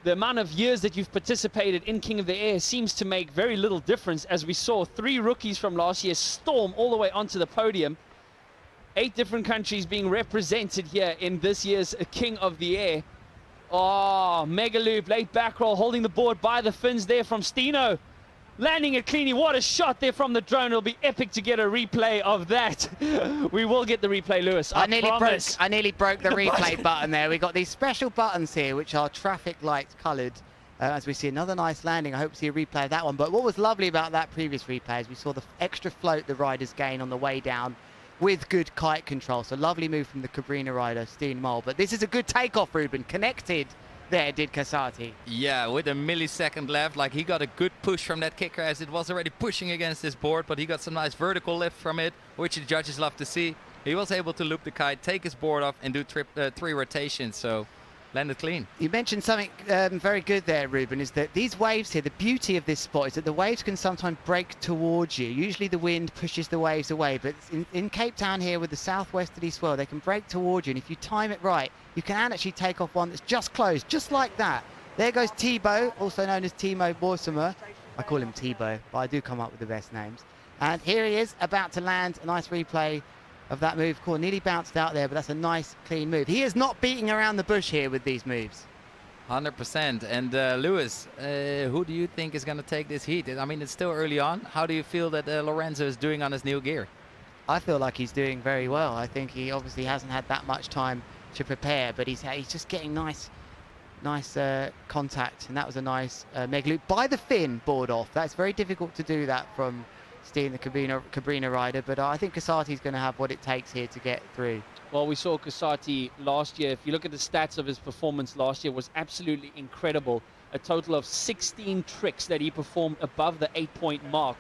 Speaker 7: the amount of years that you've participated in King of the Air seems to make very little difference, as we saw 3 rookies from last year storm all the way onto the podium. 8 different countries being represented here in this year's King of the Air. Oh, mega loop, late back roll, holding the board by the fins there from Stino. Landing it cleanly. What a shot there from the drone. It'll be epic to get a replay of that. We will get the replay, Lewis. I
Speaker 11: nearly broke the replay button there. We got these special buttons here, which are traffic lights coloured. As we see another nice landing, I hope to see a replay of that one. But what was lovely about that previous replay is we saw the extra float the riders gain on the way down with good kite control. So lovely move from the Cabrina rider, Steen Mol. But this is a good takeoff, Ruben. Connected there, did Casati.
Speaker 8: Yeah, with a millisecond left, like he got a good push from that kicker as it was already pushing against this board, but he got some nice vertical lift from it, which the judges love to see. He was able to loop the kite, take his board off, and do 3 rotations, so landed clean.
Speaker 11: You mentioned something very good there, Ruben, is that these waves here, the beauty of this spot is that the waves can sometimes break towards you. Usually the wind pushes the waves away, but in Cape Town here with the southwesterly swell, they can break towards you, and if you time it right, you can actually take off one that's just closed, just like that. There goes Thibaut, also known as Timo Borsumer. I call him Thibaut, but I do come up with the best names. And here he is, about to land. A nice replay of that move call. Nearly bounced out there, but that's a nice, clean move. He is not beating around the bush here with these moves.
Speaker 8: 100%. And Lewis, who do you think is going to take this heat? I mean, it's still early on. How do you feel that Lorenzo is doing on his new gear?
Speaker 11: I feel like he's doing very well. I think he obviously hasn't had that much time to prepare, but he's just getting nice contact, and that was a nice mega loop by the fin board off. That's very difficult to do that from Steen, the Cabrina rider, but I think Casati's going to have what it takes here to get through.
Speaker 7: Well, we saw Casati last year. If you look at the stats of his performance last year, was absolutely incredible. A total of 16 tricks that he performed above the 8-point mark.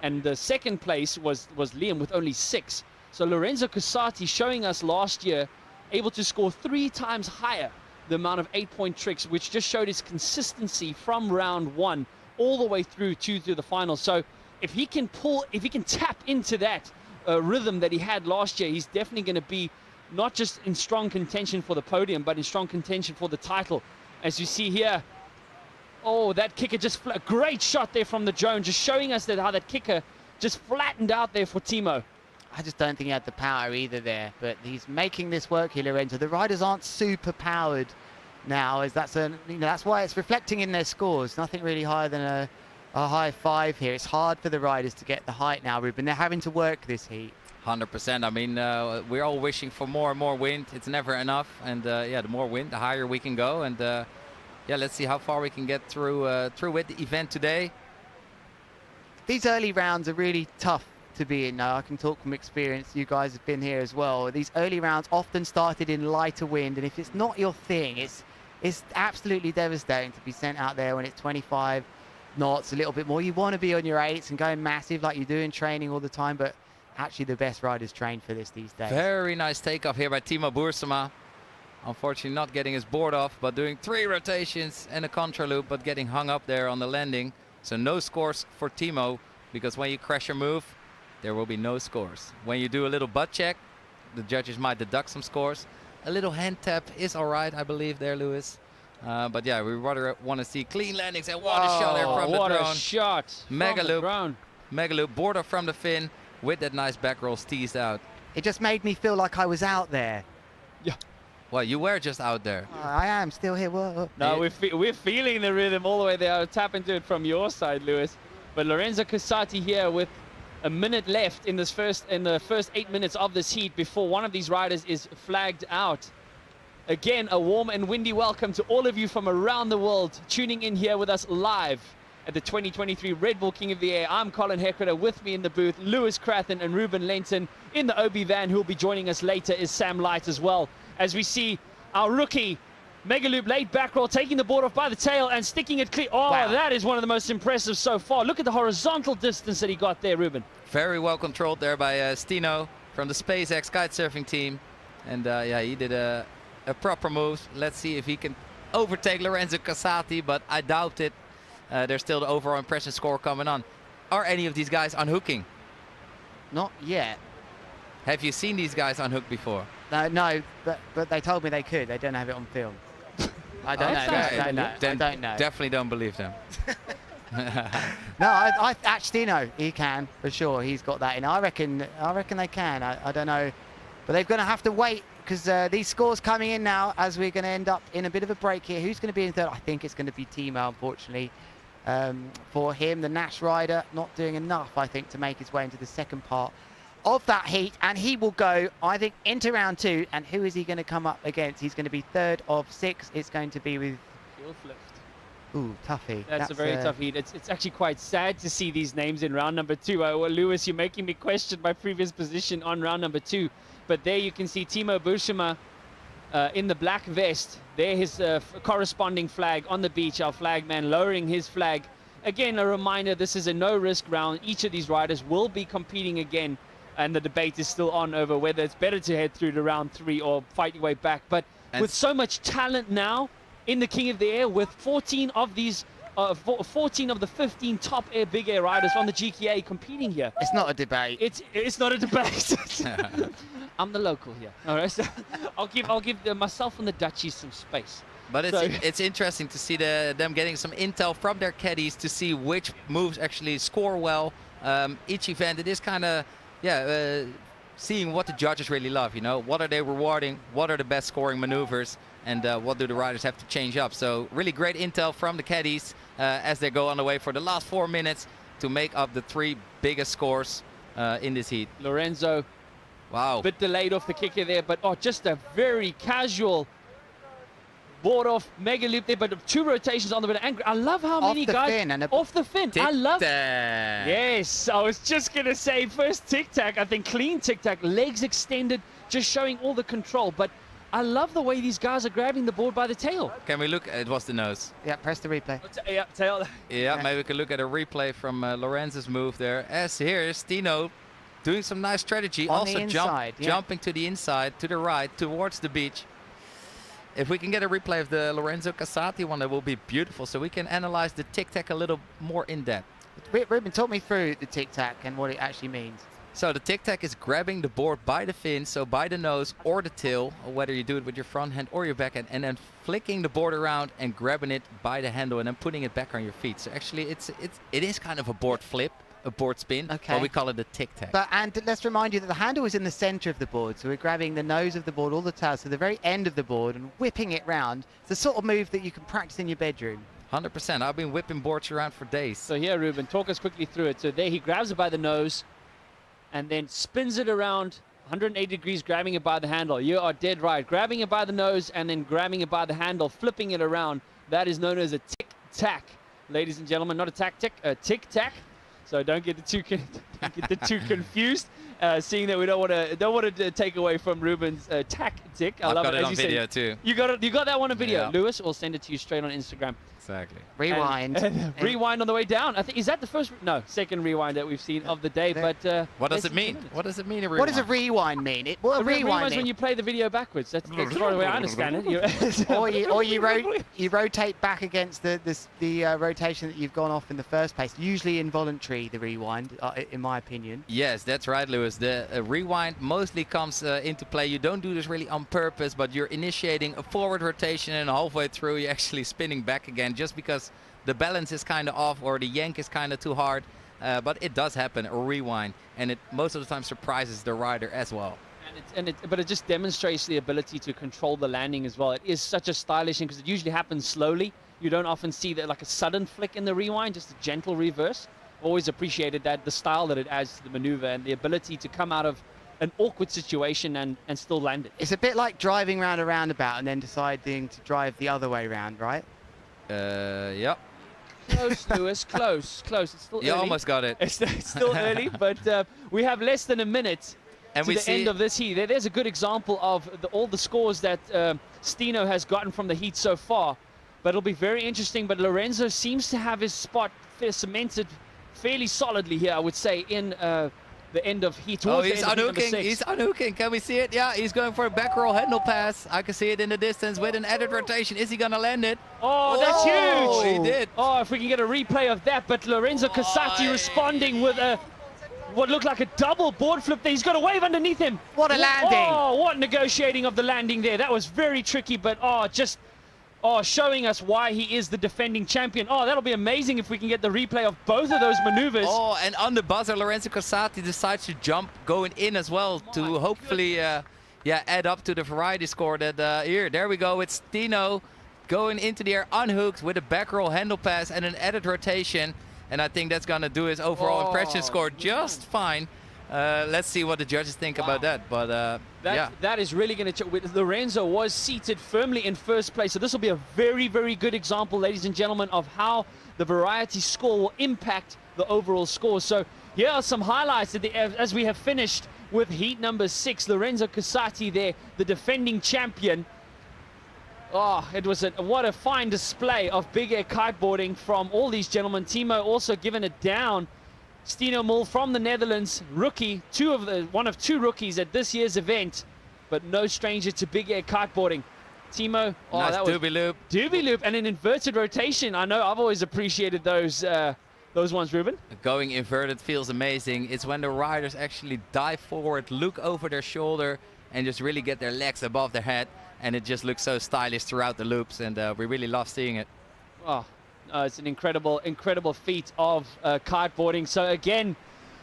Speaker 7: And the second place was Liam with only 6. So Lorenzo Casati showing us last year able to score 3 times higher the amount of 8-point tricks, which just showed his consistency from round 1 all the way through to the final. So if he can tap into that rhythm that he had last year, he's definitely going to be not just in strong contention for the podium, but in strong contention for the title. As you see here, oh, that kicker just a great shot there from the drone, just showing us how that kicker just flattened out there for Timo.
Speaker 11: I just don't think he had the power either there, but he's making this work here, Lorenzo. The riders aren't super powered now, as that's why it's reflecting in their scores. Nothing really higher than a high 5 here. It's hard for the riders to get the height now, Ruben. They're having to work this heat.
Speaker 8: 100%. I mean, we're all wishing for more and more wind. It's never enough, and yeah, the more wind, the higher we can go. And yeah, let's see how far we can get through with the event today.
Speaker 11: These early rounds are really tough to be in now. I can talk from experience. You guys have been here as well. These early rounds often started in lighter wind, and if it's not your thing, it's absolutely devastating to be sent out there when it's 25 knots, a little bit more. You want to be on your 8s and going massive like you do in training all the time, but actually the best riders train for this these days.
Speaker 8: Very nice takeoff here by Timo Boersema. Unfortunately not getting his board off, but doing 3 rotations and a contra loop, but getting hung up there on the landing. So no scores for Timo, because when you crash your move, there will be no scores. When you do a little butt check, the judges might deduct some scores. A little hand tap is all right, I believe, there, Lewis. But yeah, we rather want to see clean landings, and what a shot there from the drone.
Speaker 7: What a shot
Speaker 8: Mega
Speaker 7: from
Speaker 8: loop,
Speaker 7: the drone.
Speaker 8: Mega loop, board off from the fin with that nice back roll teased out.
Speaker 11: It just made me feel like I was out there.
Speaker 7: Yeah.
Speaker 8: Well, you were just out there.
Speaker 11: I am still here. Whoa.
Speaker 7: No, we're feeling the rhythm all the way there. I'll tap into it from your side, Lewis. But Lorenzo Casati here with a minute left in the first 8 minutes of this heat before one of these riders is flagged out. Again, a warm and windy welcome to all of you from around the world tuning in here with us live at the 2023 Red Bull King of the Air. I'm Colin Heckriter. With me in the booth, Lewis Crathen and Ruben Lenton. In the OB van, who will be joining us later, is Sam Light as well. As we see our rookie, Mega Loop late back roll, taking the board off by the tail and sticking it clear. Oh, wow. That is one of the most impressive so far. Look at the horizontal distance that he got there, Ruben.
Speaker 8: Very well controlled there by Stino from the SpaceX kitesurfing team. And yeah, he did a proper move. Let's see if he can overtake Lorenzo Casati, but I doubt it. There's still the overall impression score coming on. Are any of these guys unhooking?
Speaker 11: Not yet.
Speaker 8: Have you seen these guys unhook before?
Speaker 11: No, but they told me they could. They don't have it on film. I don't know. I don't know.
Speaker 8: Definitely don't believe them.
Speaker 11: No, I actually know he can for sure. He's got that in. I reckon they can. I don't know, but they're going to have to wait because these scores coming in now as we're going to end up in a bit of a break here. Who's going to be in third? I think it's going to be Timo, unfortunately. For him, the Nash rider not doing enough, I think, to make his way into the second part of that heat, and he will go, I think, into round 2. And who is he going to come up against? He's going to be third of 6. It's going to be with ooh, toughie.
Speaker 7: That's a very tough heat. It's actually quite sad to see these names in round number 2. Well, Lewis, you're making me question my previous position on round number 2. But there you can see Timo Bushima in the black vest. There his corresponding flag on the beach. Our flagman lowering his flag. Again, a reminder, this is a no-risk round. Each of these riders will be competing again. And the debate is still on over whether it's better to head through to round 3 or fight your way back. But with so much talent now in the King of the Air, with 14 of these, 14 of the 15 top air big air riders on the GKA competing here.
Speaker 11: It's not a debate.
Speaker 7: It's not a debate. I'm the local here. All right, so I'll give myself and the Dutchies some space.
Speaker 8: But it's interesting to see them getting some intel from their caddies to see which moves actually score well. Each event, it is kind of seeing what the judges really love, you know, what are they rewarding, what are the best scoring maneuvers, and what do the riders have to change up. So really great intel from the caddies as they go on the way for the last 4 minutes to make up the 3 biggest scores in this heat.
Speaker 7: Lorenzo, wow, bit delayed off the kicker there, but just a very casual board off Mega Loop there, but 2 rotations on the bit. And I love how many guys off the fin. I love. Yes, I was just gonna say first tic tac. I think clean tic tac, legs extended, just showing all the control. But I love the way these guys are grabbing the board by the tail.
Speaker 8: Can we look? It was the nose.
Speaker 11: Yeah, press the replay.
Speaker 7: Yeah, tail.
Speaker 8: Yeah, maybe we can look at a replay from Lorenzo's move there. As here's Tino doing some nice strategy,
Speaker 11: on
Speaker 8: also
Speaker 11: the inside,
Speaker 8: jumping to the inside, to the right, towards the beach. If we can get a replay of the Lorenzo Casati one, that will be beautiful, so we can analyze the tic-tac a little more in depth.
Speaker 11: Ruben, talk me through the tic-tac and what it actually means.
Speaker 8: So the tic-tac is grabbing the board by the fin, so by the nose or the tail, or whether you do it with your front hand or your back hand, and then flicking the board around and grabbing it by the handle and then putting it back on your feet. So actually it is kind of a board flip, a board spin, but we call it a tic-tac.
Speaker 11: And let's remind you that the handle is in the center of the board, so we're grabbing the nose of the board, all the tails to the very end of the board and whipping it round. It's the sort of move that you can practice in your bedroom.
Speaker 8: 100%. I've been whipping boards around for days.
Speaker 7: So here, Ruben, talk us quickly through it. So there he grabs it by the nose and then spins it around 180 degrees, grabbing it by the handle. You are dead right. Grabbing it by the nose and then grabbing it by the handle, flipping it around. That is known as a tic-tac. Ladies and gentlemen, not a tactic, a tic-tac. So don't get the too confused. Seeing that we don't want to take away from Ruben's tactic.
Speaker 8: I've got it on video too.
Speaker 7: You got that one on video,
Speaker 8: yeah.
Speaker 7: Lewis. We'll send it to you straight on Instagram.
Speaker 8: Exactly.
Speaker 11: Rewind.
Speaker 7: Rewind on the way down. I think, is that the first? No, second rewind that we've seen of the day. But
Speaker 8: what does it mean? What does it mean? A rewind?
Speaker 11: What does a rewind mean?
Speaker 7: A rewind is when you play the video backwards. That's the way I understand it.
Speaker 11: or you rotate back against the rotation that you've gone off in the first place. Usually involuntary, the rewind, in my opinion.
Speaker 8: Yes, that's right, Lewis. The rewind mostly comes into play. You don't do this really on purpose, but you're initiating a forward rotation and halfway through you're actually spinning back again, just because the balance is kind of off or the yank is kind of too hard. But it does happen, a rewind, and it most of the time surprises the rider as well.
Speaker 7: But it just demonstrates the ability to control the landing as well. It is such a stylish thing because it usually happens slowly. You don't often see that, like a sudden flick in the rewind, just a gentle reverse. Always appreciated that, the style that it adds to the maneuver and the ability to come out of an awkward situation and still land it.
Speaker 11: It's a bit like driving around a roundabout and then deciding to drive the other way around, right?
Speaker 8: Yep.
Speaker 7: Close, Lewis, close. It's still
Speaker 8: You
Speaker 7: early.
Speaker 8: almost got it.
Speaker 7: It's still early, but we have less than a minute
Speaker 8: And
Speaker 7: to
Speaker 8: we
Speaker 7: the
Speaker 8: see
Speaker 7: end of this heat. There's a good example of all the scores that Stino has gotten from the heat so far. But it'll be very interesting. But Lorenzo seems to have his spot cemented fairly solidly here, I would say, in the end of heat.
Speaker 8: Oh,
Speaker 7: Towards the
Speaker 8: he's
Speaker 7: end of heat number
Speaker 8: unhooking.
Speaker 7: 6.
Speaker 8: He's unhooking. Can we see it? Yeah, he's going for a back roll handle pass. I can see it in the distance with an added rotation. Is he going to land it?
Speaker 7: Oh, that's huge.
Speaker 8: He did.
Speaker 7: Oh, if we can get a replay of that. But Lorenzo Casati responding with what looked like a double board flip there. He's got a wave underneath him.
Speaker 11: What a landing.
Speaker 7: Oh, what negotiating of the landing there. That was very tricky, but showing us why he is the defending champion. Oh, that'll be amazing if we can get the replay of both of those maneuvers.
Speaker 8: Oh, and on the buzzer, Lorenzo Casati decides to jump going in as well to hopefully add up to the variety score that here. There we go. It's Stino going into the air unhooked with a back roll handle pass and an added rotation. And I think that's going to do his overall impression score just fine. Let's see what the judges think about that. But
Speaker 7: that is really going to. Lorenzo was seated firmly in first place, so this will be a very, very good example, ladies and gentlemen, of how the variety score will impact the overall score. So here are some highlights as we have finished with heat number 6. Lorenzo Casati there, the defending champion. Oh, it was what a fine display of big air kiteboarding from all these gentlemen. Timo also given it down. Stino Mul from the Netherlands, rookie, one of two rookies at this year's event, but no stranger to big air kiteboarding. Timo,
Speaker 8: nice
Speaker 7: that was
Speaker 8: doobie loop.
Speaker 7: Doobie loop and an inverted rotation. I know I've always appreciated those ones, Ruben.
Speaker 8: Going inverted feels amazing. It's when the riders actually dive forward, look over their shoulder, and just really get their legs above their head. And it just looks so stylish throughout the loops, and we really love seeing it.
Speaker 7: Oh, it's an incredible feat of kiteboarding. So again,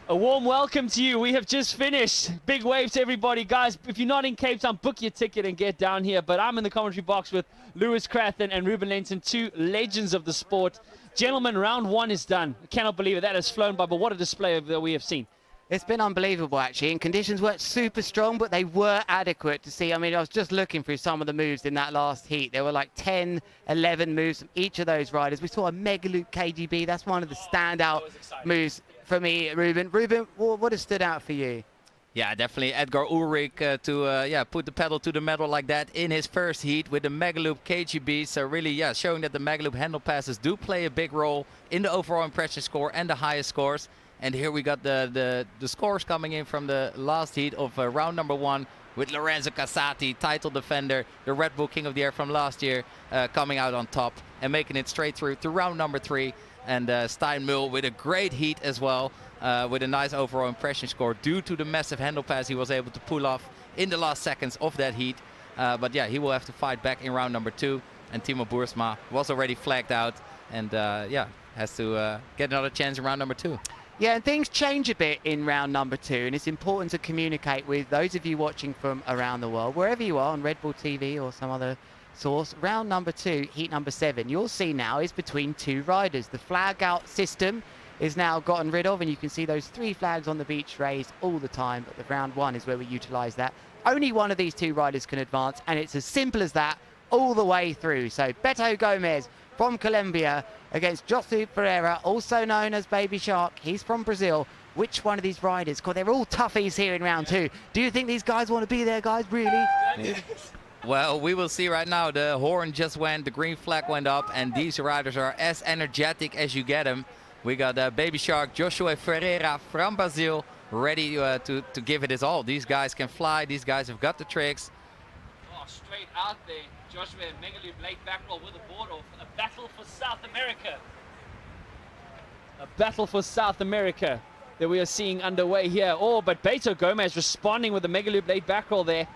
Speaker 7: a warm welcome to you. We have just finished. Big wave to everybody, guys. If you're not in Cape Town, book your ticket and get down here. But I'm in the commentary box with Lewis Crathen and Ruben Lenton, two legends of the sport. Gentlemen, round 1 is done. I cannot believe it. That has flown by, but what a display that we have seen.
Speaker 11: It's been unbelievable, actually, and conditions weren't super strong, but they were adequate to see. I mean, I was just looking through some of the moves in that last heat. There were like 10, 11 moves from each of those riders. We saw a Mega Loop KGB. That's one of the standout moves for me, Ruben. Ruben, what has stood out for you?
Speaker 8: Yeah, definitely Edgar Ulrich to put the pedal to the metal like that in his first heat with the Mega Loop KGB. So really, showing that the Mega Loop handle passes do play a big role in the overall impression score and the highest scores. And here we got the scores coming in from the last heat of round number 1 with Lorenzo Casati, title defender, the Redbull King of the Air from last year, coming out on top and making it straight through to round number 3. And Stein Mühl with a great heat as well, with a nice overall impression score due to the massive handle pass he was able to pull off in the last seconds of that heat. But yeah, he will have to fight back in round number 2. And Timo Boersma was already flagged out and has to get another chance in round number 2.
Speaker 11: Yeah, and things change a bit in round number 2, and it's important to communicate with those of you watching from around the world, wherever you are on Red Bull TV or some other source. Round number 2, heat number 7, you'll see now is between 2 riders. The flag out system is now gotten rid of, and you can see those 3 flags on the beach raised all the time, but the round 1 is where we utilize that. Only one of these 2 riders can advance, and it's as simple as that all the way through. So Beto Gomez from Colombia against Josu Pereira, also known as Baby Shark. He's from Brazil. Which one of these riders? God, they're all toughies here in round 2. Do you think these guys want to be there, guys? Really?
Speaker 8: Well, we will see right now. The horn just went, the green flag went up, and these riders are as energetic as you get them. We got Baby Shark, Joshua Ferreira from Brazil, ready to give it his all. These guys can fly. These guys have got the tricks.
Speaker 7: Oh, straight out there. Joshua Mega Loop late back roll with a board off. A battle for South America. A battle for South America that we are seeing underway here. Oh, but Beto Gomez responding with a Mega Loop late back roll there.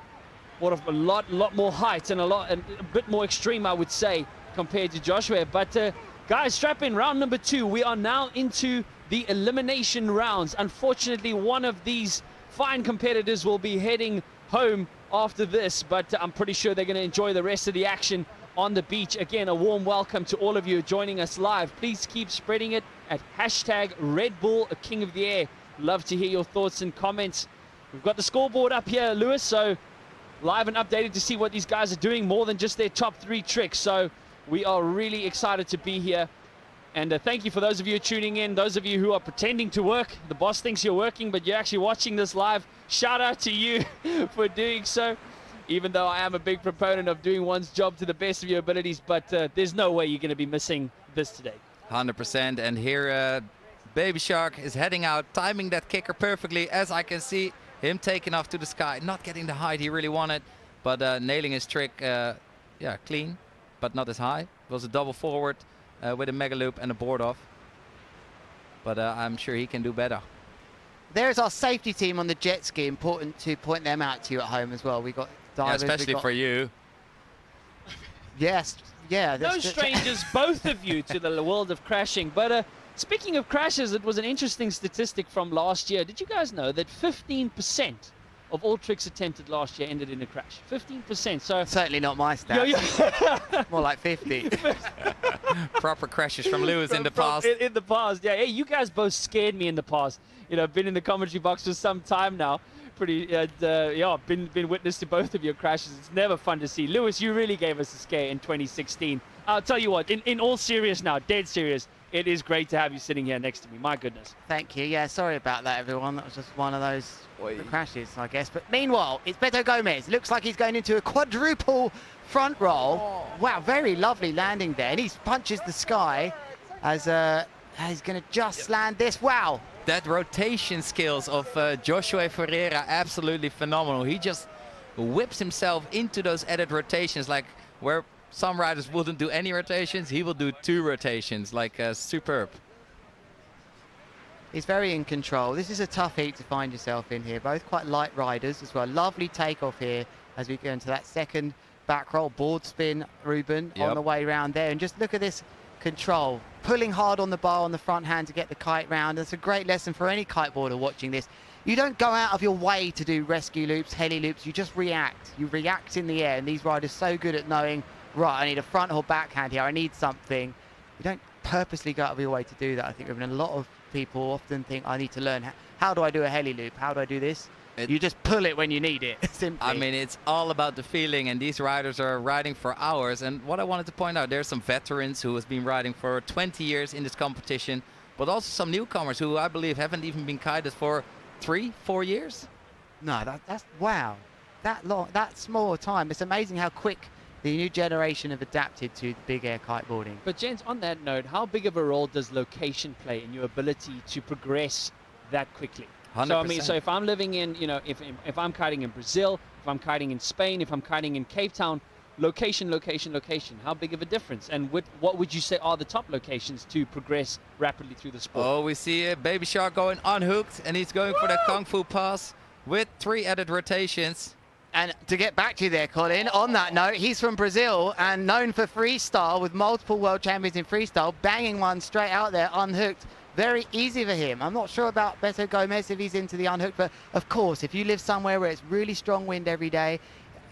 Speaker 7: What a lot more height and a bit more extreme, I would say, compared to Joshua. But guys, strap in, round number 2. We are now into the elimination rounds. Unfortunately, one of these fine competitors will be heading home after this, but I'm pretty sure they're going to enjoy the rest of the action on the beach. Again, a warm welcome to all of you joining us live. Please keep spreading it at hashtag Redbull King of the Air. Love to hear your thoughts and comments. We've got the scoreboard up here, Lewis, so live and updated to see what these guys are doing, more than just their top 3 tricks. So we are really excited to be here. And thank you for those of you tuning in, those of you who are pretending to work. The boss thinks you're working, but you're actually watching this live. Shout out to you for doing so. Even though I am a big proponent of doing one's job to the best of your abilities, but there's no way you're going to be missing this today.
Speaker 8: 100%. And here Baby Shark is heading out, timing that kicker perfectly, as I can see him taking off to the sky, not getting the height he really wanted, but nailing his trick, yeah, clean, but not as high. It was a double forward with a mega loop and a board off. But I'm sure he can do better.
Speaker 11: There's our safety team on the jet ski. Important to point them out to you at home as well. We got divers,
Speaker 8: yeah, especially for you.
Speaker 11: Yes, yeah.
Speaker 7: No strangers, both of you, to the world of crashing. But speaking of crashes, it was an interesting statistic from last year. Did you guys know that 15% of all tricks attempted last year ended in a crash? 15%. So
Speaker 11: certainly not my stats. More like 50.
Speaker 8: Proper crashes from Lewis in the past.
Speaker 7: In the past, yeah. Hey, you guys both scared me in the past. You know, I've been in the commentary box for some time now. Yeah, been witness to both of your crashes. It's never fun to see. Lewis, you really gave us a scare in 2016. I'll tell you what, in all serious now, dead serious, it is great to have you sitting here next to me. My goodness.
Speaker 11: Thank you. Yeah, sorry about that, everyone. That was just one of those crashes, I guess. But meanwhile, it's Beto Gomez. Looks like he's going into a quadruple front roll. Oh. Wow, very lovely landing there. And he punches the sky as he's going to just land this. Wow.
Speaker 8: That rotation skills of Joshua Ferreira, absolutely phenomenal. He just whips himself into those added rotations, like where some riders wouldn't do any rotations, he will do 2 rotations, like superb.
Speaker 11: He's very in control. This is a tough heat to find yourself in here. Both quite light riders as well. Lovely takeoff here as we go into that second back roll. Board spin, Ruben, on the way round there. And just look at this control. Pulling hard on the bar on the front hand to get the kite round. It's a great lesson for any kiteboarder watching this. You don't go out of your way to do rescue loops, heli loops. You just react. You react in the air. And these riders are so good at knowing, right, I need a front or backhand here. I need something. You don't purposely go out of your way to do that. I think a lot of people often think, I need to learn how do I do a heli loop? How do I do this? You just pull it when you need it, simply.
Speaker 8: I mean, it's all about the feeling, and these riders are riding for hours. And what I wanted to point out, there's some veterans who have been riding for 20 years in this competition, but also some newcomers who I believe haven't even been kited for 3-4 years.
Speaker 11: No, that's wow. That long, that small time. It's amazing how quick the new generation have adapted to big air kiteboarding.
Speaker 7: But Jens, on that note, how big of a role does location play in your ability to progress that quickly?
Speaker 8: 100%.
Speaker 7: So I mean, so if I'm living in, you know, if I'm kiting in Brazil, if I'm kiting in Spain, if I'm kiting in Cape Town, location, how big of a difference? And what would you say are the top locations to progress rapidly through the sport?
Speaker 8: Oh, we see a Baby Shark going unhooked, and he's going for that Kung Fu pass with 3 added rotations.
Speaker 11: And to get back to you there, Colin, on that note, he's from Brazil and known for freestyle, with multiple world champions in freestyle, banging one straight out there, unhooked. Very easy for him. I'm not sure about Beto Gomez if he's into the unhooked, but of course, if you live somewhere where it's really strong wind every day,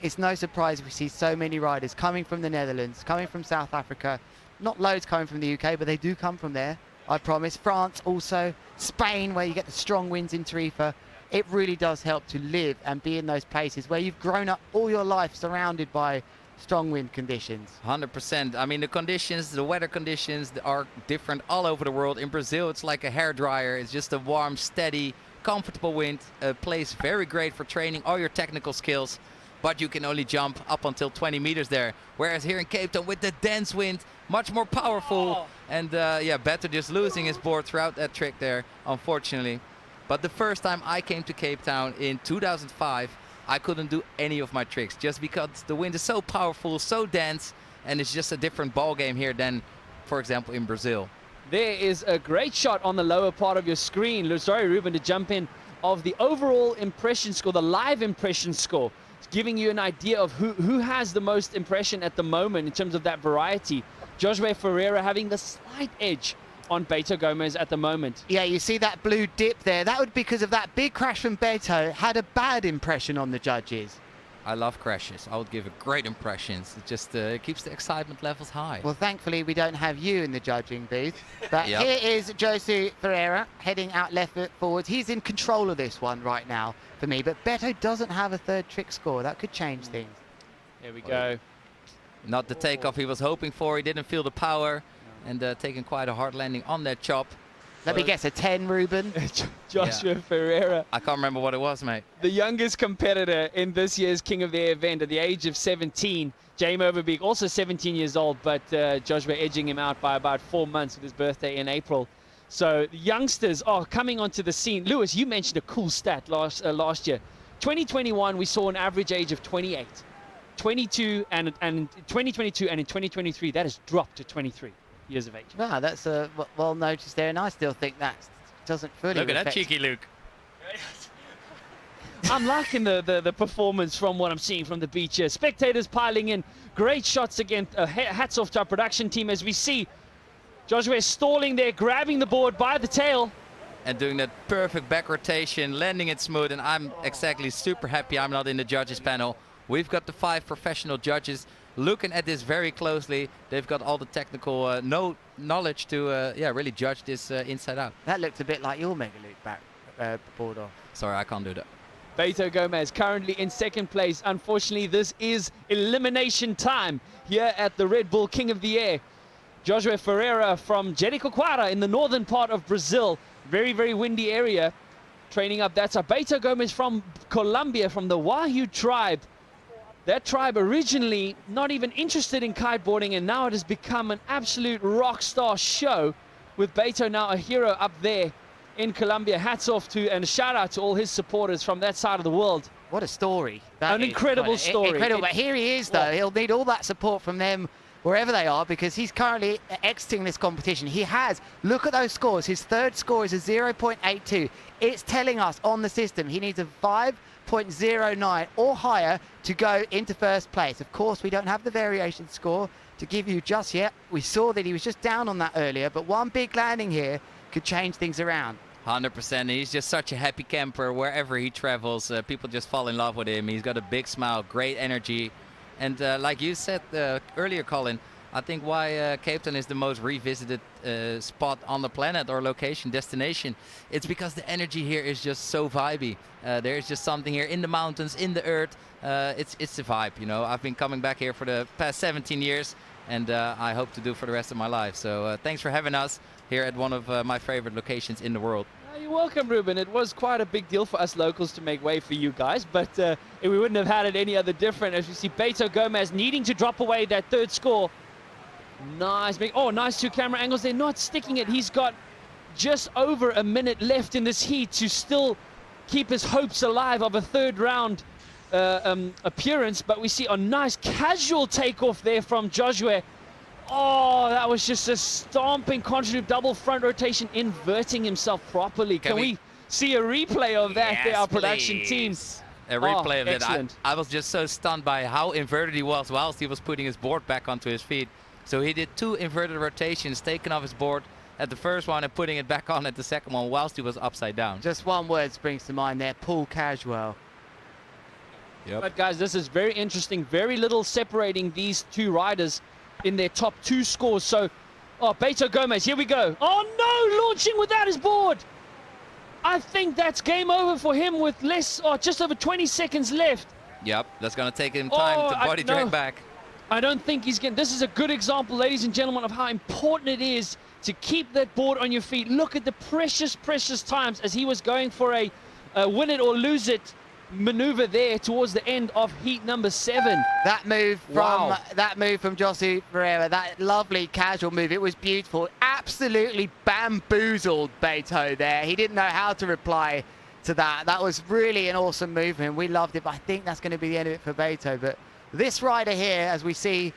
Speaker 11: it's no surprise we see so many riders coming from the Netherlands, coming from South Africa. Not loads coming from the UK, but they do come from there, I promise. France also, Spain, where you get the strong winds in Tarifa. It really does help to live and be in those places where you've grown up all your life surrounded by strong wind conditions.
Speaker 8: 100%. I mean, the conditions, the weather conditions are different all over the world. In Brazil, it's like a hairdryer. It's just a warm, steady, comfortable wind. A place very great for training all your technical skills, but you can only jump up until 20 meters there. Whereas here in Cape Town, with the dense wind, much more powerful. And yeah, Beto just losing his board throughout that trick there, unfortunately. But the first time I came to Cape Town in 2005, I couldn't do any of my tricks just because the wind is so powerful, so dense, and it's just a different ball game here than, for example, in Brazil.
Speaker 7: There is a great shot on the lower part of your screen. Sorry, Ruben, to jump in, of the overall impression score, the live impression score. It's giving you an idea of who has the most impression at the moment in terms of that variety. Joshua Ferreira having the slight edge on Beto Gomez at the moment.
Speaker 11: Yeah, you see that blue dip there. That would be because of that big crash from Beto. Had a bad impression on the judges.
Speaker 8: I love crashes. I would give it great impressions. It just keeps the excitement levels high.
Speaker 11: Well, thankfully, we don't have you in the judging booth. But here is Jose Ferreira heading out left foot forwards. He's in control of this one right now for me. But Beto doesn't have a third trick score. That could change things.
Speaker 7: Here we go.
Speaker 8: Not the takeoff he was hoping for. He didn't feel the power. and taking quite a hard landing on that chop.
Speaker 11: Let me guess, a 10, Ruben.
Speaker 7: Joshua Ferreira,
Speaker 8: I can't remember what it was, mate.
Speaker 7: the youngest competitor in this year's King of the Air event at the age of 17. James Overbeek, also 17 years old, but Joshua edging him out by about 4 months with his birthday in April. So the youngsters are coming onto the scene. Lewis, you mentioned a cool stat last year. 2021, we saw an average age of 28. 22 and 2022, and in 2023, that has dropped to 23 years of age.
Speaker 11: Wow, that's well noticed there, and I still think that doesn't fully
Speaker 8: Look at that
Speaker 11: reflect-
Speaker 8: cheeky Luke.
Speaker 7: I'm liking the performance from what I'm seeing from the beach here. Spectators piling in. Great shots again. Hats off to our production team as we see Joshua stalling there, grabbing the board by the tail.
Speaker 8: And doing that perfect back rotation, landing it smooth. And I'm exactly super happy I'm not in the judges panel. We've got the 5 professional judges looking at this very closely. They've got all the technical knowledge to really judge this inside out.
Speaker 11: That looked a bit like your Mega Loop back board off.
Speaker 8: Sorry, I can't do that.
Speaker 7: Beto Gomez currently in second place. Unfortunately, this is elimination time here at the Red Bull King of the Air. Joshua Ferreira from Jericoacoara in the northern part of Brazil. Very, very windy area. Training up, that's Beto Gomez from Colombia, from the Wahoo tribe. That tribe originally not even interested in kiteboarding, and now it has become an absolute rock star show, with Beto now a hero up there in Colombia. Hats off to and a shout out to all his supporters from that side of the world.
Speaker 11: What a story.
Speaker 7: An incredible story.
Speaker 11: Incredible, but here he is, though. He'll need all that support from them wherever they are, because he's currently exiting this competition. He has, look at those scores. His third score is a 0.82. It's telling us on the system he needs a 5.09 or higher to go into first place. Of course, we don't have the variation score to give you just yet. We saw that he was just down on that earlier, but one big landing here could change things around.
Speaker 8: 100%. He's just such a happy camper wherever he travels. People just fall in love with him. He's got a big smile, great energy. And like you said earlier, Colin, I think why Cape Town is the most revisited spot on the planet or location, destination. It's because the energy here is just so vibey. There's just something here in the mountains, in the earth. It's a vibe, you know. I've been coming back here for the past 17 years, and I hope to do for the rest of my life. So thanks for having us here at one of my favorite locations in the world.
Speaker 7: You're welcome, Ruben. It was quite a big deal for us locals to make way for you guys, but we wouldn't have had it any other different. As you see Beto Gomez needing to drop away that third score. Nice. Nice 2 camera angles. They're not sticking it. He's got just over a minute left in this heat to still keep his hopes alive of a third round appearance, but we see a nice casual takeoff there from Joshua. Oh, that was just a stomping contra-loop double front rotation, inverting himself properly. Can we see a replay of that?
Speaker 8: Yes,
Speaker 7: there, our production team.
Speaker 8: A replay of
Speaker 7: excellent.
Speaker 8: that. I was just so stunned by how inverted he was whilst he was putting his board back onto his feet. So he did 2 inverted rotations, taking off his board at the first one and putting it back on at the second one whilst he was upside down.
Speaker 11: Just one word springs to mind there, Paul Casual.
Speaker 8: Yep.
Speaker 7: But guys, this is very interesting. Very little separating these 2 riders in their top 2 scores. So, Beto Gomez, here we go. Oh no, launching without his board. I think that's game over for him with just over 20 seconds left.
Speaker 8: Yep, that's going to take him time to body drag back.
Speaker 7: I don't think he's going to. This is a good example, ladies and gentlemen, of how important it is to keep that board on your feet. Look at the precious, precious times as he was going for a win it or lose it maneuver there towards the end of heat number 7.
Speaker 11: That move from Joshua Ferreira, that lovely casual move, it was beautiful. Absolutely bamboozled Beto there. He didn't know how to reply to that. That was really an awesome movement. We loved it, but I think that's going to be the end of it for Beto. But this rider here, as we see,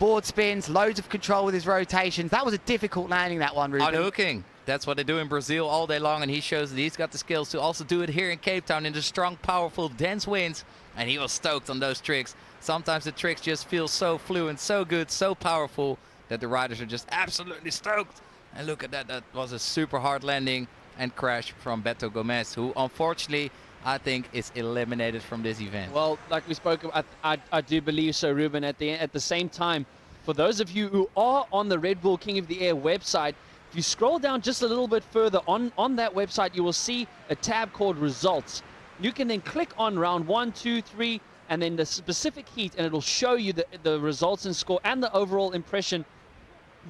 Speaker 11: board spins, loads of control with his rotations. That was a difficult landing, that one, Ruben.
Speaker 8: Unhooking. That's what they do in Brazil all day long, and he shows that he's got the skills to also do it here in Cape Town in the strong, powerful, dense winds. And he was stoked on those tricks. Sometimes the tricks just feel so fluent, so good, so powerful that the riders are just absolutely stoked. And look at that. That was a super hard landing and crash from Beto Gomez, who unfortunately I think is eliminated from this event.
Speaker 7: Well, like we spoke about, I do believe so, Ruben. At the same time, for those of you who are on the Red Bull King of the Air website, if you scroll down just a little bit further on that website, you will see a tab called Results. You can then click on round 1, 2, 3, and then the specific heat, and it'll show you the results and score and the overall impression.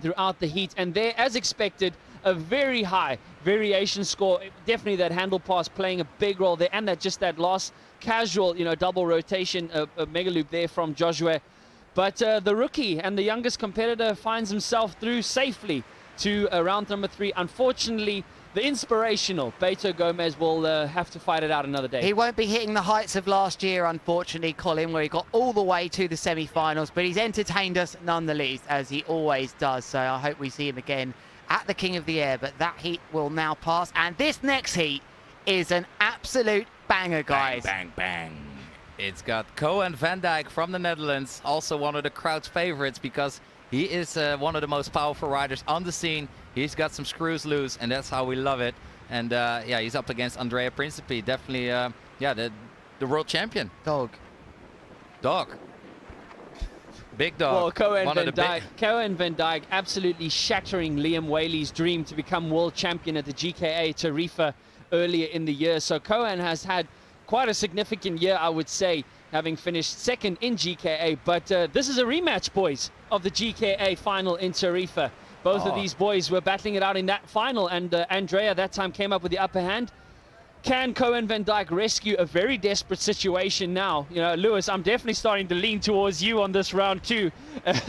Speaker 7: throughout the heat. And there, as expected, a very high variation score. Definitely that handle pass playing a big role there, and that last casual, double rotation, a mega loop there from Joshua. But the rookie and the youngest competitor finds himself through safely to round number 3. Unfortunately, the inspirational Beto Gomez will have to fight it out another day.
Speaker 11: He won't be hitting the heights of last year, unfortunately, Colin, where he got all the way to the semi-finals, but he's entertained us nonetheless, as he always does. So I hope we see him again at the King of the Air, but that heat will now pass. And this next heat is an absolute banger, guys.
Speaker 8: Bang, bang, bang. It's got Koen van Dijk from the Netherlands, also one of the crowd's favorites because he is one of the most powerful riders on the scene. He's got some screws loose, and that's how we love it. And yeah, he's up against Andrea Principi, definitely, yeah, the world champion.
Speaker 11: Dog.
Speaker 8: Big dog.
Speaker 7: Well, Koen van Dijk absolutely shattering Liam Whaley's dream to become world champion at the GKA Tarifa earlier in the year. So Koen has had quite a significant year, I would say, having finished second in GKA. But this is a rematch, boys, of the GKA final in Tarifa. Both of these boys were battling it out in that final, and Andrea that time came up with the upper hand. Can Koen van Dijk rescue a very desperate situation now? Lewis, I'm definitely starting to lean towards you on this round 2,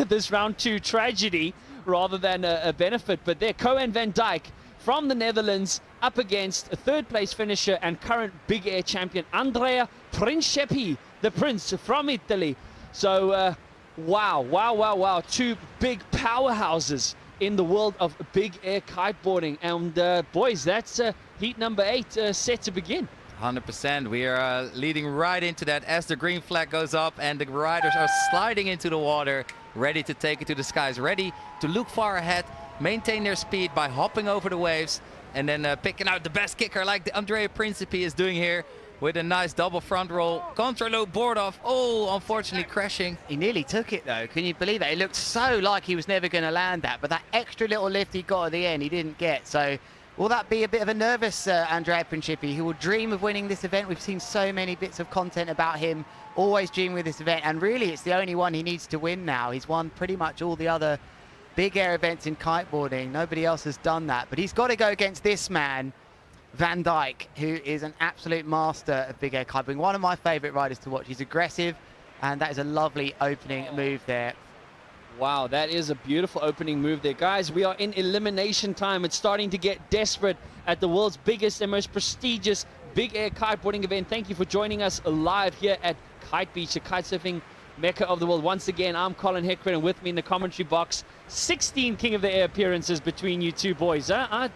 Speaker 7: this round 2 tragedy rather than a benefit. But there, Koen van Dijk from the Netherlands up against a third-place finisher and current big air champion Andrea Principi, the Prince from Italy. So, wow. 2 big powerhouses in the world of big air kiteboarding. And boys, that's heat number 8 set to begin.
Speaker 8: 100%. We are leading right into that as the green flag goes up and the riders are sliding into the water, ready to take it to the skies, ready to look far ahead, maintain their speed by hopping over the waves, and then picking out the best kicker like the Andrea Principi is doing here with a nice double front roll. Contraloop board off. Oh, unfortunately crashing.
Speaker 11: He nearly took it though. Can you believe that? It looked so like he was never going to land that, but that extra little lift he got at the end, he didn't get. So will that be a bit of a nervous Andrea Principi, who will dream of winning this event? We've seen so many bits of content about him, always dreaming of this event, and really it's the only one he needs to win now. He's won pretty much all the other big air events in kiteboarding. Nobody else has done that, but he's got to go against this man, Van Dijk, who is an absolute master of big air kiteboarding. One of my favorite riders to watch. He's aggressive, and that is a lovely opening move there.
Speaker 7: Wow, that is a beautiful opening move there. Guys, we are in elimination time. It's starting to get desperate at the world's biggest and most prestigious big air kiteboarding event. Thank you for joining us live here at Kite Beach, the kitesurfing mecca of the world. Once again, I'm Colin Heckred, and with me in the commentary box, 16 King of the Air appearances between you two boys. Huh?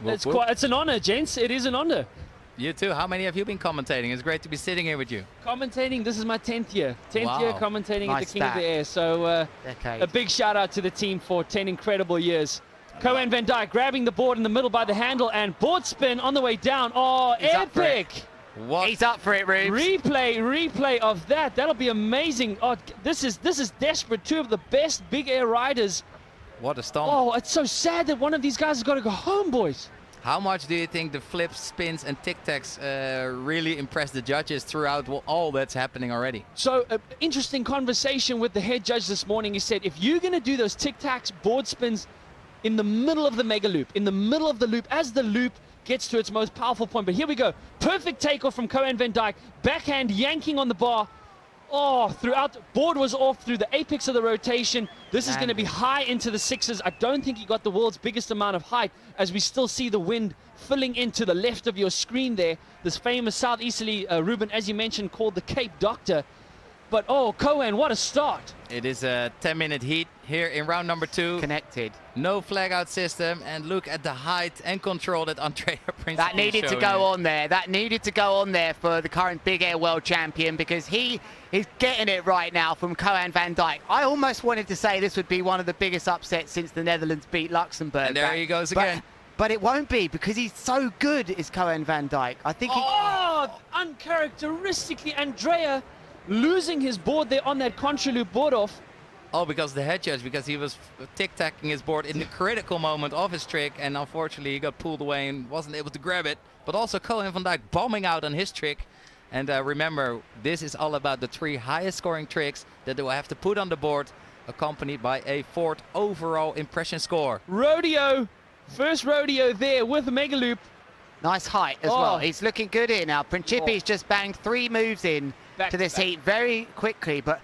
Speaker 7: It's an honor, gents. It is an honor.
Speaker 8: You too. How many have you been commentating? It's great to be sitting here with you.
Speaker 7: Commentating, this is my 10th year. 10th year commentating at the King of the Air. So a big shout out to the team for 10 incredible years. Koen van Dijk grabbing the board in the middle by the handle and board spin on the way down. Oh, he's epic.
Speaker 8: What?
Speaker 11: He's up for it, Rubes.
Speaker 7: Replay of that. That'll be amazing. Oh, this is desperate. 2 of the best big air riders.
Speaker 8: What a stomp.
Speaker 7: Oh, it's so sad that one of these guys has got to go home, boys.
Speaker 8: How much do you think the flips, spins and tic-tacs really impressed the judges throughout all that's happening already?
Speaker 7: So, interesting conversation with the head judge this morning. He said, if you're going to do those tic-tacs, board spins in the middle of the mega loop, in the middle of the loop, as the loop gets to its most powerful point. But here we go. Perfect takeoff from Koen van Dijk. Backhand yanking on the bar. Oh, throughout, board was off through the apex of the rotation. This is going to be high into the 6s. I don't think he got the world's biggest amount of height, as we still see the wind filling into the left of your screen there. This famous southeasterly, Ruben, as you mentioned, called the Cape Doctor. But, oh, Koen, what a start.
Speaker 8: It is a 10-minute heat here in round number 2.
Speaker 11: Connected.
Speaker 8: No flag out system, and look at the height and control that Andrea Principi
Speaker 11: That needed to go on there. That needed to go on there for the current big air world champion, because he is getting it right now from Koen van Dijk. I almost wanted to say this would be one of the biggest upsets since the Netherlands beat Luxembourg.
Speaker 8: And there he goes again.
Speaker 11: But it won't be, because he's so good, is Koen van Dijk. I think
Speaker 7: uncharacteristically, Andrea losing his board there on that contraloop board off.
Speaker 8: Oh, because the head judge, because he was tic-tacking his board in the critical moment of his trick, and unfortunately he got pulled away and wasn't able to grab it. But also Koen van Dijk bombing out on his trick. And remember, this is all about the 3 highest scoring tricks that they will have to put on the board accompanied by a 4th overall impression score.
Speaker 7: Rodeo, first rodeo there with the Mega Loop.
Speaker 11: Nice height as well. He's looking good here now. Principi's just banged 3 moves in to this heat very quickly, but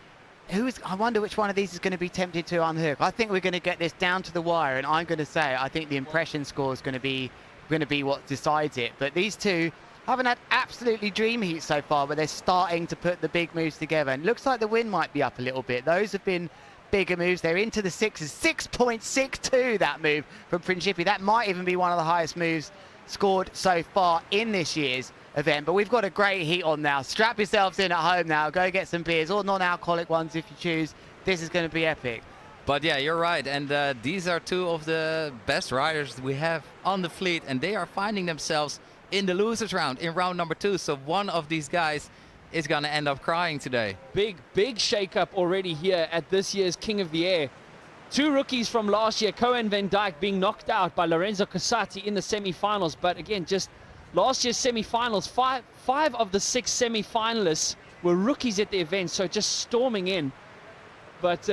Speaker 11: I wonder which one of these is going to be tempted to unhook. I think we're going to get this down to the wire, and I'm going to say I think the impression score is going to be what decides it. But these two haven't had absolutely dream heats so far, but they're starting to put the big moves together. And it looks like the win might be up a little bit. Those have been bigger moves. They're into the 6s. 6.62 that move from Principi. That might even be one of the highest moves scored so far in this year's event. But we've got a great heat on now. Strap yourselves in at home now. Go get some beers, or non-alcoholic ones if you choose. This is going to be epic.
Speaker 8: But yeah, you're right. And these are 2 of the best riders we have on the fleet, and they are finding themselves in the losers round, in round number 2. So one of these guys is going to end up crying today.
Speaker 7: Big shake-up already here at this year's King of the Air. 2 rookies from last year, Cohen van Dijk being knocked out by Lorenzo Casati in the semi-finals. But again, just last year's semi-finals, five of the 6 semi-finalists were rookies at the event, so just storming in. But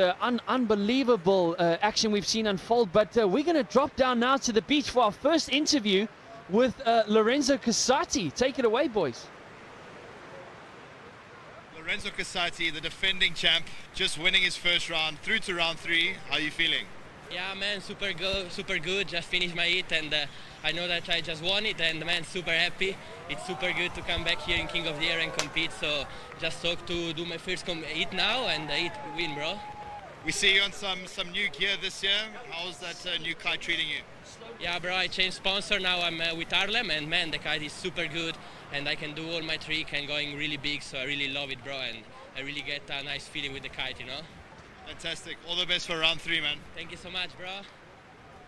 Speaker 7: unbelievable action we've seen unfold. But we're going to drop down now to the beach for our first interview with Lorenzo Casati. Take it away, boys.
Speaker 12: Lorenzo Casati, the defending champ, just winning his first round, through to round 3. How are you feeling?
Speaker 13: Yeah, man, super good. Just finished my heat, and I know that I just won it, and man, super happy. It's super good to come back here in King of the Air and compete. So just hope to do my first heat now and win, bro.
Speaker 12: We see you on some new gear this year. How's that new kite treating you?
Speaker 13: Yeah, bro, I changed sponsor. Now I'm with Harlem, and man, the kite is super good, and I can do all my trick and going really big. So I really love it, bro, and I really get a nice feeling with the kite, you know.
Speaker 12: Fantastic. All the best for round 3, man.
Speaker 13: Thank you so much, bro.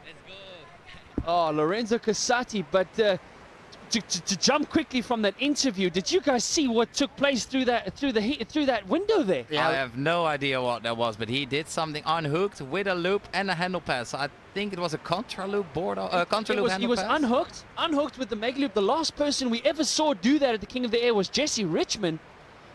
Speaker 13: Let's go.
Speaker 7: Oh, Lorenzo Casati. But to jump quickly from that interview, did you guys see what took place through that window there?
Speaker 8: Yeah, I have no idea what that was, but he did something unhooked with a loop and a handle pass. So I think it was a contra loop board, contra loop handle pass.
Speaker 7: He was unhooked with the Mega Loop. The last person we ever saw do that at the King of the Air was Jesse Richmond.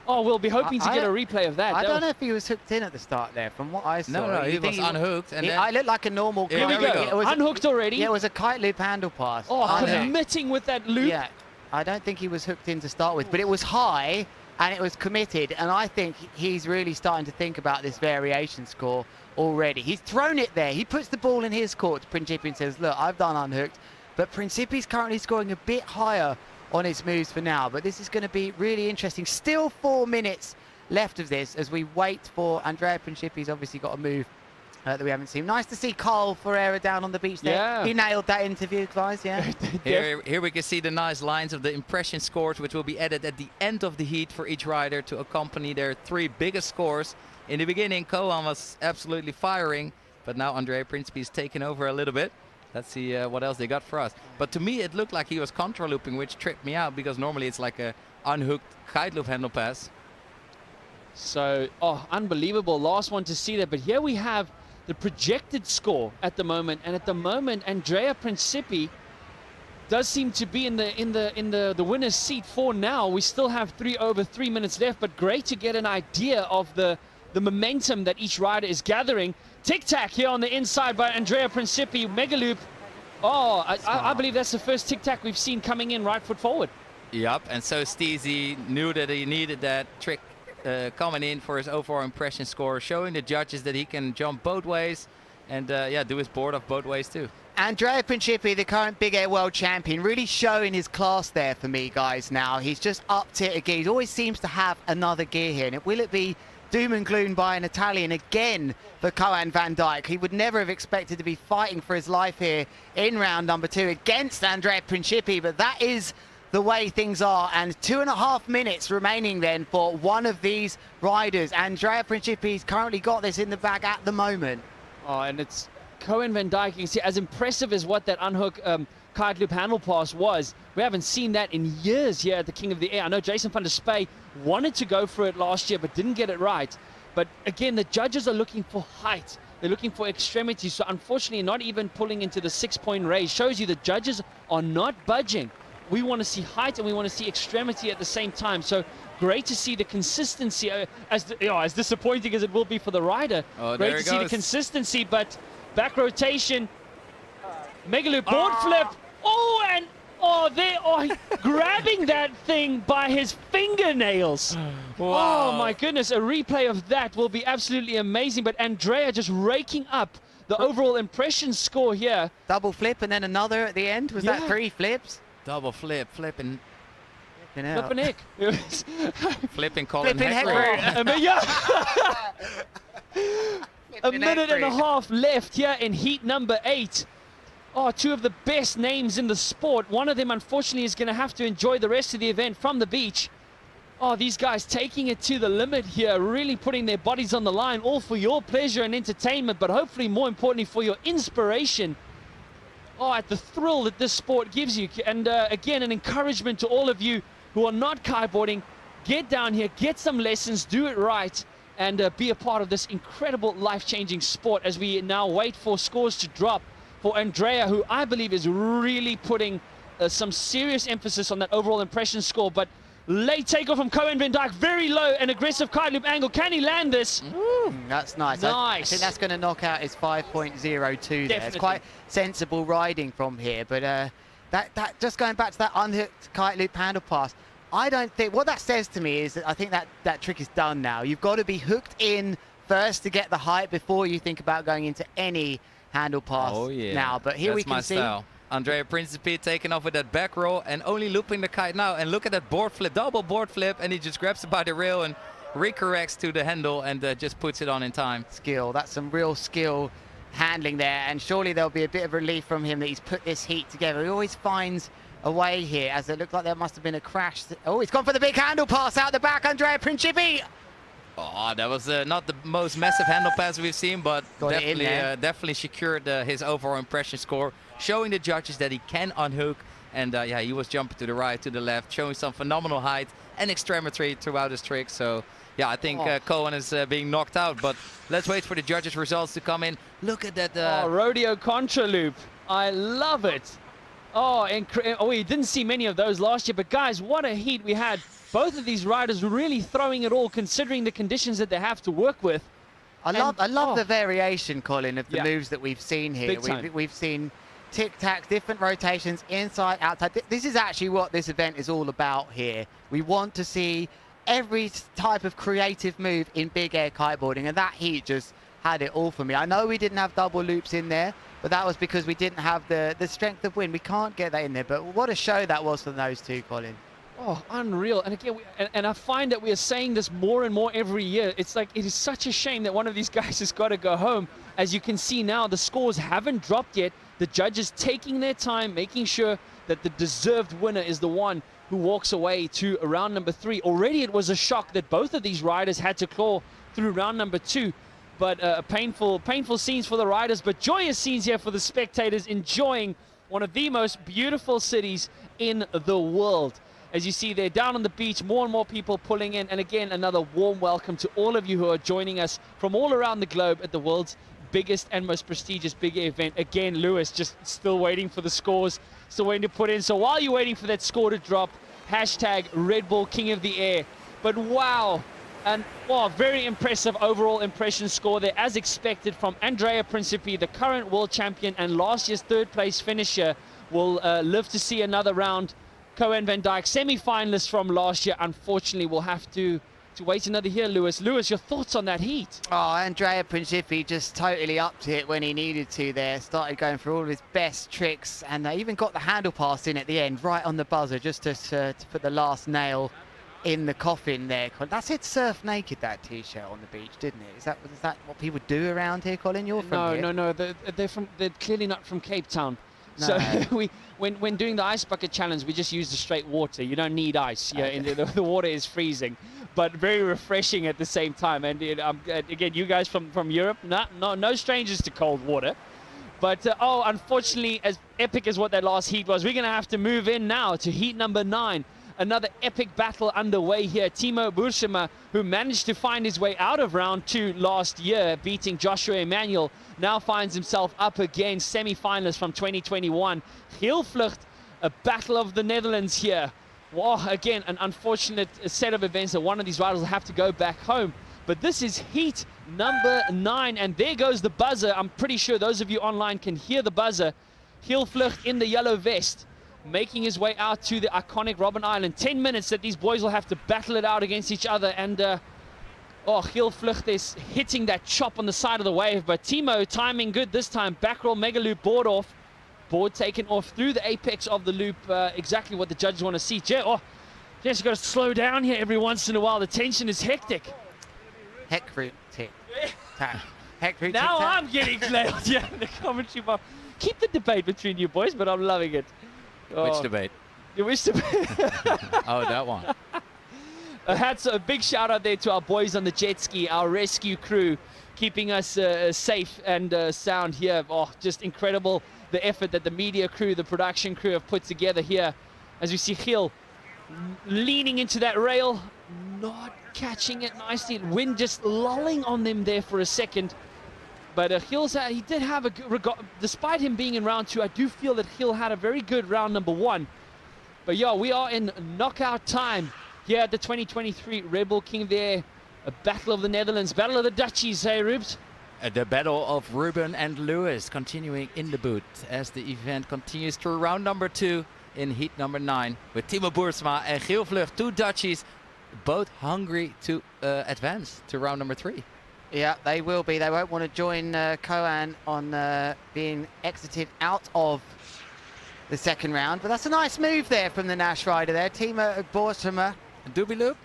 Speaker 7: Oh, we'll be hoping to get a replay of that.
Speaker 11: I don't know if he was hooked in at the start there. From what I saw,
Speaker 8: no, he was unhooked. And
Speaker 11: I looked like a normal.
Speaker 7: Here we go. It was unhooked already.
Speaker 11: Yeah, it was a kite loop handle pass.
Speaker 7: Oh, committing with that loop.
Speaker 11: Yeah, I don't think he was hooked in to start with, but it was high and it was committed. And I think he's really starting to think about this variation score already. He's thrown it there. He puts the ball in his court to Principi and says, "Look, I've done unhooked," but Principi's currently scoring a bit higher on his moves for now. But this is going to be really interesting. Still 4 minutes left of this as we wait for Andrea Principi. He's obviously got a move that we haven't seen. Nice to see Carl Ferreira down on the beach there.
Speaker 7: Yeah.
Speaker 11: He nailed that interview, guys, yeah.
Speaker 8: Here we can see the nice lines of the impression scores, which will be added at the end of the heat for each rider to accompany their 3 biggest scores. In the beginning, Kohan was absolutely firing, but now Andrea Principi is taking over a little bit. Let's see what else they got for us. But to me, it looked like he was contra looping, which tripped me out, because normally it's like a unhooked kite loop handle pass.
Speaker 7: So, unbelievable. Last one to see that. But here we have the projected score at the moment. And at the moment, Andrea Principi does seem to be in the winner's seat for now. We still have over 3 minutes left, but great to get an idea of the momentum that each rider is gathering. Tic-tac here on the inside by Andrea Principi. Mega loop. Oh, I believe that's the first tic-tac we've seen coming in right foot forward.
Speaker 8: Yep, and so Steezy knew that he needed that trick coming in for his overall impression score, showing the judges that he can jump both ways and do his board off both ways too.
Speaker 11: Andrea Principi, the current Big Air World Champion, really showing his class there for me, guys, now. He's just upped it again. He always seems to have another gear here. And will it be doom and gloom by an Italian again for Kohan van Dijk? He would never have expected to be fighting for his life here in round number 2 against Andrea Principi, but that is the way things are. And 2.5 minutes remaining then for one of these riders. Andrea Principi's currently got this in the bag at the moment.
Speaker 7: Oh, and it's Kohan van Dijk. You can see as impressive as what that unhook kite loop handle pass was. We haven't seen that in years here at the King of the Air. I know Jason van der Spey wanted to go for it last year, but didn't get it right. But again, the judges are looking for height. They're looking for extremity. So unfortunately, not even pulling into the 6-point raise. Shows you the judges are not budging we want to see height and we want to see extremity at the same time. So great to see the consistency, as disappointing as it will be for the rider.
Speaker 8: Oh,
Speaker 7: great
Speaker 8: there
Speaker 7: to
Speaker 8: it
Speaker 7: see the
Speaker 8: goes.
Speaker 7: consistency, but back rotation, mega loop, board flip. Oh, and grabbing that thing by his fingernails.
Speaker 8: Wow.
Speaker 7: Oh my goodness, a replay of that will be absolutely amazing. But Andrea just raking up the overall impression score here.
Speaker 11: Double flip and then another at the end. Was that 3 flips?
Speaker 8: Double flip, flipping.
Speaker 7: Flipping Nick.
Speaker 8: Flipping Colin
Speaker 11: Flipping
Speaker 8: Heckroyd.
Speaker 7: A minute and a half left here in heat number 8. Oh, 2 of the best names in the sport. One of them, unfortunately, is going to have to enjoy the rest of the event from the beach. Oh, these guys taking it to the limit here, really putting their bodies on the line, all for your pleasure and entertainment, but hopefully more importantly for your inspiration. Oh, at the thrill that this sport gives you. And again, an encouragement to all of you who are not kiteboarding. Get down here, get some lessons, do it right, and be a part of this incredible life-changing sport as we now wait for scores to drop for Andrea, who I believe is really putting some serious emphasis on that overall impression score. But late takeoff from Cohen Van Dijk, very low and aggressive kite loop angle. Can he land this?
Speaker 11: That's nice.
Speaker 7: Nice.
Speaker 11: I think that's going to knock out his 5.02 there. It's quite sensible riding from here. But that just going back to that unhooked kite loop handle pass, I don't think, what that says to me is that I think that trick is done now. You've got to be hooked in first to get the height before you think about going into any handle pass now. But here we can see
Speaker 8: Andrea Principe taking off with that back roll and only looping the kite now. And look at that board flip, double board flip, and he just grabs it by the rail and recorrects to the handle and just puts it on in time.
Speaker 11: Skill, that's some real skill handling there, and surely there'll be a bit of relief from him that he's put this heat together. He always finds a way here, as it looked like there must have been a crash. Oh, he's gone for the big handle pass out the back, Andrea Principe.
Speaker 8: Oh, that was not the most massive handle pass we've seen, but definitely secured his overall impression score, showing the judges that he can unhook. And yeah, he was jumping to the right, to the left, showing some phenomenal height and extremity throughout his trick. So yeah, I think Cohen is being knocked out, but let's wait for the judges' results to come in. Look at that.
Speaker 7: Rodeo contra loop. I love it. Oh, we didn't see many of those last year, but guys, what a heat we had. Both of these riders really throwing it all, considering the conditions that they have to work with.
Speaker 11: I love the variation, Colin, of the moves that we've seen here. We've seen tic-tacs, different rotations, inside, outside. This is actually what this event is all about here. We want to see every type of creative move in big air kiteboarding, and that heat just had it all for me. I know we didn't have double loops in there, but that was because we didn't have the strength of wind. We can't get that in there, but what a show that was for those two, Colin.
Speaker 7: Oh, unreal. And again, and I find that we are saying this more and more every year. It's like, it is such a shame that one of these guys has got to go home. As you can see now, the scores haven't dropped yet. The judges taking their time, making sure that the deserved winner is the one who walks away to round number 3. Already it was a shock that both of these riders had to claw through round number 2. But painful scenes for the riders, but joyous scenes here for the spectators, enjoying one of the most beautiful cities in the world. As you see there, down on the beach, more and more people pulling in. And again, another warm welcome to all of you who are joining us from all around the globe at the world's biggest and most prestigious big air event. Again, Lewis just still waiting for the scores, still waiting to put in. So while you're waiting for that score to drop, hashtag Redbull King of the Air. But wow, and very impressive overall impression score there, as expected from Andrea Principe, the current world champion and last year's 3rd place finisher. Will live to see another round. Cohen Van Dijk, semi-finalist from last year, unfortunately will have to wait another year. Lewis, your thoughts on that heat?
Speaker 11: Oh, Andrea Principe just totally upped it when he needed to there. Started going for all of his best tricks, and even got the handle pass in at the end, right on the buzzer, just to put the last nail in the coffin there. That's it, surf naked, that t-shirt on the beach, didn't it? Is that what people do around here, Colin? You're from here?
Speaker 7: No. They're clearly not from Cape Town. No. So when doing the ice bucket challenge, we just use the straight water. You don't need ice. Yeah, okay. The water is freezing, but very refreshing at the same time. And again, you guys from Europe, no strangers to cold water. But unfortunately, as epic as what that last heat was, we're going to have to move in now to heat number 9. Another epic battle underway here. Timo Boersema, who managed to find his way out of round 2 last year, beating Joshua Emanuel, now finds himself up against semi-finalist from 2021. Heel Vlucht a battle of the Netherlands here. Wow, again, an unfortunate set of events that one of these riders will have to go back home. But this is heat number 9, and there goes the buzzer. I'm pretty sure those of you online can hear the buzzer. Heel Vlucht in the yellow vest, making his way out to the iconic Robben Island. 10 minutes that these boys will have to battle it out against each other. And Heel Vlucht is hitting that chop on the side of the wave. But Timo timing good this time. Back roll mega loop board off. Board taken off through the apex of the loop. Exactly what the judges want to see. Just got to slow down here every once in a while. The tension is hectic.
Speaker 11: Heck root tick. Heck root
Speaker 7: Now
Speaker 11: tick,
Speaker 7: I'm getting nailed. Yeah, in the commentary box. Keep the debate between you boys, but I'm loving it.
Speaker 8: Which debate?
Speaker 7: Which debate?
Speaker 8: Oh, that one.
Speaker 7: A big shout out there to our boys on the jet ski, our rescue crew, keeping us safe and sound here. Oh, just incredible the effort that the media crew, the production crew have put together here. As we see Giel leaning into that rail, not catching it nicely. Wind just lulling on them there for a second. But Giel's, he did have a good, despite him being in round 2, I do feel that Giel had a very good round number 1. But yeah, we are in knockout time here at the 2023 Redbull King there. A battle of the Netherlands, battle of the Dutchies, hey Rubes?
Speaker 8: The battle of Ruben and Lewis continuing in the boot as the event continues through round number 2 in heat number 9 with Timo Boersma and Giel Vlucht, 2 Dutchies, both hungry to advance to round number 3.
Speaker 11: Yeah, they will be. They won't want to join Koan on being exited out of the second round. But that's a nice move there from the Nash rider there. Timo Boersma.
Speaker 8: Doobie loop?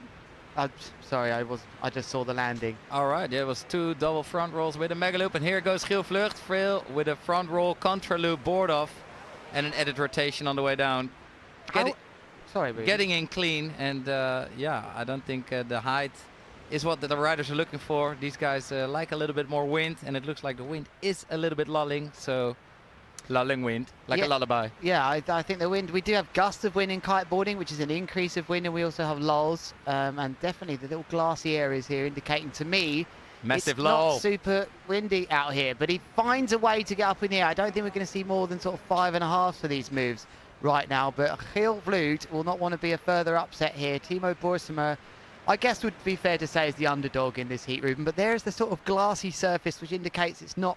Speaker 11: Sorry, I just saw the landing.
Speaker 8: All right, there was 2 double front rolls with a mega loop, and here goes Giel Vlucht with a front roll contra loop board off and an edit rotation on the way down. Getting in clean, and yeah, I don't think the height is what the riders are looking for. These guys like a little bit more wind, and it looks like the wind is a little bit lulling, so lulling wind, like a lullaby.
Speaker 11: Yeah, I think the wind, we do have gusts of wind in kiteboarding, which is an increase of wind, and we also have lulls, and definitely the little glassy areas here indicating to me
Speaker 8: massive
Speaker 11: it's
Speaker 8: lull.
Speaker 11: Not super windy out here, but he finds a way to get up in the air. I don't think we're going to see more than sort of 5.5 for these moves right now, but Giel Vlucht will not want to be a further upset here. Timo Boersma, I guess would be fair to say, is the underdog in this heat, Ruben, but there's the sort of glassy surface which indicates it's not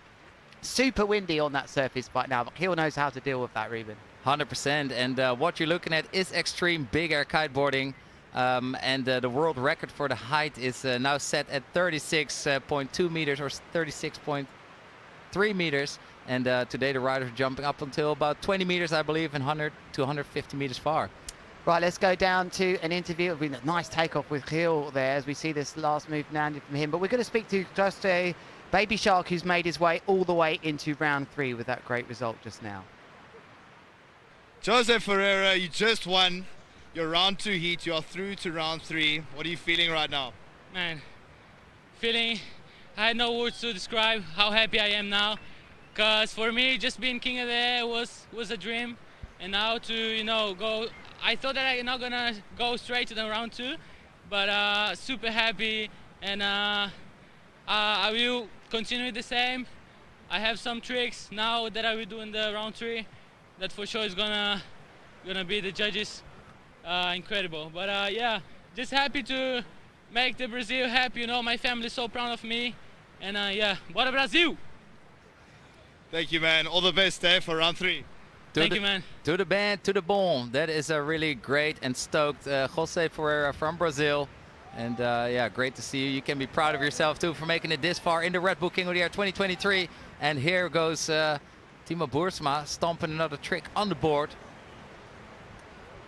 Speaker 11: super windy on that surface right now, but Giel knows how to deal with that, Ruben.
Speaker 8: 100%, and what you're looking at is extreme big air kiteboarding, and the world record for the height is now set at 36.2 meters or 36.3 meters, and today the riders are jumping up until about 20 meters, I believe, and 100 to 150 meters far.
Speaker 11: Right, let's go down to an interview. It'll be a nice takeoff with Giel there as we see this last move landed from him. But we're going to speak to just a Baby Shark who's made his way all the way into round 3 with that great result just now.
Speaker 12: Jose Ferreira, you just won your round 2 heat. You are through to round 3. What are you feeling right now?
Speaker 13: Man, feeling, I had no words to describe how happy I am now. Because for me, just being king of the air was a dream. And now to, you know, go, I thought that I'm not gonna go straight to the round 2, but super happy, and I will continue the same. I have some tricks now that I will do in the round 3 that for sure is gonna be the judges incredible. But yeah, just happy to make the Brazil happy. You know, my family is so proud of me, and yeah, bora Brazil!
Speaker 12: Thank you, man. All the best there for round 3.
Speaker 13: Thank you, man.
Speaker 8: To the band, to the bone. That is a really great and stoked Jose Ferreira from Brazil. And yeah, great to see you. You can be proud of yourself too for making it this far in the Redbull King of the Year 2023. And here goes Timo Boersma stomping another trick on the board.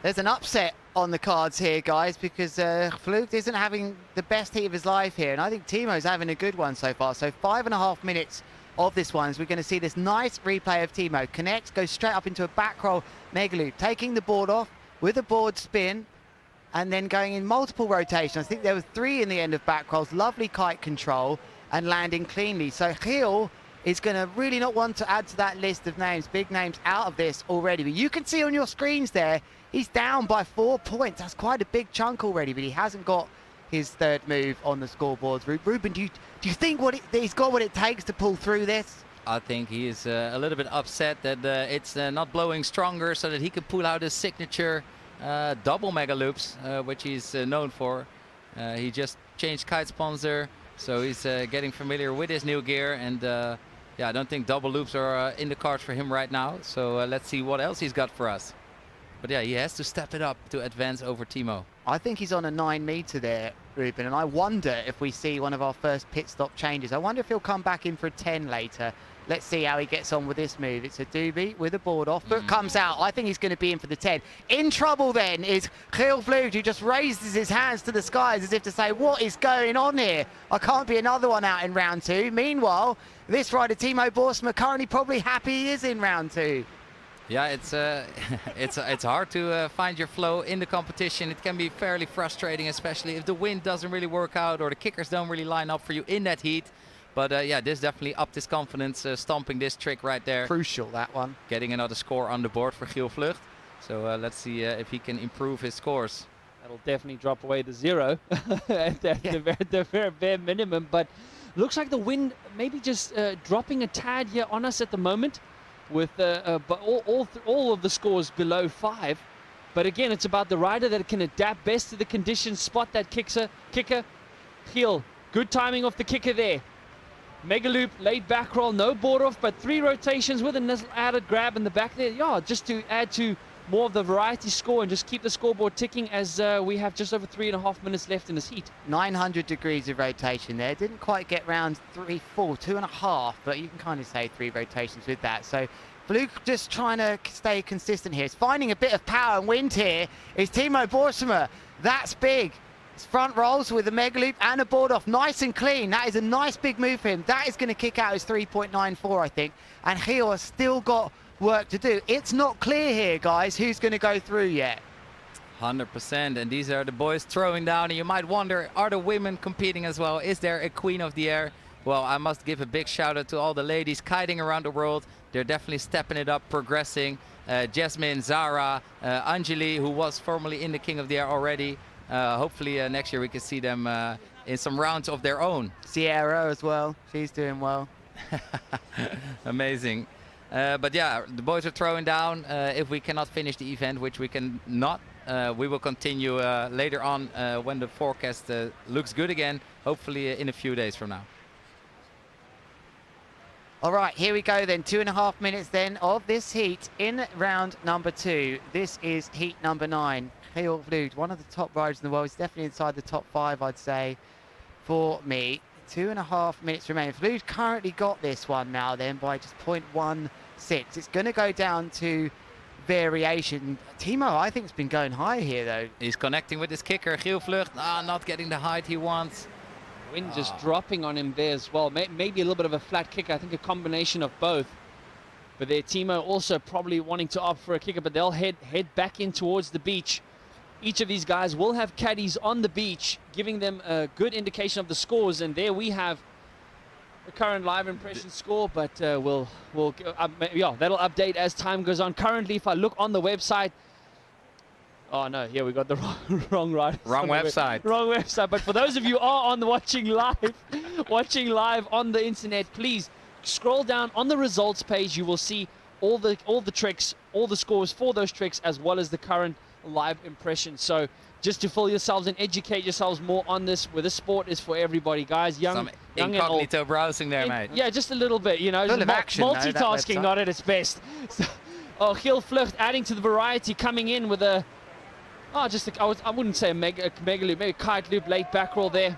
Speaker 11: There's an upset on the cards here, guys, because Vlucht isn't having the best heat of his life here. And I think Timo's having a good one so far. So 5.5 minutes of this one, as we're going to see this nice replay of Timo connect, goes straight up into a back roll mega loop, taking the board off with a board spin, and then going in multiple rotations. I think there were 3 in the end of back rolls. Lovely kite control and landing cleanly. So Giel is going to really not want to add to that list of names, big names out of this already. But you can see on your screens there, he's down by 4 points. That's quite a big chunk already, but he hasn't got his third move on the scoreboards. Ruben, do you think he's got what it takes to pull through this?
Speaker 8: I think he is a little bit upset that it's not blowing stronger so that he can pull out his signature double mega loops, which he's known for. He just changed kite sponsor, so he's getting familiar with his new gear, and yeah, I don't think double loops are in the cards for him right now. So let's see what else he's got for us. But yeah, he has to step it up to advance over Timo.
Speaker 11: I think he's on a 9 meter there, Ruben, and I wonder if we see one of our first pit stop changes. I wonder if he'll come back in for a 10 later. Let's see how he gets on with this move. It's a doobie with a board off, but comes out. I think he's going to be in for the 10. In trouble then is Giel Vloed, who just raises his hands to the skies as if to say, what is going on here? I can't be another one out in round 2. Meanwhile, this rider, Timo Boersma, currently probably happy he is in round 2.
Speaker 8: Yeah, it's hard to find your flow in the competition. It can be fairly frustrating, especially if the wind doesn't really work out or the kickers don't really line up for you in that heat. But yeah, this definitely upped his confidence, stomping this trick right there.
Speaker 11: Crucial, that one.
Speaker 8: Getting another score on the board for Giel Vloed. So let's see if he can improve his scores.
Speaker 7: That'll definitely drop away the 0 at the very bare minimum. But looks like the wind maybe just dropping a tad here on us at the moment, with but all of the scores below 5. But again, it's about the rider that can adapt best to the conditions, spot that kicker, heel. Good timing off the kicker there. Mega loop, late back roll, no board off, but 3 rotations with an added grab in the back there. Yeah, just to add to more of the variety score and just keep the scoreboard ticking as we have just over 3.5 minutes left in this heat.
Speaker 11: 900 degrees of rotation there. Didn't quite get round 3, 4, 2.5, but you can kind of say 3 rotations with that. So Vloed just trying to stay consistent here. It's finding a bit of power and wind here. Is Timo Boersma. That's big. It's front rolls with a mega loop and a board off. Nice and clean. That is a nice big move for him. That is going to kick out his 3.94, I think. And Giel has still got work to do. It's not clear here, guys, who's going to go through yet.
Speaker 8: 100%, and these are the boys throwing down, and you might wonder, are the women competing as well? Is there a queen of the air? Well, I must give a big shout out to all the ladies kiting around the world. They're definitely stepping it up, progressing. Jasmine, Zara, Anjali, who was formerly in the King of the Air already. Hopefully next year we can see them in some rounds of their own.
Speaker 11: Sierra as well, she's doing well.
Speaker 8: Amazing. But yeah, the boys are throwing down. If we cannot finish the event, which we can not, we will continue later on when the forecast looks good again, hopefully in a few days from now.
Speaker 11: All right, here we go then. 2.5 minutes then of this heat in round number 2. This is heat number 9. Giel Vloed, one of the top riders in the world. He's definitely inside the top 5, I'd say, for me. 2.5 minutes remain. Vloed currently got this one now then by just 0.16. It's going to go down to variation. Timo, I think, has been going high here though.
Speaker 8: He's connecting with his kicker. Giel Vloed, not getting the height he wants.
Speaker 7: Wind just dropping on him there as well. Maybe a little bit of a flat kicker. I think a combination of both. But there, Timo also probably wanting to opt for a kicker, but they'll head back in towards the beach. Each of these guys will have caddies on the beach, giving them a good indication of the scores. And there we have the current live impression score, but yeah, that'll update as time goes on. Currently, if I look on the website, oh no, here we got the wrong right.
Speaker 8: Wrong website.
Speaker 7: Wrong website. But for those of you who are on the watching live on the internet, please scroll down on the results page. You will see all the tricks, all the scores for those tricks, as well as the current live impression. So just to fill yourselves and educate yourselves more on this, where this sport is for everybody, guys, young and old.
Speaker 8: Incognito browsing there, mate.
Speaker 7: Yeah, just a little bit, you know,
Speaker 11: action,
Speaker 7: multitasking not at its best. So, Giel Vloed adding to the variety, coming in with a I wouldn't say a mega loop, maybe a kite loop, late back roll there.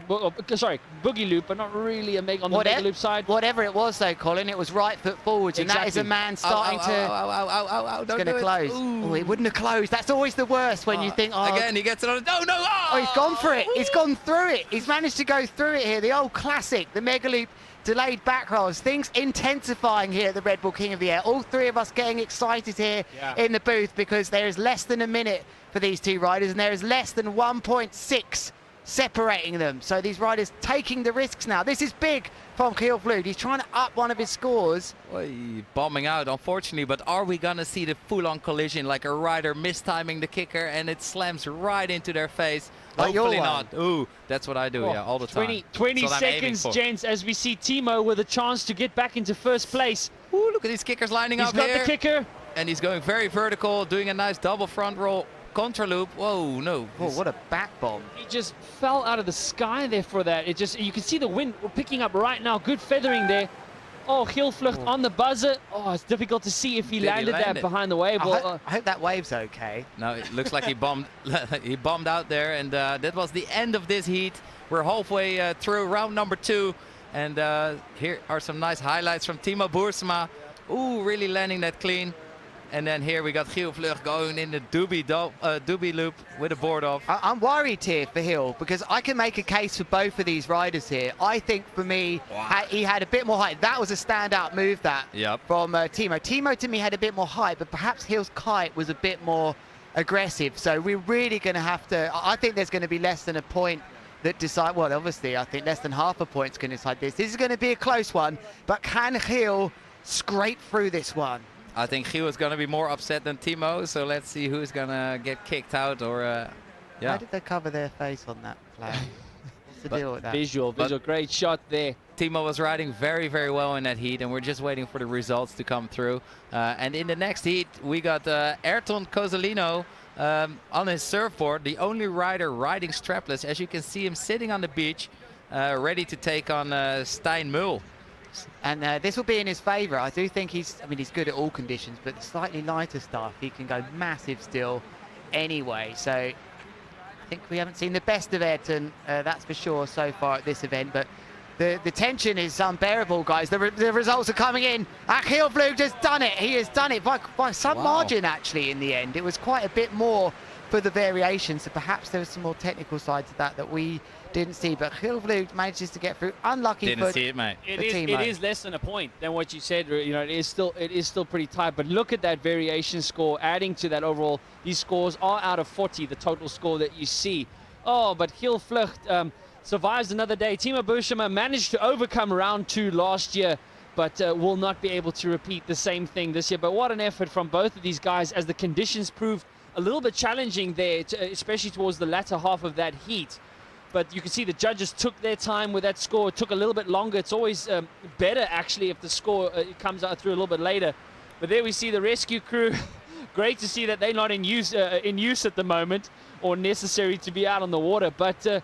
Speaker 7: Sorry, boogie loop, but not really a mega on the mega loop side.
Speaker 11: Whatever it was though, Colin, it was right foot forwards, and that is a man starting to... It's going to close. Oh, it wouldn't have closed. That's always the worst when you think, oh...
Speaker 8: Again, he gets it on... No!
Speaker 11: Oh, he's gone for it. He's gone through it. He's managed to go through it here. The old classic, the mega loop delayed back rolls. Things intensifying here at the Red Bull King of the Air. All three of us getting excited here in the booth because there is less than a minute for these two riders, and there is less than 1.6 separating them. So these riders taking the risks now. This is big from Giel Vloed. He's trying to up one of his scores.
Speaker 8: Oy, bombing out, unfortunately, but are we gonna see the full-on collision, like a rider mistiming the kicker and it slams right into their face?
Speaker 11: Like
Speaker 8: Hopefully
Speaker 11: your
Speaker 8: not. Ooh, that's what I do, yeah, all the time.
Speaker 7: 20
Speaker 8: That's what I'm aiming
Speaker 7: seconds,
Speaker 8: for.
Speaker 7: gents, as we see Timo with a chance to get back into first place.
Speaker 8: Ooh, look at these kickers lining
Speaker 7: He's
Speaker 8: up
Speaker 7: got
Speaker 8: here.
Speaker 7: the kicker.
Speaker 8: And he's going very vertical, doing a nice double front roll contra loop. Whoa, no.
Speaker 11: Oh, what a back bomb.
Speaker 7: He just fell out of the sky there for that. It just, you can see the wind picking up right now. Good feathering there. Oh, Giel Vloed on the buzzer. Oh, it's difficult to see if he landed
Speaker 8: land
Speaker 7: that
Speaker 8: it?
Speaker 7: behind the wave.
Speaker 11: I hope that wave's okay.
Speaker 8: No, it looks like he bombed. He bombed out there, and that was the end of this heat. We're halfway through round number 2, and here are some nice highlights from Timo Boersma. Ooh, really landing that clean. And then here we got Giel Vloed going in the doobie loop with a board off.
Speaker 11: I'm worried here for Hill because I can make a case for both of these riders here. I think for me, he had a bit more height. That was a standout move that from Timo. Timo to me had a bit more height, but perhaps Hill's kite was a bit more aggressive. So we're really going to have to, I think there's going to be less than a point that decide, well, obviously, I think less than half a point's going to decide this. This is going to be a close one, but can Hill scrape through this one?
Speaker 8: I think Giel is going to be more upset than Timo, so let's see who's going to get kicked out or, yeah.
Speaker 11: Why did they cover their face on that flag? What's the deal with that?
Speaker 7: Visual, great shot there.
Speaker 8: Timo was riding very, very well in that heat, and we're just waiting for the results to come through. And in the next heat, we got Ayrton Cozzolino on his surfboard, the only rider riding strapless. As you can see him sitting on the beach, ready to take on Stein Mull.
Speaker 11: And this will be in his favour. I do think he's good at all conditions, but the slightly lighter stuff, he can go massive still anyway. So I think we haven't seen the best of Ayrton, that's for sure, so far at this event. But the tension is unbearable, guys. The results are coming in. Giel Vloed has done it. He has done it by some margin, actually, in the end. It was quite a bit more for the variation, so perhaps there was some more technical side to that we didn't see, but Giel Vloed manages to get through. Unlucky
Speaker 8: Didn't see it, mate.
Speaker 7: It is less than a point than what you said. You know, it is still pretty tight. But look at that variation score, adding to that overall. These scores are out of 40, the total score that you see. Oh, but Giel Vloed survives another day. Timo Boersma managed to overcome round 2 last year, but will not be able to repeat the same thing this year. But what an effort from both of these guys, as the conditions proved a little bit challenging there, especially towards the latter half of that heat. But you can see the judges took their time with that score. It took a little bit longer. It's always better, actually, if the score comes out through a little bit later. But there we see the rescue crew. Great to see that they're not in use at the moment, or necessary to be out on the water. But,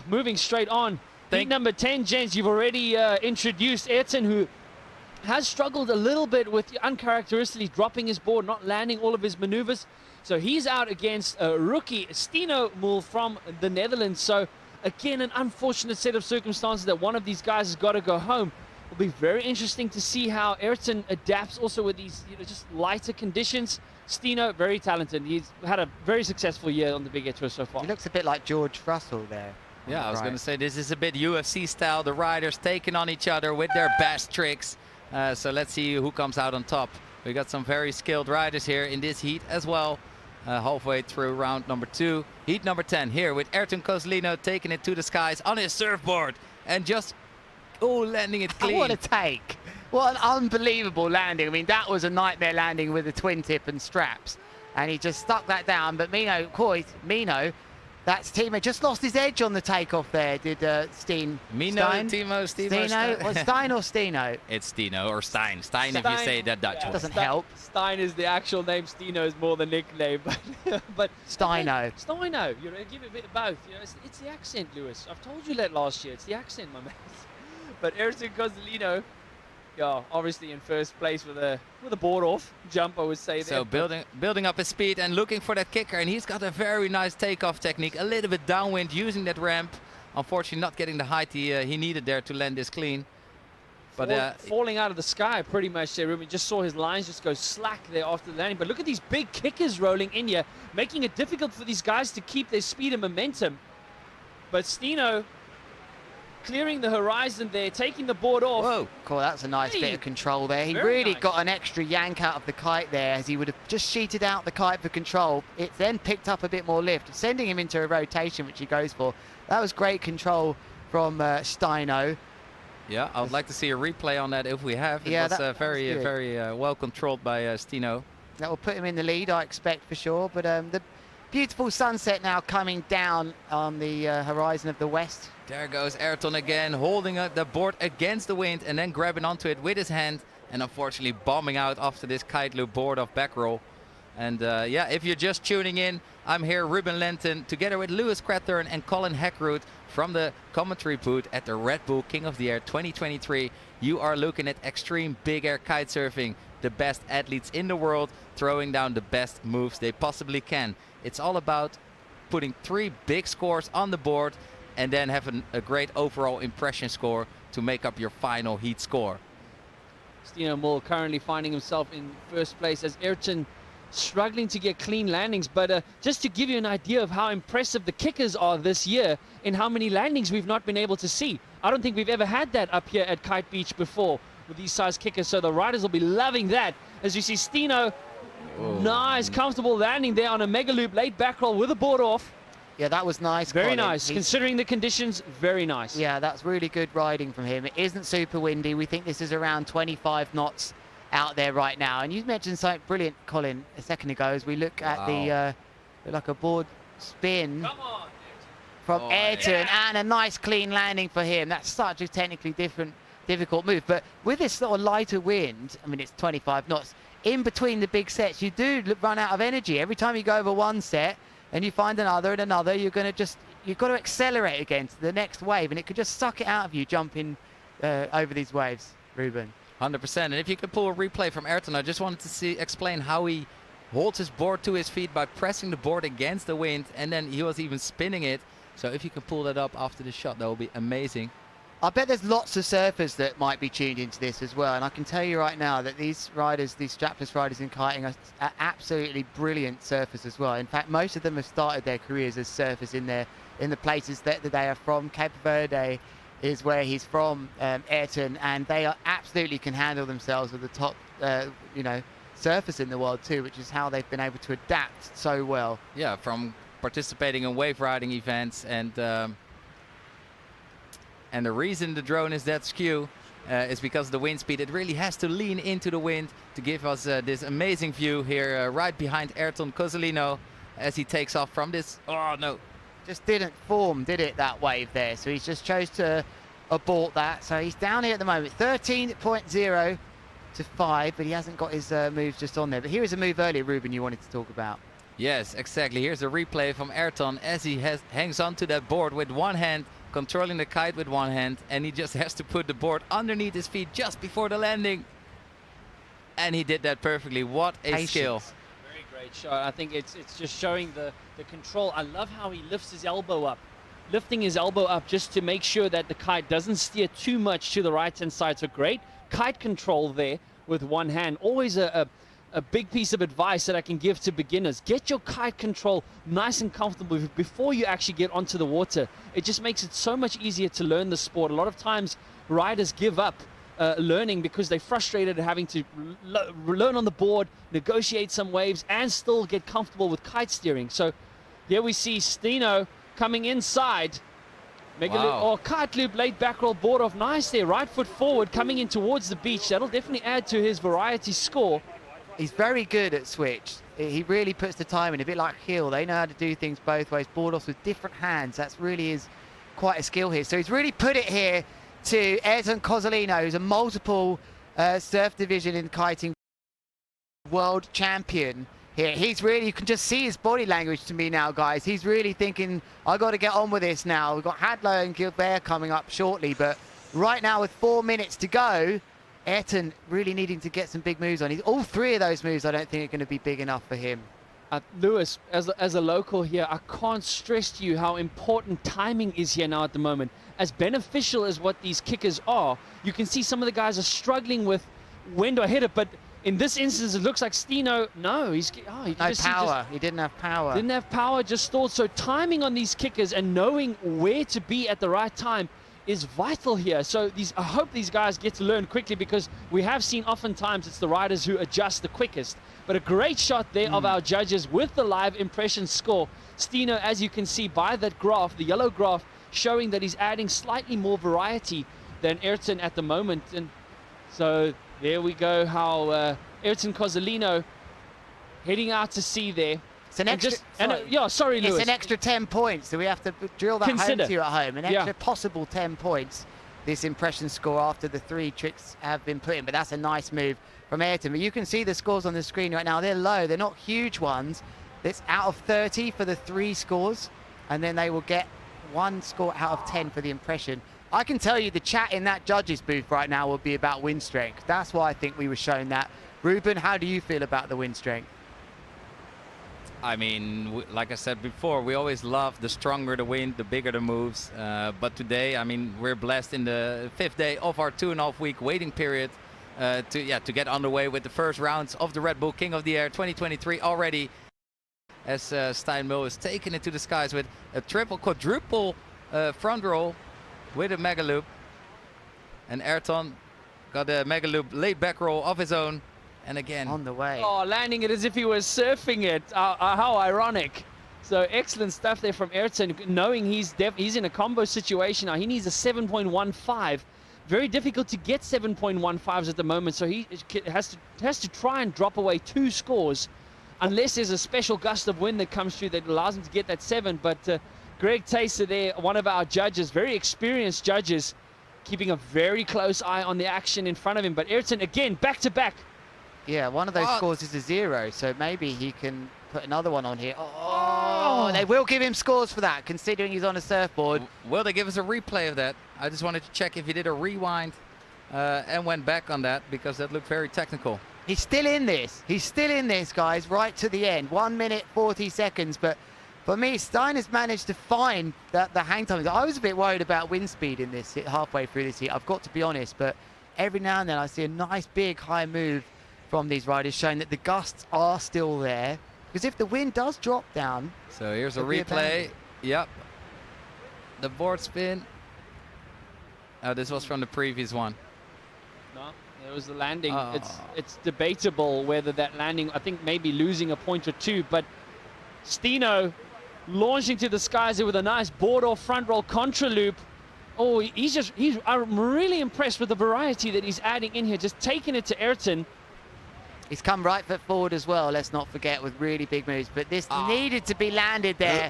Speaker 7: moving straight on. Heat number 10, gents, you've already introduced Ayrton, who has struggled a little bit with uncharacteristically dropping his board, not landing all of his maneuvers. So he's out against a rookie, Stino Mull from the Netherlands. So again, an unfortunate set of circumstances that one of these guys has got to go home. It'll be very interesting to see how Ayrton adapts also with these, just lighter conditions. Stino, very talented. He's had a very successful year on the Big Air Tour so far.
Speaker 11: He looks a bit like George Russell there.
Speaker 8: Yeah, I was going to say, this is a bit UFC style. The riders taking on each other with their best tricks. So let's see who comes out on top. We got some very skilled riders here in this heat as well. Halfway through round number 2. Heat number 10 here with Ayrton Cozzolino taking it to the skies on his surfboard. And just, landing it clean.
Speaker 11: What a take. What an unbelievable landing. I mean, that was a nightmare landing with the twin tip and straps. And he just stuck that down. But Mino, that's Timo, just lost his edge on the takeoff there, did Stein.
Speaker 8: Timo,
Speaker 11: Stino? Stein or Stino?
Speaker 8: It's Stino or Stein. Stein if you say that Dutch one.
Speaker 11: Doesn't help.
Speaker 7: Stein is the actual name. Stino is more the nickname. but
Speaker 11: Steino.
Speaker 7: Steino. Give it a bit of both. It's the accent, Lewis. I've told you that last year. It's the accent, my man. But Ayrton Cozzolino, obviously in first place with a board off jump, I would say.
Speaker 8: So building up his speed and looking for that kicker, and he's got a very nice takeoff technique, a little bit downwind using that ramp. Unfortunately, not getting the height he needed there to land this clean. But
Speaker 7: falling out of the sky pretty much there, Ruben. Just saw his lines just go slack there after the landing. But look at these big kickers rolling in here, making it difficult for these guys to keep their speed and momentum. But Stino clearing the horizon there, taking the board off.
Speaker 11: Whoa, cool, that's a nice bit of control there. He
Speaker 7: Very
Speaker 11: really
Speaker 7: nice.
Speaker 11: got an extra yank out of the kite there, as he would have just sheeted out the kite for control. It then picked up a bit more lift, sending him into a rotation, which he goes for. That was great control from Steino.
Speaker 8: Yeah, I would like to see a replay on that if we have. It was very well controlled by Stino.
Speaker 11: That will put him in the lead, I expect, for sure. But the beautiful sunset now coming down on the horizon of the west.
Speaker 8: There goes Ayrton again, holding up the board against the wind and then grabbing onto it with his hand, and unfortunately bombing out after this kite loop board off back roll. And yeah, if you're just tuning in, I'm here, Ruben Lenton, together with Lewis Crathern and Colin Heckroot from the commentary booth at the Redbull King of the Air 2023. You are looking at extreme big air kite surfing, the best athletes in the world throwing down the best moves they possibly can. It's all about putting 3 big scores on the board and then having a great overall impression score to make up your final heat score.
Speaker 7: Stino Mull currently finding himself in first place as Ayrton struggling to get clean landings. But just to give you an idea of how impressive the kickers are this year in how many landings we've not been able to see. I don't think we've ever had that up here at Kite Beach before with these size kickers. So the riders will be loving that. As you see Stino, nice comfortable landing there on a mega loop, late back roll with the board off.
Speaker 11: Yeah, that was nice.
Speaker 7: Very
Speaker 11: Colin.
Speaker 7: nice. Considering the conditions, very nice.
Speaker 11: Yeah, that's really good riding from him. It isn't super windy. We think this is around 25 knots out there right now. And you mentioned something brilliant, Colin, a second ago, as we look at the like a board spin from Ayrton, and a nice clean landing for him. That's such a technically difficult move. But with this sort of lighter wind, I mean, it's 25 knots, in between the big sets, you do run out of energy. Every time you go over one set and you find another and another, you've got to accelerate again to the next wave, and it could just suck it out of you jumping over these waves, Ruben.
Speaker 8: 100%. And if you could pull a replay from Ayrton, I just wanted to explain how he holds his board to his feet by pressing the board against the wind, and then he was even spinning it. So if you can pull that up after the shot, that will be amazing.
Speaker 11: I bet there's lots of surfers that might be tuned into this as well, and I can tell you right now that these riders, these strapless riders in kiting, are absolutely brilliant surfers as well. In fact, most of them have started their careers as surfers in the places that they are from. Cape Verde is where he's from, Ayrton, and they absolutely can handle themselves with the top, surfers in the world too, which is how they've been able to adapt so well.
Speaker 8: Yeah, from participating in wave riding events, and the reason the drone is that skew is because of the wind speed. It really has to lean into the wind to give us this amazing view here right behind Ayrton Cozzolino as he takes off from this. Oh no,
Speaker 11: just didn't form, did it, that wave there? So he's just chose to abort that. So he's down here at the moment, 13.0 to 5, but he hasn't got his moves just on there. But here is a move earlier, Ruben, you wanted to talk about.
Speaker 8: Yes, exactly. Here's a replay from Ayrton as he hangs onto that board with one hand, controlling the kite with one hand, and he just has to put the board underneath his feet just before the landing. And he did that perfectly. What a skill.
Speaker 7: Very great shot. I think it's just showing the control. I love how he lifts his elbow up. Lifting his elbow up just to make sure that the kite doesn't steer too much to the right-hand side. So great kite control there with one hand. Always a big piece of advice that I can give to beginners. Get your kite control nice and comfortable before you actually get onto the water. It just makes it so much easier to learn the sport. A lot of times riders give up learning because they're frustrated at having to learn on the board, negotiate some waves, and still get comfortable with kite steering. So here we see Stino coming inside. Mega loop, or kite loop, late back roll, board off. Nice there, right foot forward, coming in towards the beach. That'll definitely add to his variety score.
Speaker 11: He's very good at switch. He really puts the time in, a bit like Hill. They know how to do things both ways, board offs with different hands. That's really is quite a skill here. So he's really put it here to Ayrton Cozzolino, who's a multiple surf division in kiting world champion here. He's really, you can just see his body language to me now, guys. He's really thinking, I got to get on with this now. We've got Hadlow and Gilbert coming up shortly, but right now with 4 minutes to go, Ayrton really needing to get some big moves on. All 3 of those moves I don't think are going to be big enough for him.
Speaker 7: Lewis, as a local here, I can't stress to you how important timing is here now at the moment. As beneficial as what these kickers are, you can see some of the guys are struggling with when do I hit it, but in this instance it looks like Stino, no, he
Speaker 11: didn't have power.
Speaker 7: Didn't have power, just stalled. So timing on these kickers and knowing where to be at the right time is vital here. So I hope these guys get to learn quickly, because we have seen oftentimes it's the riders who adjust the quickest. But a great shot there of our judges with the live impression score. Stino, as you can see by that graph, the yellow graph, showing that he's adding slightly more variety than Ayrton at the moment. And so there we go, how Ayrton Cozzolino heading out to sea there.
Speaker 11: It's an extra.
Speaker 7: Sorry, Lewis.
Speaker 11: It's an extra 10 points. So we have to drill that home to you at home. An extra possible 10 points. This impression score after the 3 tricks have been put in, but that's a nice move from Ayrton. But you can see the scores on the screen right now. They're low. They're not huge ones. It's out of 30 for the 3 scores, and then they will get 1 score out of 10 for the impression. I can tell you the chat in that judges booth right now will be about wind strength. That's why I think we were shown that. Ruben, how do you feel about the wind strength?
Speaker 8: I mean, like I said before, we always love the stronger the wind, the bigger the moves. But today, I mean, we're blessed in the 5th day of our 2.5 week waiting period to get underway with the first rounds of the Red Bull King of the Air 2023 already. As Stijn Mul is taking it to the skies with a quadruple front roll with a mega loop. And Ayrton got a mega loop late back roll of his own. And again,
Speaker 11: on the way.
Speaker 7: Oh, landing it as if he was surfing it. How ironic. So excellent stuff there from Ayrton, knowing he's in a combo situation now. He needs a 7.15. Very difficult to get 7.15s at the moment, so he has to try and drop away 2 scores, unless there's a special gust of wind that comes through that allows him to get that 7. But Greg Taser there, one of our judges, very experienced judges, keeping a very close eye on the action in front of him. But Ayrton, again, back-to-back.
Speaker 11: Yeah, one of those scores is a 0, so maybe he can put another one on here. Oh, they will give him scores for that, considering he's on a surfboard.
Speaker 8: Will they give us a replay of that? I just wanted to check if he did a rewind and went back on that, because that looked very technical.
Speaker 11: He's still in this. He's still in this, guys, right to the end. 1 minute, 40 seconds. But for me, Stijn has managed to find the hang time. I was a bit worried about wind speed in this halfway through this heat, I've got to be honest. But every now and then I see a nice big high move from these riders, showing that the gusts are still there. Because if the wind does drop down...
Speaker 8: So here's a replay. Yep. The board spin. Oh, this was from the previous one.
Speaker 7: No, it was the landing. It's debatable whether that landing, I think maybe losing a point or 2, but Stino launching to the skies here with a nice board off front roll contra loop. Oh, I'm really impressed with the variety that he's adding in here, just taking it to Ayrton.
Speaker 11: He's come right foot forward as well, let's not forget, with really big moves. But this needed to be landed there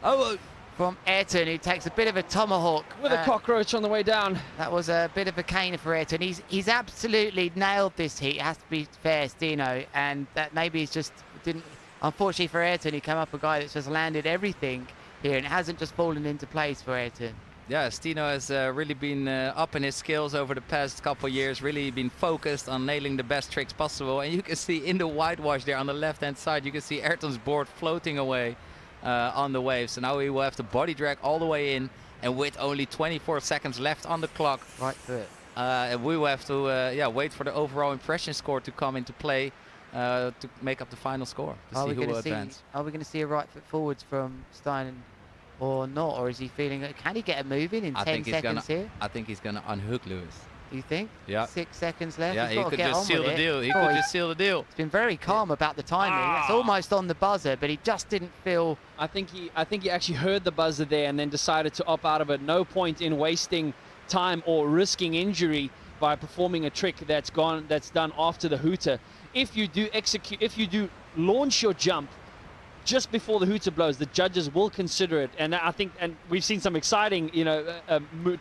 Speaker 11: from Ayrton, who takes a bit of a tomahawk.
Speaker 7: With a cockroach on the way down.
Speaker 11: That was a bit of a cane for Ayrton. He's absolutely nailed this heat, it has to be fair, Stino. And that maybe he's just didn't... Unfortunately for Ayrton, he came up a guy that's just landed everything here, and it hasn't just fallen into place for Ayrton.
Speaker 8: Yeah, Stino has really been up in his skills over the past couple of years, really been focused on nailing the best tricks possible. And you can see in the whitewash there on the left-hand side, you can see Ayrton's board floating away on the waves. So now he will have to body drag all the way in, and with only 24 seconds left on the clock.
Speaker 11: Right foot.
Speaker 8: We will have to wait for the overall impression score to come into play to make up the final score, to see who will advance.
Speaker 11: Are we going to see a right foot forwards from Stijn or not? Or is he feeling, can he get a move in 10 seconds here?
Speaker 8: I think he's going to unhook Lewis.
Speaker 11: You think?
Speaker 8: Yeah.
Speaker 11: 6 seconds left.
Speaker 8: Yeah, he could just seal the deal. He could just seal the deal.
Speaker 11: He's been very calm about the timing. It's almost on the buzzer, but he just didn't feel...
Speaker 7: I think he actually heard the buzzer there and then decided to opt out of it. No point in wasting time or risking injury by performing a trick that's done after the hooter. If you do launch your jump just before the hooter blows, the judges will consider it. And I think, and we've seen some exciting,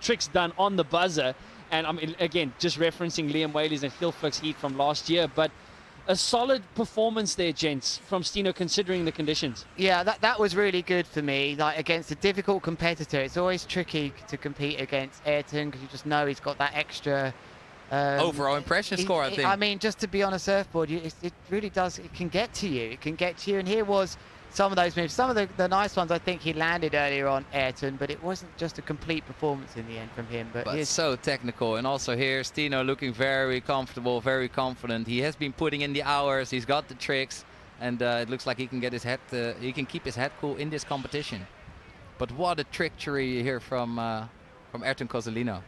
Speaker 7: tricks done on the buzzer. And I mean, again, just referencing Liam Whaley's and Phil Flick's heat from last year, but a solid performance there, gents, from Stino, considering the conditions.
Speaker 11: Yeah, that was really good for me. Like, against a difficult competitor, it's always tricky to compete against Ayrton, because you just know he's got that extra
Speaker 8: overall impression score, I think.
Speaker 11: I mean, just to be on a surfboard, it really does, it can get to you. It can get to you. And here was some of those moves. Some of the nice ones I think he landed earlier on Ayrton, but it wasn't just a complete performance in the end from him. But
Speaker 8: it's so technical. And also here, Stino looking very comfortable, very confident. He has been putting in the hours. He's got the tricks. And it looks like he can get his head, he can keep his head cool in this competition. But what a trickery here from Ayrton Cozzolino.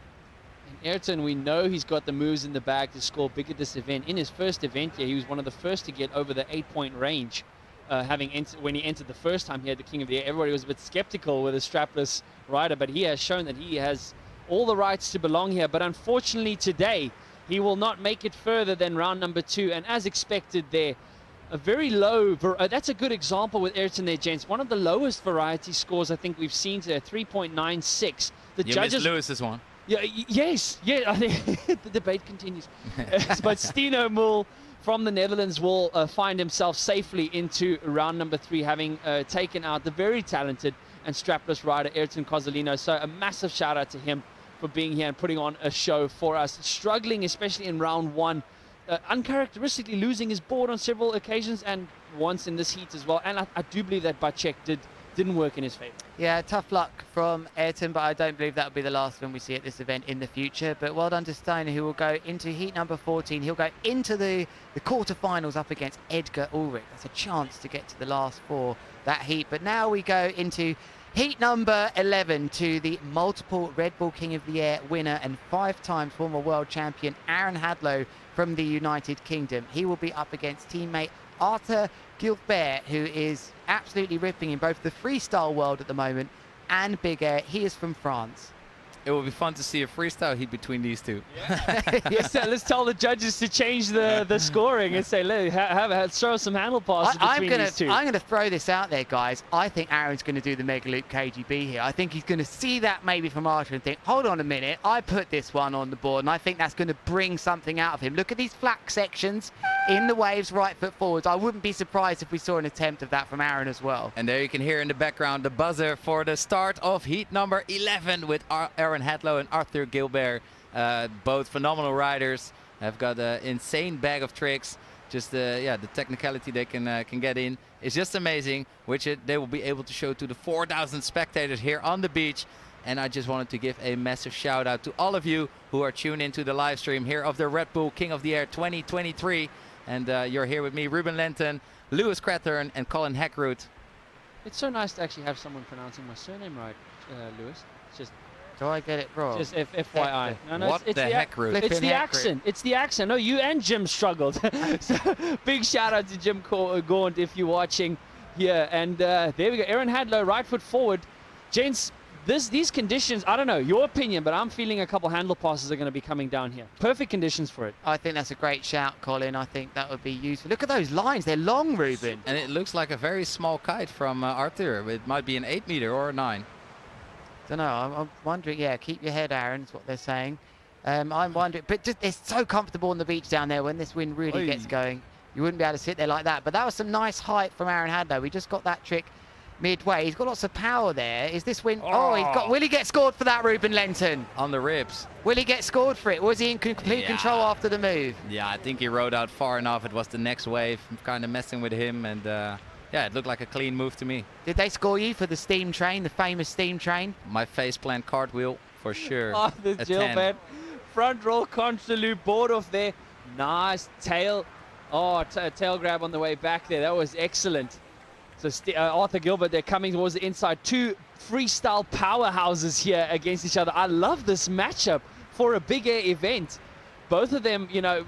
Speaker 7: Ayrton, we know he's got the moves in the bag to score big at this event. In his first event here, he was one of the first to get over the 8-point range. When he entered the first time here at the King of the Air, everybody was a bit skeptical with a strapless rider, but he has shown that he has all the rights to belong here. But unfortunately today, he will not make it further than round number 2. And as expected there, a very low, that's a good example with Ayrton there, gents. One of the lowest variety scores I think we've seen today, 3.96. The
Speaker 8: You
Speaker 7: judges,
Speaker 8: missed Lewis's one.
Speaker 7: yeah, yes, yeah, I think the debate continues. But Stino Mühl from the Netherlands will find himself safely into round number 3, having taken out the very talented and strapless rider Ayrton Cozzolino. So a massive shout out to him for being here and putting on a show for us. Struggling, especially in round 1, uncharacteristically losing his board on several occasions, and once in this heat as well. And I do believe that Bacek didn't work in his favor.
Speaker 11: Yeah, tough luck from Ayrton, but I don't believe that will be the last one we see at this event in the future. But well done to Steiner, who will go into heat number 14. He'll go into the quarterfinals up against Edgar Ulrich. That's a chance to get to the last 4 that heat. But now we go into heat number 11 to the multiple Red Bull King of the Air winner and 5-time former world champion Aaron Hadlow from the United Kingdom. He will be up against teammate Arthur Gilbert, who is absolutely ripping in both the freestyle world at the moment and big air. He is from France.
Speaker 8: It will be fun to see a freestyle heat between these two.
Speaker 7: Yes, let's tell the judges to change the scoring and say, let's throw some handle passes between these two.
Speaker 11: I'm going to throw this out there, guys. I think Aaron's going to do the Mega Loop KGB here. I think he's going to see that maybe from Archer and think, hold on a minute, I put this one on the board, and I think that's going to bring something out of him. Look at these flat sections in the waves, right foot forwards. I wouldn't be surprised if we saw an attempt of that from Aaron as well.
Speaker 8: And there you can hear in the background the buzzer for the start of heat number 11 with Aaron Hadlow and Arthur Gilbert. Both phenomenal riders, have got an insane bag of tricks. Just the technicality they can get in is just amazing, which they will be able to show to the 4,000 spectators here on the beach. And I just wanted to give a massive shout out to all of you who are tuned into the live stream here of the Red Bull King of the Air 2023. And you're here with me, Ruben Lenton, Lewis Crathern, and Colin Heckroot.
Speaker 7: It's so nice to actually have someone pronouncing my surname right, Lewis. It's just...
Speaker 11: Do I get it wrong?
Speaker 7: Just FYI. No,
Speaker 8: what
Speaker 7: it's
Speaker 8: the heck, Ruth?
Speaker 7: It's the accent. It's the accent. No, you and Jim struggled. So big shout out to Jim Gaunt if you're watching here. And there we go. Aaron Hadlow, right foot forward. Gents, these conditions, I don't know, your opinion, but I'm feeling a couple handle passes are going to be coming down here. Perfect conditions for it.
Speaker 11: I think that's a great shout, Colin. I think that would be useful. Look at those lines. They're long, Ruben.
Speaker 8: And it looks like a very small kite from Arthur. It might be an 8 meter or a 9.
Speaker 11: Don't know. I'm wondering. Yeah, keep your head, Aaron. Is what they're saying. I'm wondering, but just, it's so comfortable on the beach down there when this wind really gets going. You wouldn't be able to sit there like that. But that was some nice height from Aaron Hadlow. We just got that trick midway. He's got lots of power there. Is this wind? Oh, he's got. Will he get scored for that, Ruben Lenton?
Speaker 8: On the ribs.
Speaker 11: Will he get scored for it? Was he in complete control after the move?
Speaker 8: Yeah, I think he rode out far enough. It was the next wave, kind of messing with him, and yeah, it looked like a clean move to me.
Speaker 11: Did they score you for the steam train, the famous steam train?
Speaker 8: My faceplant cartwheel, for sure.
Speaker 7: Oh, the Gilbert. Front roll contra loop board off there. Nice tail. Oh, tail grab on the way back there. That was excellent. So Arthur Gilbert, they're coming towards the inside. Two freestyle powerhouses here against each other. I love this matchup for a big air event. Both of them, you know,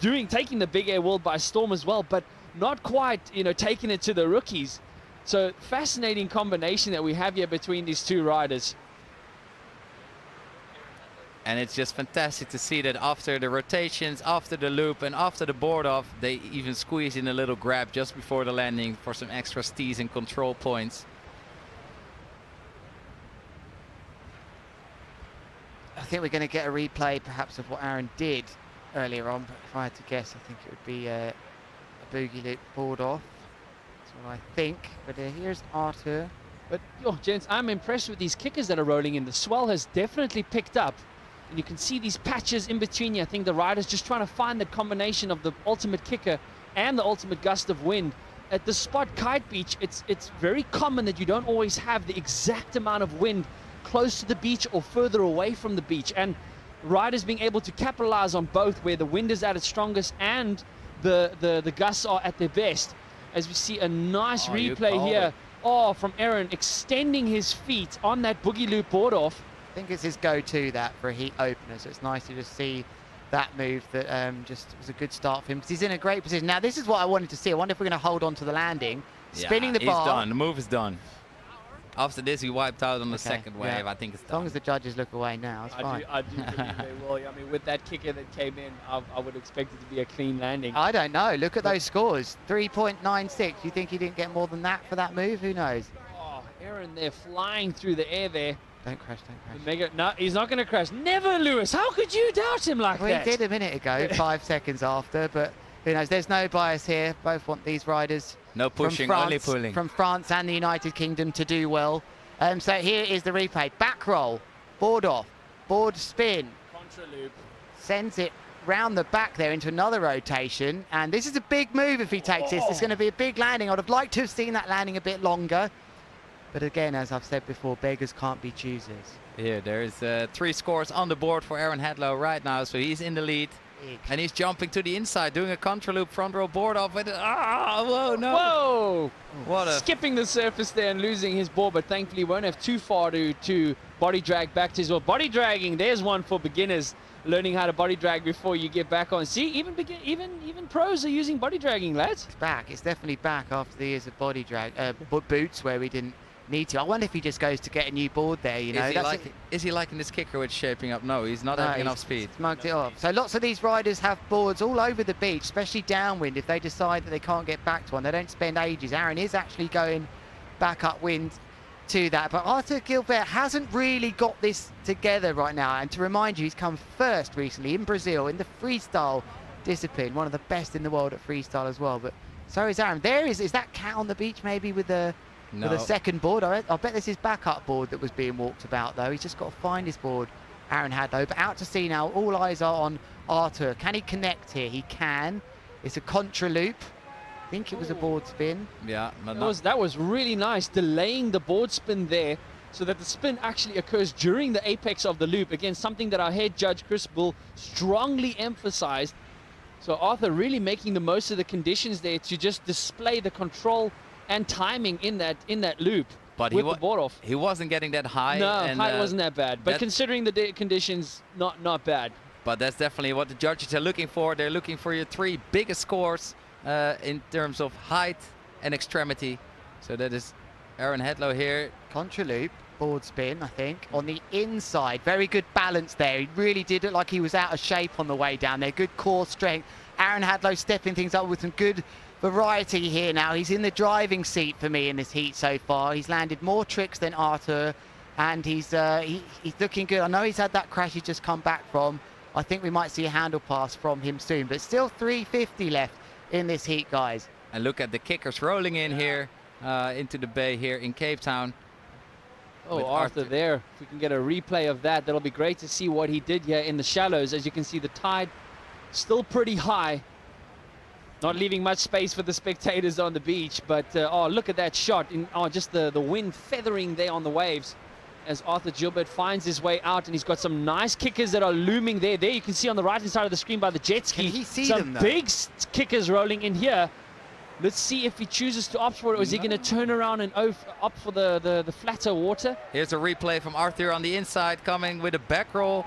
Speaker 7: taking the big air world by storm as well, but not quite, you know, taking it to the rookies. So fascinating combination that we have here between these two riders.
Speaker 8: And it's just fantastic to see that after the rotations, after the loop, and after the board off, they even squeeze in a little grab just before the landing for some extra stees and control points.
Speaker 11: I think we're going to get a replay perhaps of what Aaron did earlier on, but if I had to guess, I think it would be a boogie loop board off. That's what I think. But here's Arthur.
Speaker 7: But, gents, I'm impressed with these kickers that are rolling in. The swell has definitely picked up. And you can see these patches in between you. I think the rider's just trying to find the combination of the ultimate kicker and the ultimate gust of wind. At the spot kite beach, it's very common that you don't always have the exact amount of wind close to the beach or further away from the beach. And riders being able to capitalize on both, where the wind is at its strongest and the gusts are at their best. As we see a nice replay here. Oh, from Aaron, extending his feet on that boogie loop board off.
Speaker 11: I think it's his go-to, that, for a heat opener, so it's nice to just see that move that just was a good start for him, because he's in a great position. Now, this is what I wanted to see. I wonder if we're going to hold on to the landing. Spinning the bar.
Speaker 8: He's done. The move is done. After this, he wiped out on the second wave.
Speaker 11: Yeah.
Speaker 8: I think it's done.
Speaker 11: As long as the judges look away now, it's fine.
Speaker 7: I do believe they will. I mean, with that kicker that came in, I would expect it to be a clean landing.
Speaker 11: I don't know. Look at those scores. 3.96. You think he didn't get more than that for that move? Who knows?
Speaker 7: Oh, Aaron there flying through the air there.
Speaker 11: Don't crash, don't crash.
Speaker 7: No, he's not going to crash. Never, Lewis. How could you doubt him like that?
Speaker 11: Well, he did a minute ago, 5 seconds after, but who knows? There's no bias here. Both want these riders
Speaker 8: no pushing,
Speaker 11: from France,
Speaker 8: only pulling.
Speaker 11: From France and the United Kingdom to do well. So here is the replay. Back roll, board off, board spin.
Speaker 7: Contra loop.
Speaker 11: Sends it round the back there into another rotation. And this is a big move if he takes this. It's going to be a big landing. I'd have liked to have seen that landing a bit longer. But again, as I've said before, beggars can't be choosers.
Speaker 8: Yeah, there's 3 scores on the board for Aaron Hadlow right now, so he's in the lead. And he's jumping to the inside, doing a contra loop, front row board off with it. Whoa, no.
Speaker 7: Whoa!
Speaker 8: What a...
Speaker 7: Skipping the surface there and losing his board, but thankfully won't have too far to body drag back to his board. Body dragging, there's one for beginners, learning how to body drag before you get back on. See, even pros are using body dragging, lads.
Speaker 11: It's back. It's definitely back after the years of body drag, boots where we didn't need to. I wonder if he just goes to get a new board there, you know.
Speaker 8: Is he liking this kicker with shaping up? No, he's not having enough speed.
Speaker 11: Mugged it off. So lots of these riders have boards all over the beach, especially downwind. If they decide that they can't get back to one, they don't spend ages. Aaron is actually going back upwind to that. But Arthur Gilbert hasn't really got this together right now. And to remind you, he's come first recently in Brazil in the freestyle discipline, one of the best in the world at freestyle as well. But so is Aaron. There is that cat on the beach maybe with the...
Speaker 8: No.
Speaker 11: With a second board. I bet this is backup board that was being walked about, though. He's just got to find his board, Aaron Hadlow. But out to sea now. All eyes are on Arthur. Can he connect here? He can. It's a contra loop. I think it was a board spin.
Speaker 8: Yeah.
Speaker 7: That was really nice, delaying the board spin there so that the spin actually occurs during the apex of the loop. Again, something that our head judge, Chris Bull, strongly emphasized. So Arthur really making the most of the conditions there to just display the control and timing in that loop,
Speaker 8: but
Speaker 7: with the board off.
Speaker 8: He wasn't getting that high.
Speaker 7: No,
Speaker 8: and,
Speaker 7: height wasn't that bad. But considering the conditions, not bad.
Speaker 8: But that's definitely what the judges are looking for. They're looking for your 3 biggest scores in terms of height and extremity. So that is Aaron Hadlow here.
Speaker 11: Contra loop, board spin, I think, on the inside. Very good balance there. He really did look like he was out of shape on the way down there. Good core strength. Aaron Hadlow stepping things up with some good variety here now. He's in the driving seat for me in this heat so far. He's landed more tricks than Arthur, and he's looking good. I know he's had that crash he's just come back from. I think we might see a handle pass from him soon, but still 350 left in this heat, guys.
Speaker 8: And look at the kickers rolling in here into the bay here in Cape Town.
Speaker 7: Oh, Arthur there. If we can get a replay of that, that'll be great to see what he did here in the shallows. As you can see, the tide still pretty high. Not leaving much space for the spectators on the beach, but oh, look at that shot. Just the wind feathering there on the waves as Arthur Gilbert finds his way out, and he's got some nice kickers that are looming there. There you can see on the right-hand side of the screen by the jet ski.
Speaker 11: Can he see
Speaker 7: some
Speaker 11: them,
Speaker 7: big kickers rolling in here. Let's see if he chooses to opt for it, or is he going to turn around and opt for the flatter water?
Speaker 8: Here's a replay from Arthur on the inside, coming with a back roll,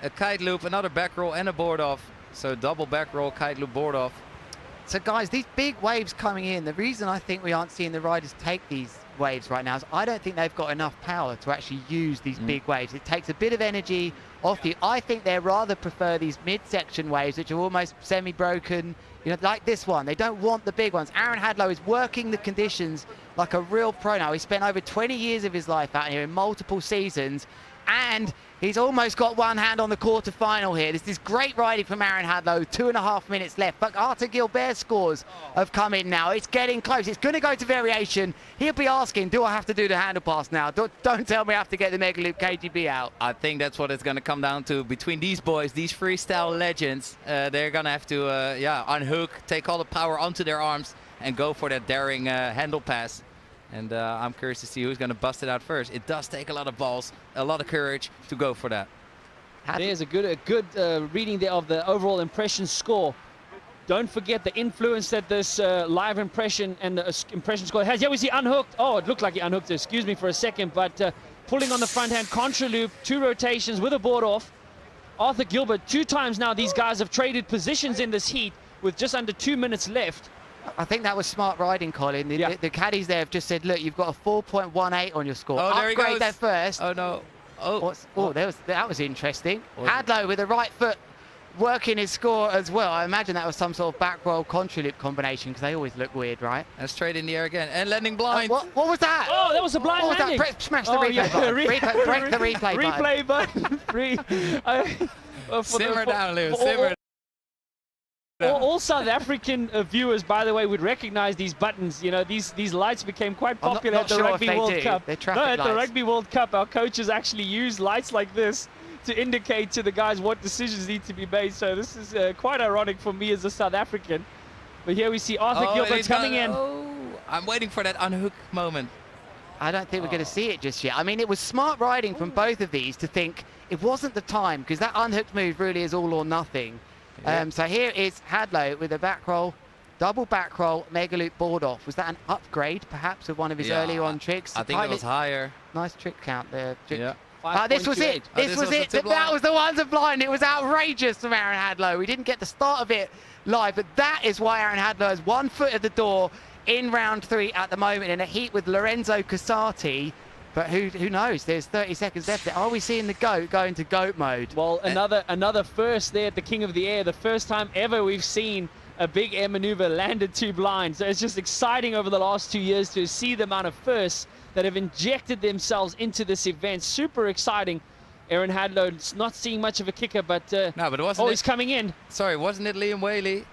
Speaker 8: a kite loop, another back roll, and a board off. So double back roll, kite loop, board off.
Speaker 11: So guys, these big waves coming in, the reason I think we aren't seeing the riders take these waves right now is I don't think they've got enough power to actually use these big waves. It takes a bit of energy off you. I think they rather prefer these midsection waves, which are almost semi-broken, you know, like this one. They don't want the big ones. Aaron Hadlow is working the conditions like a real pro now. He spent over 20 years of his life out here in multiple seasons, and he's almost got one hand on the quarter-final here. This is great riding from Aaron Hadlow. 2.5 minutes left. But Arthur Gilbert's scores have come in now. It's getting close. It's going to go to variation. He'll be asking, do I have to do the handle pass now? Don't tell me I have to get the Mega Loop KGB out.
Speaker 8: I think that's what it's going to come down to between these boys, these freestyle legends. They're going to have to unhook, take all the power onto their arms, and go for that daring handle pass. And I'm curious to see who's going to bust it out first. It does take a lot of balls, a lot of courage to go for that.
Speaker 7: There's a good reading there of the overall impression score. Don't forget the influence that this live impression and the impression score has. Yeah, we see unhooked. Oh, it looked like he unhooked it. Excuse me for a second, but
Speaker 14: pulling on the front hand, contra loop, 2 rotations with a board off. Arthur Gilbert, 2 times now these guys have traded positions in this heat with just under 2 minutes left.
Speaker 11: I think that was smart riding, Colin. The caddies there have just said, look, you've got a 4.18 on your score.
Speaker 8: Oh, there he
Speaker 11: Upgrade
Speaker 8: goes.
Speaker 11: that first.
Speaker 8: Oh, no. Oh,
Speaker 11: that was interesting. Hadlow with the right foot working his score as well. I imagine that was some sort of back roll contra loop combination because they always look weird, right?
Speaker 8: And straight in the air again. And landing blind.
Speaker 11: What was that?
Speaker 14: Oh, that was a blind
Speaker 11: what
Speaker 14: landing.
Speaker 11: Was that? Smash the replay button. Break the replay button.
Speaker 14: Replay button.
Speaker 8: Simmer down, Lewis. Simmer.
Speaker 14: All South African viewers, by the way, would recognize these buttons. You know, these lights became quite popular at the Rugby World Cup.
Speaker 11: They're traffic lights.
Speaker 14: The Rugby World Cup, our coaches actually use lights like this to indicate to the guys what decisions need to be made. So this is quite ironic for me as a South African. But here we see Arthur Gilbert coming in.
Speaker 8: I'm waiting for that unhook moment.
Speaker 11: I don't think we're going to see it just yet. I mean, it was smart riding from both of these to think it wasn't the time, because that unhooked move really is all or nothing.
Speaker 8: Yeah.
Speaker 11: So here is Hadlow with a back roll, double back roll, mega loop board off. Was that an upgrade, perhaps, of one of his earlier on tricks?
Speaker 8: I think it was higher.
Speaker 11: Nice trick count there.
Speaker 8: Yeah.
Speaker 11: This was it. This was it. That was the one to blind. It was outrageous from Aaron Hadlow. We didn't get the start of it live, but that is why Aaron Hadlow has 1 foot at the door in round 3 at the moment in a heat with Lorenzo Casati. But who knows? There's 30 seconds left. Are we seeing the GOAT go into GOAT mode?
Speaker 14: Well, another first there at the King of the Air. The first time ever we've seen a big air maneuver landed 2 blind. So it's just exciting over the last 2 years to see the amount of firsts that have injected themselves into this event. Super exciting. Aaron Hadlow not seeing much of a kicker, but
Speaker 8: no, but wasn't
Speaker 14: he's coming in.
Speaker 8: Sorry, wasn't it Liam Whaley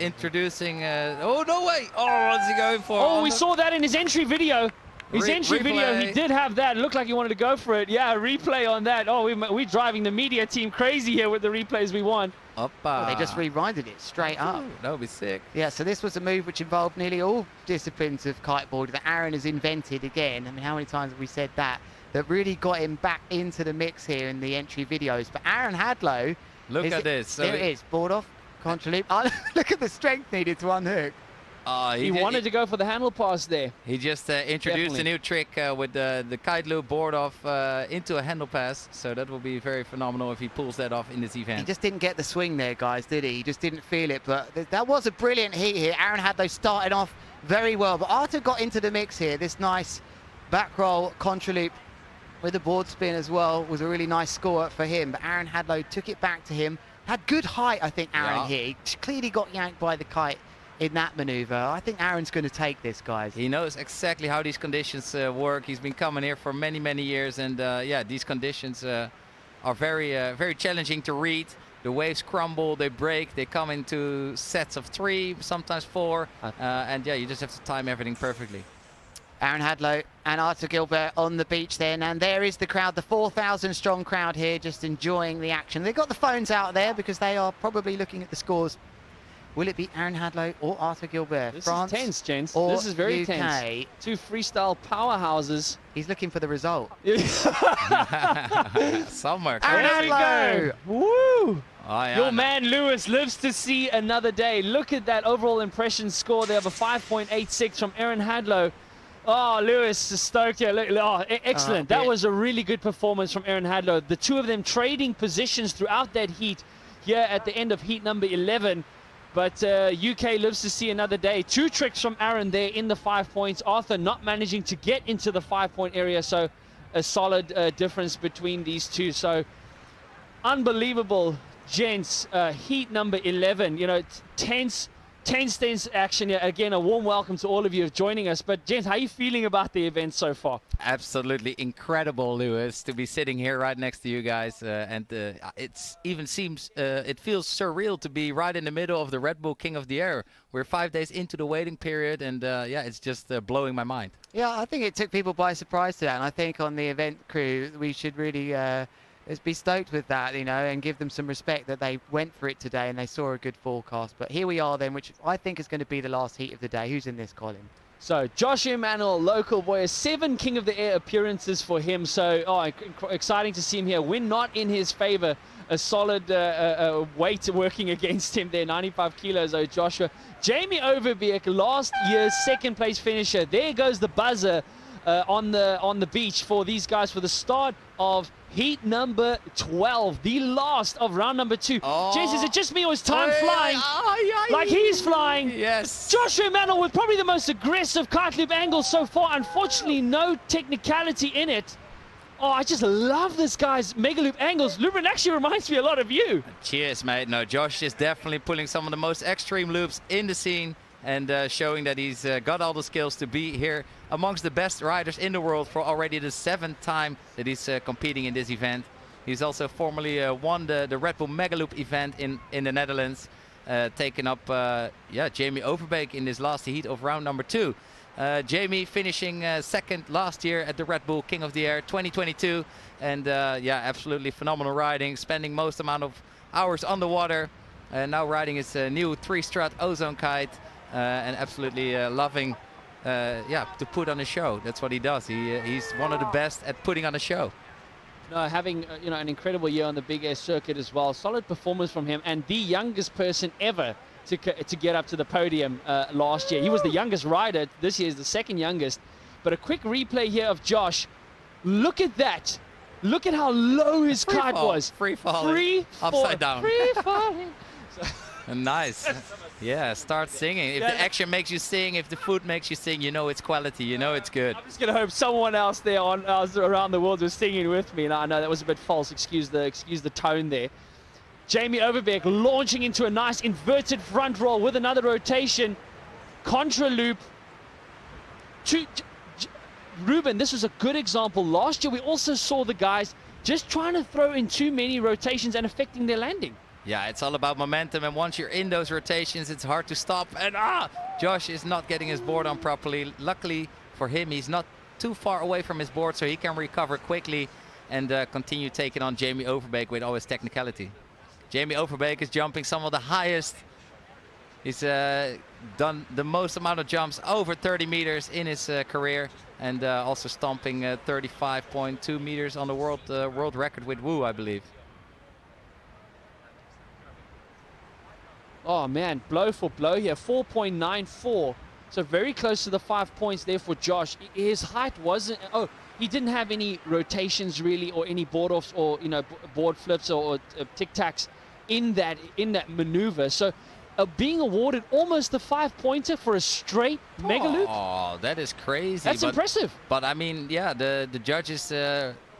Speaker 8: introducing? Oh no way! Oh, what's he going for?
Speaker 14: Oh, we saw that in his entry video. His entry video, he did have that. It looked like he wanted to go for it. Yeah, a replay on that. Oh, we're driving the media team crazy here with the replays we want.
Speaker 11: Well, they just rewinded it straight up.
Speaker 8: That would be sick.
Speaker 11: Yeah, so this was a move which involved nearly all disciplines of kiteboard that Aaron has invented again. I mean, how many times have we said that? That really got him back into the mix here in the entry videos. But Aaron Hadlow...
Speaker 8: Look at this.
Speaker 11: There it is. Board off, contra loop. Oh, look at the strength needed to unhook.
Speaker 14: He wanted to go for the handle pass there.
Speaker 8: He just introduced a new trick with the kite loop board off into a handle pass. So that will be very phenomenal if he pulls that off in this event.
Speaker 11: He just didn't get the swing there, guys, did he? He just didn't feel it. But that was a brilliant heat here. Aaron Hadlow started off very well. But Arthur got into the mix here. This nice back roll contra loop with the board spin as well was a really nice score for him. But Aaron Hadlow took it back to him. Had good height, I think, Aaron here. He clearly got yanked by the kite in that maneuver. I think Aaron's going to take this, guys.
Speaker 8: He knows exactly how these conditions work. He's been coming here for many, many years, and yeah, these conditions are very, very challenging to read. The waves crumble, they break, they come into sets of 3, sometimes 4, and yeah, you just have to time everything perfectly.
Speaker 11: Aaron Hadlow and Arthur Gilbert on the beach then, and there is the crowd, the 4,000 strong crowd here, just enjoying the action. They've got the phones out there because they are probably looking at the scores. Will it be Aaron Hadlow or Arthur Gilbert?
Speaker 14: This
Speaker 11: France
Speaker 14: is tense, gents.
Speaker 11: or
Speaker 14: This is very
Speaker 11: UK?
Speaker 14: tense. 2 freestyle powerhouses.
Speaker 11: He's looking for the result.
Speaker 8: Somewhere.
Speaker 11: Aaron Hadlow!
Speaker 14: Woo!
Speaker 8: Oh, yeah,
Speaker 14: Your man Lewis lives to see another day. Look at that overall impression score there of a 5.86 from Aaron Hadlow. Oh, Lewis is stoked here. Look, excellent. That was a really good performance from Aaron Hadlow. The 2 of them trading positions throughout that heat here at the end of heat number 11. But UK lives to see another day. 2 tricks from Aaron there in the 5 points. Arthur not managing to get into the 5-point area. So a solid difference between these 2. So unbelievable, gents. Heat number 11. You know, tense action here. Again, a warm welcome to all of you joining us. But gents, how are you feeling about the event so far?
Speaker 8: Absolutely incredible, Lewis, to be sitting here right next to you guys. And it feels surreal to be right in the middle of the Redbull King of the Air. We're 5 days into the waiting period, and yeah, it's just blowing my mind.
Speaker 11: Yeah, I think it took people by surprise today, and I think on the event crew, we should really be stoked with that, you know, and give them some respect that they went for it today and they saw a good forecast. But here we are then, which I think is going to be the last heat of the day. Who's in this, Colin?
Speaker 14: So Josh Emanuel, local boy, 7 King of the Air appearances for him. So exciting to see him here. Win not in his favor. A solid weight working against him there, 95 kilos. Oh, Joshua. Jamie Overbeek, last year's 2nd place finisher. There goes the buzzer. on the beach for these guys for the start of heat number 12, the last of round number 2. Jess, is it just me or is time flying? Like he's flying.
Speaker 8: Yes.
Speaker 14: Joshua Emanuel with probably the most aggressive kite loop angle so far. Unfortunately, no technicality in it. Oh, I just love this guy's mega loop angles. Lubin actually reminds me a lot of you.
Speaker 8: Cheers, mate. No, Josh is definitely pulling some of the most extreme loops in the scene and showing that he's got all the skills to be here amongst the best riders in the world for already the 7th time that he's competing in this event. He's also formerly won the Red Bull Mega Loop event in the Netherlands, taking up Jamie Overbeek in this last heat of round number 2. Jamie finishing 2nd last year at the Red Bull King of the Air 2022, and absolutely phenomenal riding, spending most amount of hours on the water, now riding his new 3-strut ozone kite, and absolutely loving to put on a show. That's what he does. He's one of the best at putting on a show.
Speaker 14: No, having an incredible year on the Big Air circuit as well. Solid performance from him, and the youngest person ever to get up to the podium last year. He was the youngest rider. This year is the 2nd youngest. But a quick replay here of Josh. Look at that. Look at how low his kite was.
Speaker 8: Free falling. Upside down.
Speaker 14: Free falling.
Speaker 8: Nice. Yeah, start singing. If the action makes you sing, if the food makes you sing, you know it's quality, you know it's good.
Speaker 14: I'm just going to hope someone else there around the world was singing with me. And I know that was a bit false. Excuse the tone there. Jamie Overbeek launching into a nice inverted front roll with another rotation. Contra loop. Ruben, this was a good example. Last year we also saw the guys just trying to throw in too many rotations and affecting their landing.
Speaker 8: Yeah, it's all about momentum, and once you're in those rotations, it's hard to stop. And Josh is not getting his board on properly. Luckily for him, he's not too far away from his board, so he can recover quickly and continue taking on Jamie Overbeek with all his technicality. Jamie Overbeek is jumping some of the highest. He's done the most amount of jumps, over 30 meters in his career, and also stomping 35.2 meters on the world record with Wu, I believe.
Speaker 14: Oh man, blow for blow here, 4.94. So very close to the 5 points there for Josh. His height wasn't, he didn't have any rotations really, or any board offs, or board flips or tic-tacs in that maneuver. So being awarded almost the 5-pointer for a straight mega loop.
Speaker 8: Oh, that is crazy.
Speaker 14: That's impressive.
Speaker 8: But I mean, yeah, the judges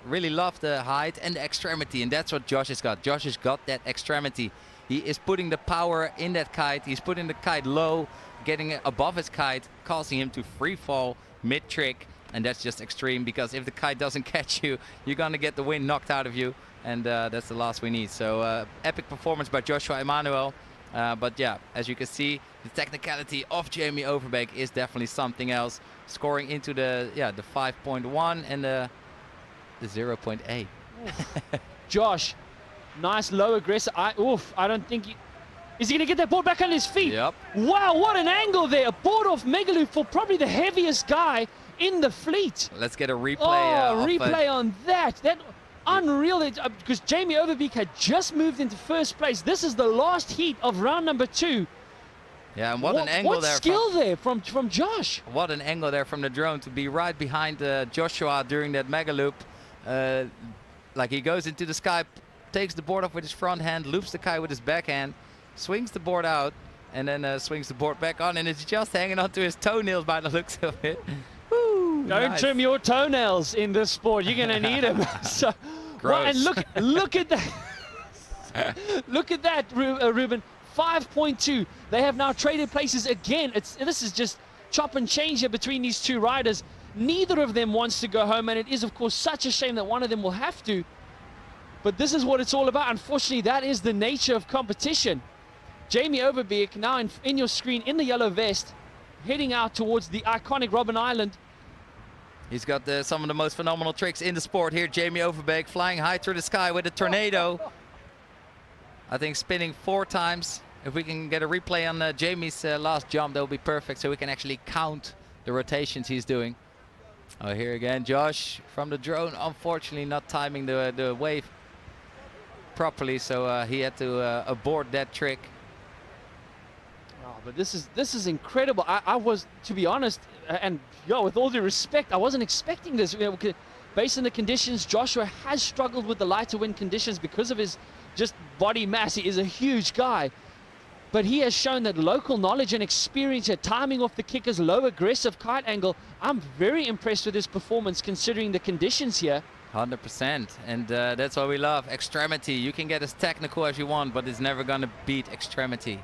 Speaker 8: really love the height and the extremity, and that's what Josh has got. Josh has got that extremity. He is putting the power in that kite. He's putting the kite low, getting it above his kite, causing him to free fall mid-trick. And that's just extreme, because if the kite doesn't catch you, you're going to get the wind knocked out of you. And that's the last we need. So epic performance by Joshua Emanuel. But yeah, as you can see, the technicality of Jamie Overbeek is definitely something else. Scoring into the 5.1 and the 0.8.
Speaker 14: Josh, nice low aggressive. I don't think is he going to get that board back on his feet?
Speaker 8: Yep.
Speaker 14: Wow, what an angle there. A board off mega loop for probably the heaviest guy in the fleet.
Speaker 8: Let's get a replay.
Speaker 14: Replay on that. That unreal, because Jamie Overbeek had just moved into first place. This is the last heat of round number 2.
Speaker 8: Yeah, and what an angle
Speaker 14: what
Speaker 8: there.
Speaker 14: Skill there from Josh.
Speaker 8: What an angle there from the drone to be right behind Joshua during that mega loop. Like he goes into the sky, takes the board off with his front hand, loops the kite with his backhand, swings the board out, and then swings the board back on, and it's just hanging onto his toenails by the looks of it. Woo,
Speaker 14: Don't
Speaker 8: nice.
Speaker 14: trim your toenails in this sport. You're going to need them. So, well, and look at that. Look at that, Ruben. 5.2. They have now traded places again. This is just chop and change here between these two riders. Neither of them wants to go home, and it is, of course, such a shame that one of them will have to. But this is what it's all about. Unfortunately, that is the nature of competition. Jamie Overbeek now in your screen in the yellow vest, heading out towards the iconic Robben Island.
Speaker 8: He's got some of the most phenomenal tricks in the sport here. Jamie Overbeek flying high through the sky with a tornado. I think spinning 4 times. If we can get a replay on Jamie's last jump, that would be perfect, so we can actually count the rotations he's doing. Oh, here again, Josh from the drone, unfortunately not timing the wave properly, so he had to abort that trick.
Speaker 14: Oh, but this is incredible. I was, to be honest, and with all due respect, I wasn't expecting this. Based on the conditions, Joshua has struggled with the lighter wind conditions because of his just body mass. He is a huge guy. But he has shown that local knowledge and experience at timing off the kickers, low aggressive kite angle. I'm very impressed with his performance considering the conditions here.
Speaker 8: 100%, and that's what we love. Extremity. You can get as technical as you want, but it's never going to beat extremity.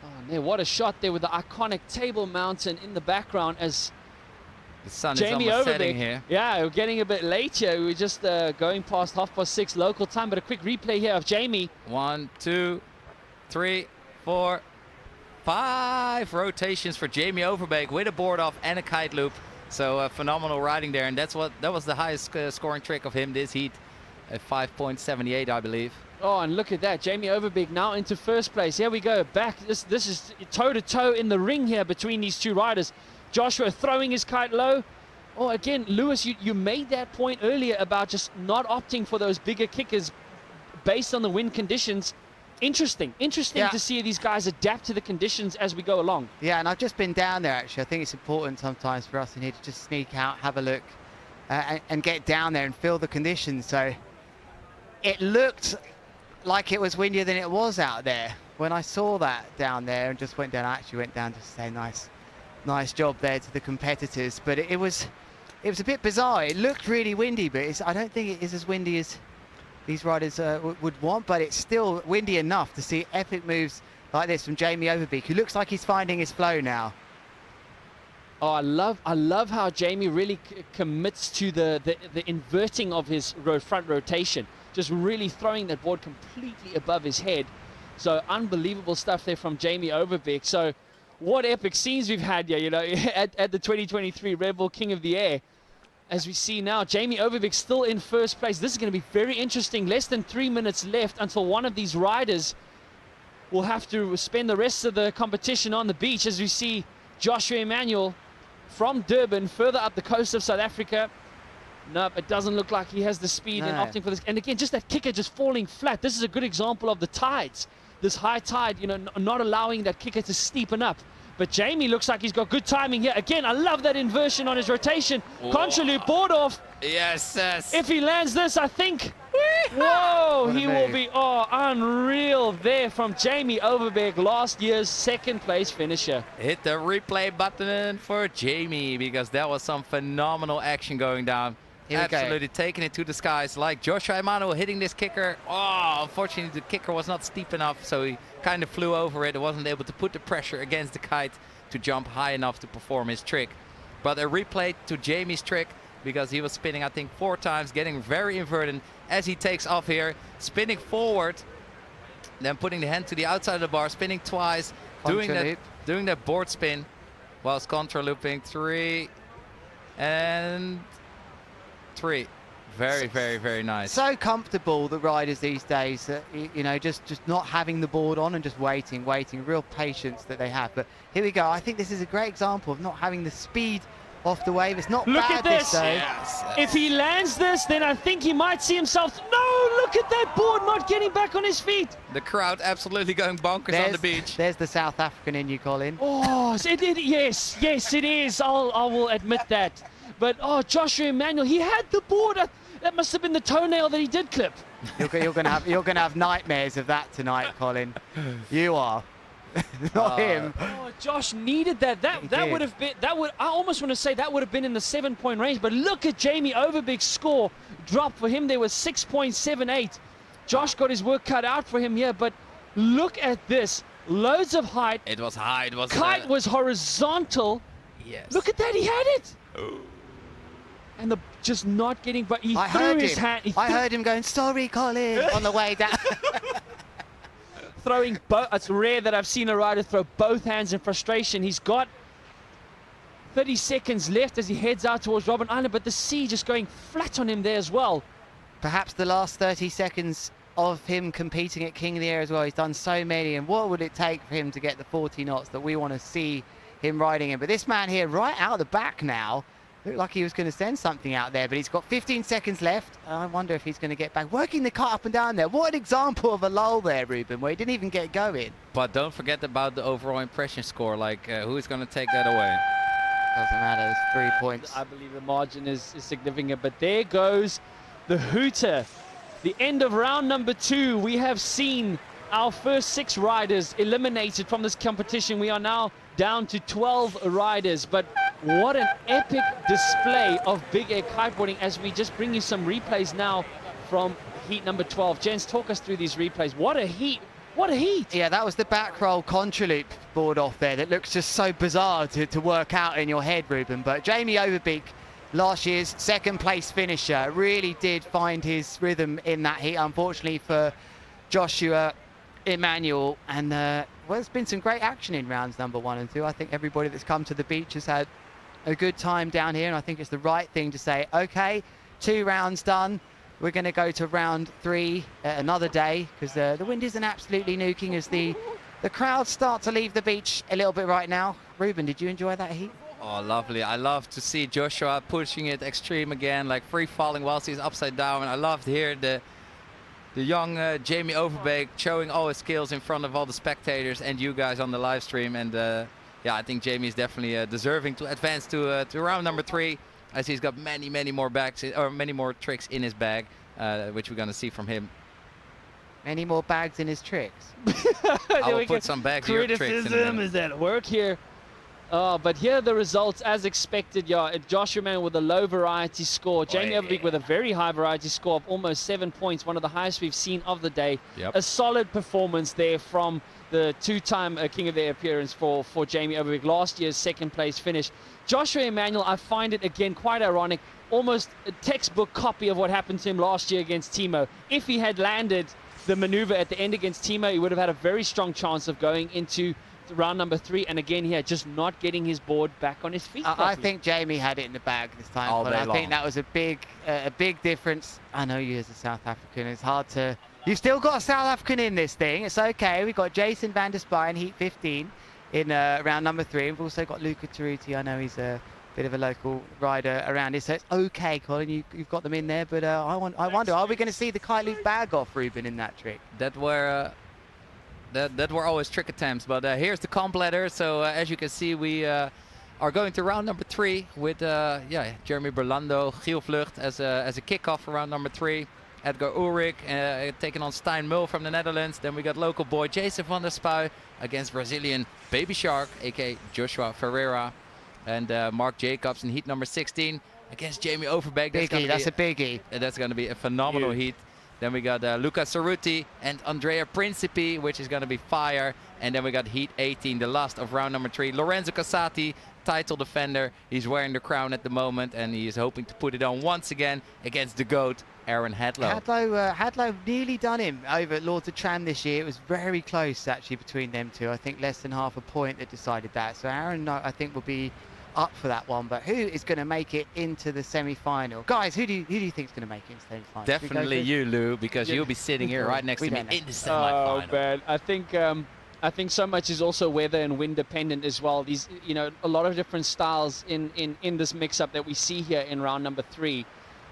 Speaker 14: Oh, man, what a shot there with the iconic Table Mountain in the background as
Speaker 8: the sun
Speaker 14: Jamie
Speaker 8: is almost
Speaker 14: Overbeek.
Speaker 8: setting here.
Speaker 14: Yeah, we're getting a bit late here. We're just going past 6:30 local time, but a quick replay here of Jamie.
Speaker 8: 1, 2, 3, 4, 5 rotations for Jamie Overbeek with a board off and a kite loop. So phenomenal riding there, and that was the highest scoring trick of him this heat, at 5.78, I believe.
Speaker 14: Oh, and look at that, Jamie Overbeek now into first place. Here we go, back. This is toe to toe in the ring here between these two riders. Joshua throwing his kite low. Oh, again, Lewis, you made that point earlier about just not opting for those bigger kickers based on the wind conditions. Interesting to see these guys adapt to the conditions as we go along.
Speaker 11: Yeah, and I've just been down there, actually. I think it's important sometimes for us in here to just sneak out, have a look, and get down there and feel the conditions. So it looked like it was windier than it was out there. When I saw that down there and just went down, I actually went down to say nice job there to the competitors. But it was a bit bizarre. It looked really windy, but I don't think it is as windy as these riders would want, but it's still windy enough to see epic moves like this from Jamie Overbeek, who looks like he's finding his flow now.
Speaker 14: Oh, I love how Jamie really commits to the inverting of his front rotation, just really throwing that board completely above his head. So unbelievable stuff there from Jamie Overbeek. So what epic scenes we've had here, at the 2023 Redbull King of the Air. As we see now, Jamie Overbeek still in first place. This is going to be very interesting. Less than 3 minutes left until one of these riders will have to spend the rest of the competition on the beach. As we see Joshua Emmanuel from Durban, further up the coast of South Africa. Nope, it doesn't look like he has the speed in opting for this. And again, just that kicker just falling flat. This is a good example of the tides. This high tide, not allowing that kicker to steepen up. But Jamie looks like he's got good timing here. Again, I love that inversion on his rotation. Contra loop, board off.
Speaker 8: Yes.
Speaker 14: If he lands this, I think, whoa, he will be, unreal there from Jamie Overbeek, last year's second place finisher.
Speaker 8: Hit the replay button for Jamie, because that was some phenomenal action going down. Absolutely taking it to the skies, like Joshua Emmanuel hitting this kicker. Oh, unfortunately the kicker was not steep enough, so he kind of flew over it. Wasn't able to put the pressure against the kite to jump high enough to perform his trick. But a replay to Jamie's trick, because he was spinning, I think, 4 times, getting very inverted as he takes off here, spinning forward, then putting the hand to the outside of the bar, spinning twice, doing that board spin whilst contra looping. 3 and 3. Very, very, very nice.
Speaker 11: So comfortable, the riders these days, that just not having the board on and just waiting, real patience that they have. But here we go. I think this is a great example of not having the speed off the wave. It's not
Speaker 14: look
Speaker 11: bad
Speaker 14: at this.
Speaker 11: though.
Speaker 14: Yes. If he lands this, then I think he might see himself. No, look at that board not getting back on his feet.
Speaker 8: The crowd absolutely going bonkers on the beach.
Speaker 11: There's the South African in you, Colin.
Speaker 14: Oh, yes, it is. I will admit that. But Joshua Emmanuel, he had the board. That must have been the toenail that he did clip.
Speaker 11: You're gonna have nightmares of that tonight, Colin. You are, not him.
Speaker 14: Oh, Josh needed that. That would have been. I almost want to say that would have been in the 7-point range. But look at Jamie Overbeek's score drop for him. There was 6.78. Josh got his work cut out for him here. But look at this. Loads of height.
Speaker 8: It was high. It was
Speaker 14: kite was horizontal.
Speaker 8: Yes.
Speaker 14: Look at that. He had it. Oh. And just not getting, but he threw his hand.
Speaker 11: I heard him going, sorry, Colin, on the way down.
Speaker 14: Throwing both. It's rare that I've seen a rider throw both hands in frustration. He's got 30 seconds left as he heads out towards Robben Island, but the sea just going flat on him there as well.
Speaker 11: Perhaps the last 30 seconds of him competing at King of the Air as well. He's done so many, and what would it take for him to get the 40 knots that we want to see him riding in? But this man here, right out the back now, Looked like he was going to send something out there, but he's got 15 seconds left. I wonder if he's going to get back. Working the car up and down there. What an example of a lull there, Ruben, where he didn't even get going.
Speaker 8: But don't forget about the overall impression score. Like, who's going to take that away?
Speaker 11: Doesn't matter, it's 3 points.
Speaker 14: I believe the margin is significant, but there goes the hooter. The end of round number 2. We have seen our first 6 riders eliminated from this competition. We are now down to 12 riders, but what an epic display of big air kiteboarding as we just bring you some replays now from heat number 12. Jens, talk us through these replays. What a heat! What a heat!
Speaker 11: Yeah, that was the back roll contra loop board off there that looks just so bizarre to work out in your head, Ruben. But Jamie Overbeek, last year's second place finisher, really did find his rhythm in that heat. Unfortunately for Joshua Emmanuel, and well, there's been some great action in rounds number 1 and 2. I think everybody that's come to the beach has had a good time down here, and I think it's the right thing to say, okay, 2 rounds done. We're going to go to round 3 another day, because the wind isn't absolutely nuking as the crowds start to leave the beach a little bit right now. Ruben, did you enjoy that heat?
Speaker 8: Oh, lovely. I love to see Joshua pushing it extreme again, like free falling whilst he's upside down. And I love to hear the young Jamie Overbeek showing all his skills in front of all the spectators and you guys on the live stream. And yeah, I think Jamie is definitely deserving to advance to round number 3, as he's got many more bags or many more tricks in his bag, which we're going to see from him.
Speaker 11: Many more bags in his tricks.
Speaker 8: I will put some bags in your tricks in a minute.
Speaker 14: Criticism is at work here. But here are the results as expected. Yeah, Joshua Mann with a low variety score. Jamie Overbeek with a very high variety score of almost 7 points, one of the highest we've seen of the day.
Speaker 8: Yep.
Speaker 14: A solid performance there from the 2-time King of the Air appearance for Jamie Overbeek. Last year's second place finish. Joshua Emmanuel, I find it again quite ironic. Almost a textbook copy of what happened to him last year against Timo. If he had landed the maneuver at the end against Timo, he would have had a very strong chance of going into round number 3, and again here just not getting his board back on his feet.
Speaker 11: I think Jamie had it in the bag this time.
Speaker 8: All
Speaker 11: But
Speaker 8: day
Speaker 11: I
Speaker 8: long.
Speaker 11: think that was a big difference. I know you as a South African, it's hard to... You've still got a South African in this thing. It's okay. We've got Jason van der Spy in heat 15 in round number 3. We've also got Luca Taruti. I know he's a bit of a local rider around here, so it's okay, Colin. You've got them in there, but I wonder, are we going to see the kite loop bag off, Ruben, in that trick?
Speaker 8: That were always trick attempts, but here's the comp ladder. So as you can see, we are going to round number 3 with Jeremy Berlando, Giel Vlucht as a kickoff for round number 3. Edgar Ulrich taking on Stijn Mul from the Netherlands. Then we got local boy Jason van der Spui against Brazilian Baby Shark, aka Joshua Ferreira, and Mark Jacobs in heat number 16 against Jamie Overbeek.
Speaker 11: That's a biggie.
Speaker 8: That's going to be a phenomenal heat. Then we got Luca Cerruti and Andrea Principi, which is going to be fire. And then we got heat 18, the last of round number 3. Lorenzo Casati, title defender. He's wearing the crown at the moment, and he is hoping to put it on once again against the GOAT, Aaron Hadlow.
Speaker 11: Hadlow nearly done him over at Lords of Tram this year. It was very close, actually, between them two. I think less than half a point that decided that. So Aaron, I think, will be up for that one. But who is going to make it into the semi-final? Guys, who do you think is going to make it into the semi-final?
Speaker 8: Definitely you, Lou, because you'll be sitting here right next to me in the semi-final.
Speaker 14: Oh, man. I think so much is also weather and wind dependent as well. These, a lot of different styles in this mix-up that we see here in round number 3.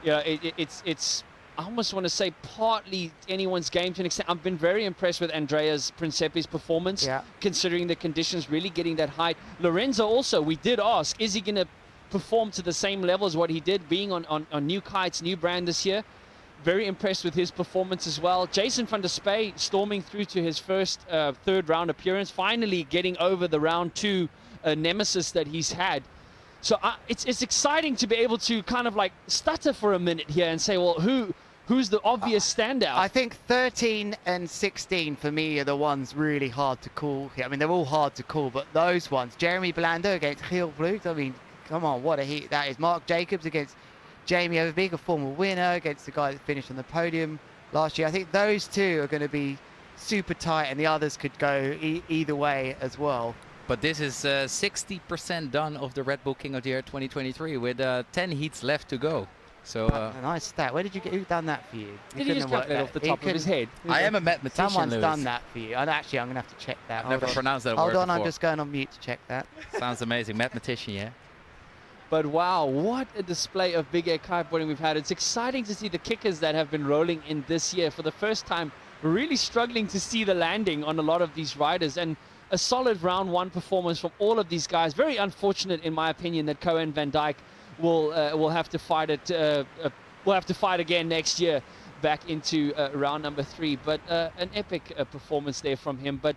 Speaker 14: Yeah, it's I almost want to say partly anyone's game to an extent. I've been very impressed with Andreas Principi's performance, considering the conditions, really getting that height. Lorenzo also, we did ask, is he going to perform to the same level as what he did, being on new kites, new brand this year? Very impressed with his performance as well. Jason van der Spey storming through to his first third round appearance, finally getting over the round 2 nemesis that he's had. So it's exciting to be able to kind of like stutter for a minute here and say, well, who's the obvious standout?
Speaker 11: I think 13 and 16 for me are the ones really hard to call here. I mean, they're all hard to call, but those ones, Jeremy Blando against Giel Vlucht, I mean, come on, what a heat that is. Mark Jacobs against Jamie Overbeek, a former winner, against the guy that finished on the podium last year. I think those two are going to be super tight, and the others could go either way as well.
Speaker 8: But this is 60% done of the Redbull King of the Year 2023 with 10 heats left to go. So
Speaker 11: a nice stat. Where did you get? Who done that for you?
Speaker 14: Did he just grab that off the top of his head?
Speaker 8: I am a mathematician.
Speaker 11: Someone's
Speaker 8: Lewis.
Speaker 11: done that for you. And actually, I'm going to have to check that.
Speaker 8: I've never pronounced that word
Speaker 11: Hold on,
Speaker 8: before.
Speaker 11: I'm just going on mute to check that.
Speaker 8: Sounds amazing. Mathematician, yeah.
Speaker 14: But wow, what a display of big air kiteboarding we've had. It's exciting to see the kickers that have been rolling in this year. For the first time, really struggling to see the landing on a lot of these riders. And a solid round one performance from all of these guys. Very unfortunate, in my opinion, that Cohen van Dijk will have to fight it. Will have to fight again next year, back into round number 3. But an epic performance there from him. But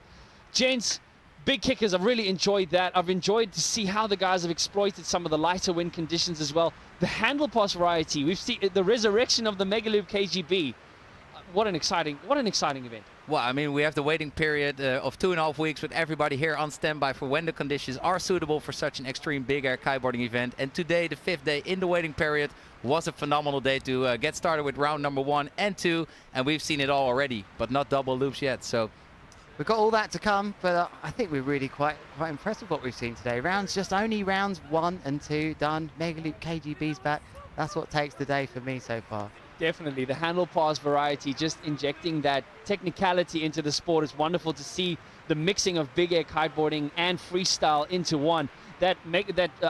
Speaker 14: gents, big kickers, I've really enjoyed that. I've enjoyed to see how the guys have exploited some of the lighter wind conditions as well. The handle pass variety, we've seen the resurrection of the Megaloop KGB. What an exciting event.
Speaker 8: Well, I mean, we have the waiting period of 2.5 weeks with everybody here on standby for when the conditions are suitable for such an extreme big air kiteboarding event. And today, the 5th day in the waiting period, was a phenomenal day to get started with round number 1 and 2. And we've seen it all already, but not double loops yet. So
Speaker 11: we've got all that to come, but I think we're really quite impressed with what we've seen today. Only rounds 1 and 2 done. Megaloop KGB's back. That's what takes the day for me so far.
Speaker 14: Definitely, the handle pass variety, just injecting that technicality into the sport. It's wonderful to see the mixing of big air kiteboarding and freestyle into one. That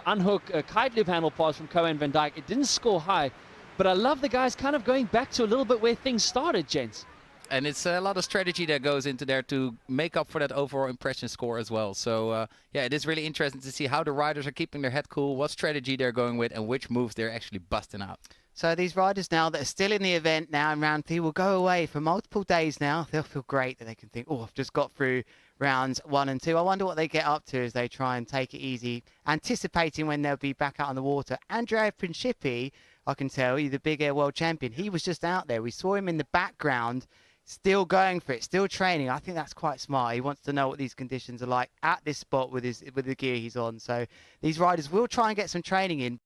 Speaker 14: unhook kite loop handle pass from Cohen van Dijk, it didn't score high, but I love the guys kind of going back to a little bit where things started, gents.
Speaker 8: And it's a lot of strategy that goes into there to make up for that overall impression score as well. So, yeah, it is really interesting to see how the riders are keeping their head cool, what strategy they're going with, and which moves they're actually busting out.
Speaker 11: So these riders now that are still in the event now in round 3 will go away for multiple days now. They'll feel great that they can think, oh, I've just got through rounds 1 and 2. I wonder what they get up to as they try and take it easy, anticipating when they'll be back out on the water. Andrea Principi, I can tell you, the big air world champion, he was just out there. We saw him in the background, still going for it, still training. I think that's quite smart. He wants to know what these conditions are like at this spot with the gear he's on. So these riders will try and get some training in.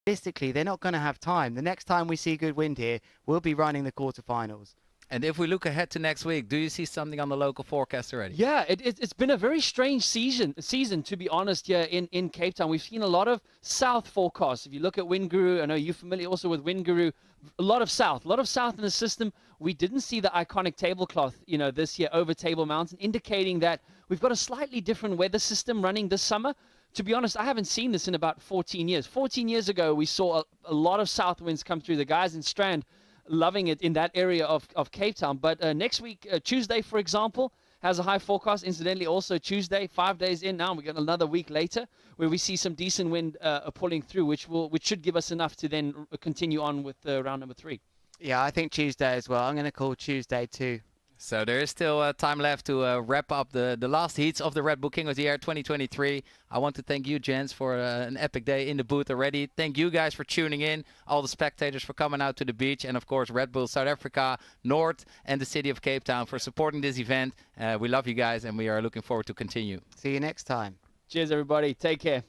Speaker 11: Realistically, they're not going to have time. The next time we see good wind here, we'll be running the quarterfinals.
Speaker 8: And if we look ahead to next week, do you see something on the local forecast already?
Speaker 14: Yeah, it's been a very strange season, to be honest, here in Cape Town. We've seen a lot of south forecasts. If you look at Wind Guru, I know you're familiar also with Wind Guru, a lot of south in the system. We didn't see the iconic tablecloth, this year over Table Mountain, indicating that we've got a slightly different weather system running this summer. To be honest, I haven't seen this in about 14 years. 14 years ago, we saw a lot of south winds come through. The guys in Strand loving it in that area of Cape Town. But next week, Tuesday, for example, has a high forecast. Incidentally, also Tuesday, 5 days in now, we got another week later, where we see some decent wind pulling through, which should give us enough to then continue on with round number 3.
Speaker 11: Yeah, I think Tuesday as well. I'm going to call Tuesday too.
Speaker 8: So there is still time left to wrap up the last heats of the Redbull King of the Air 2023. I want to thank you, gents, for an epic day in the booth already. Thank you guys for tuning in, all the spectators for coming out to the beach, and of course Red Bull South Africa, North, and the city of Cape Town for supporting this event. We love you guys, and we are looking forward to continue.
Speaker 11: See you next time.
Speaker 14: Cheers, everybody. Take care.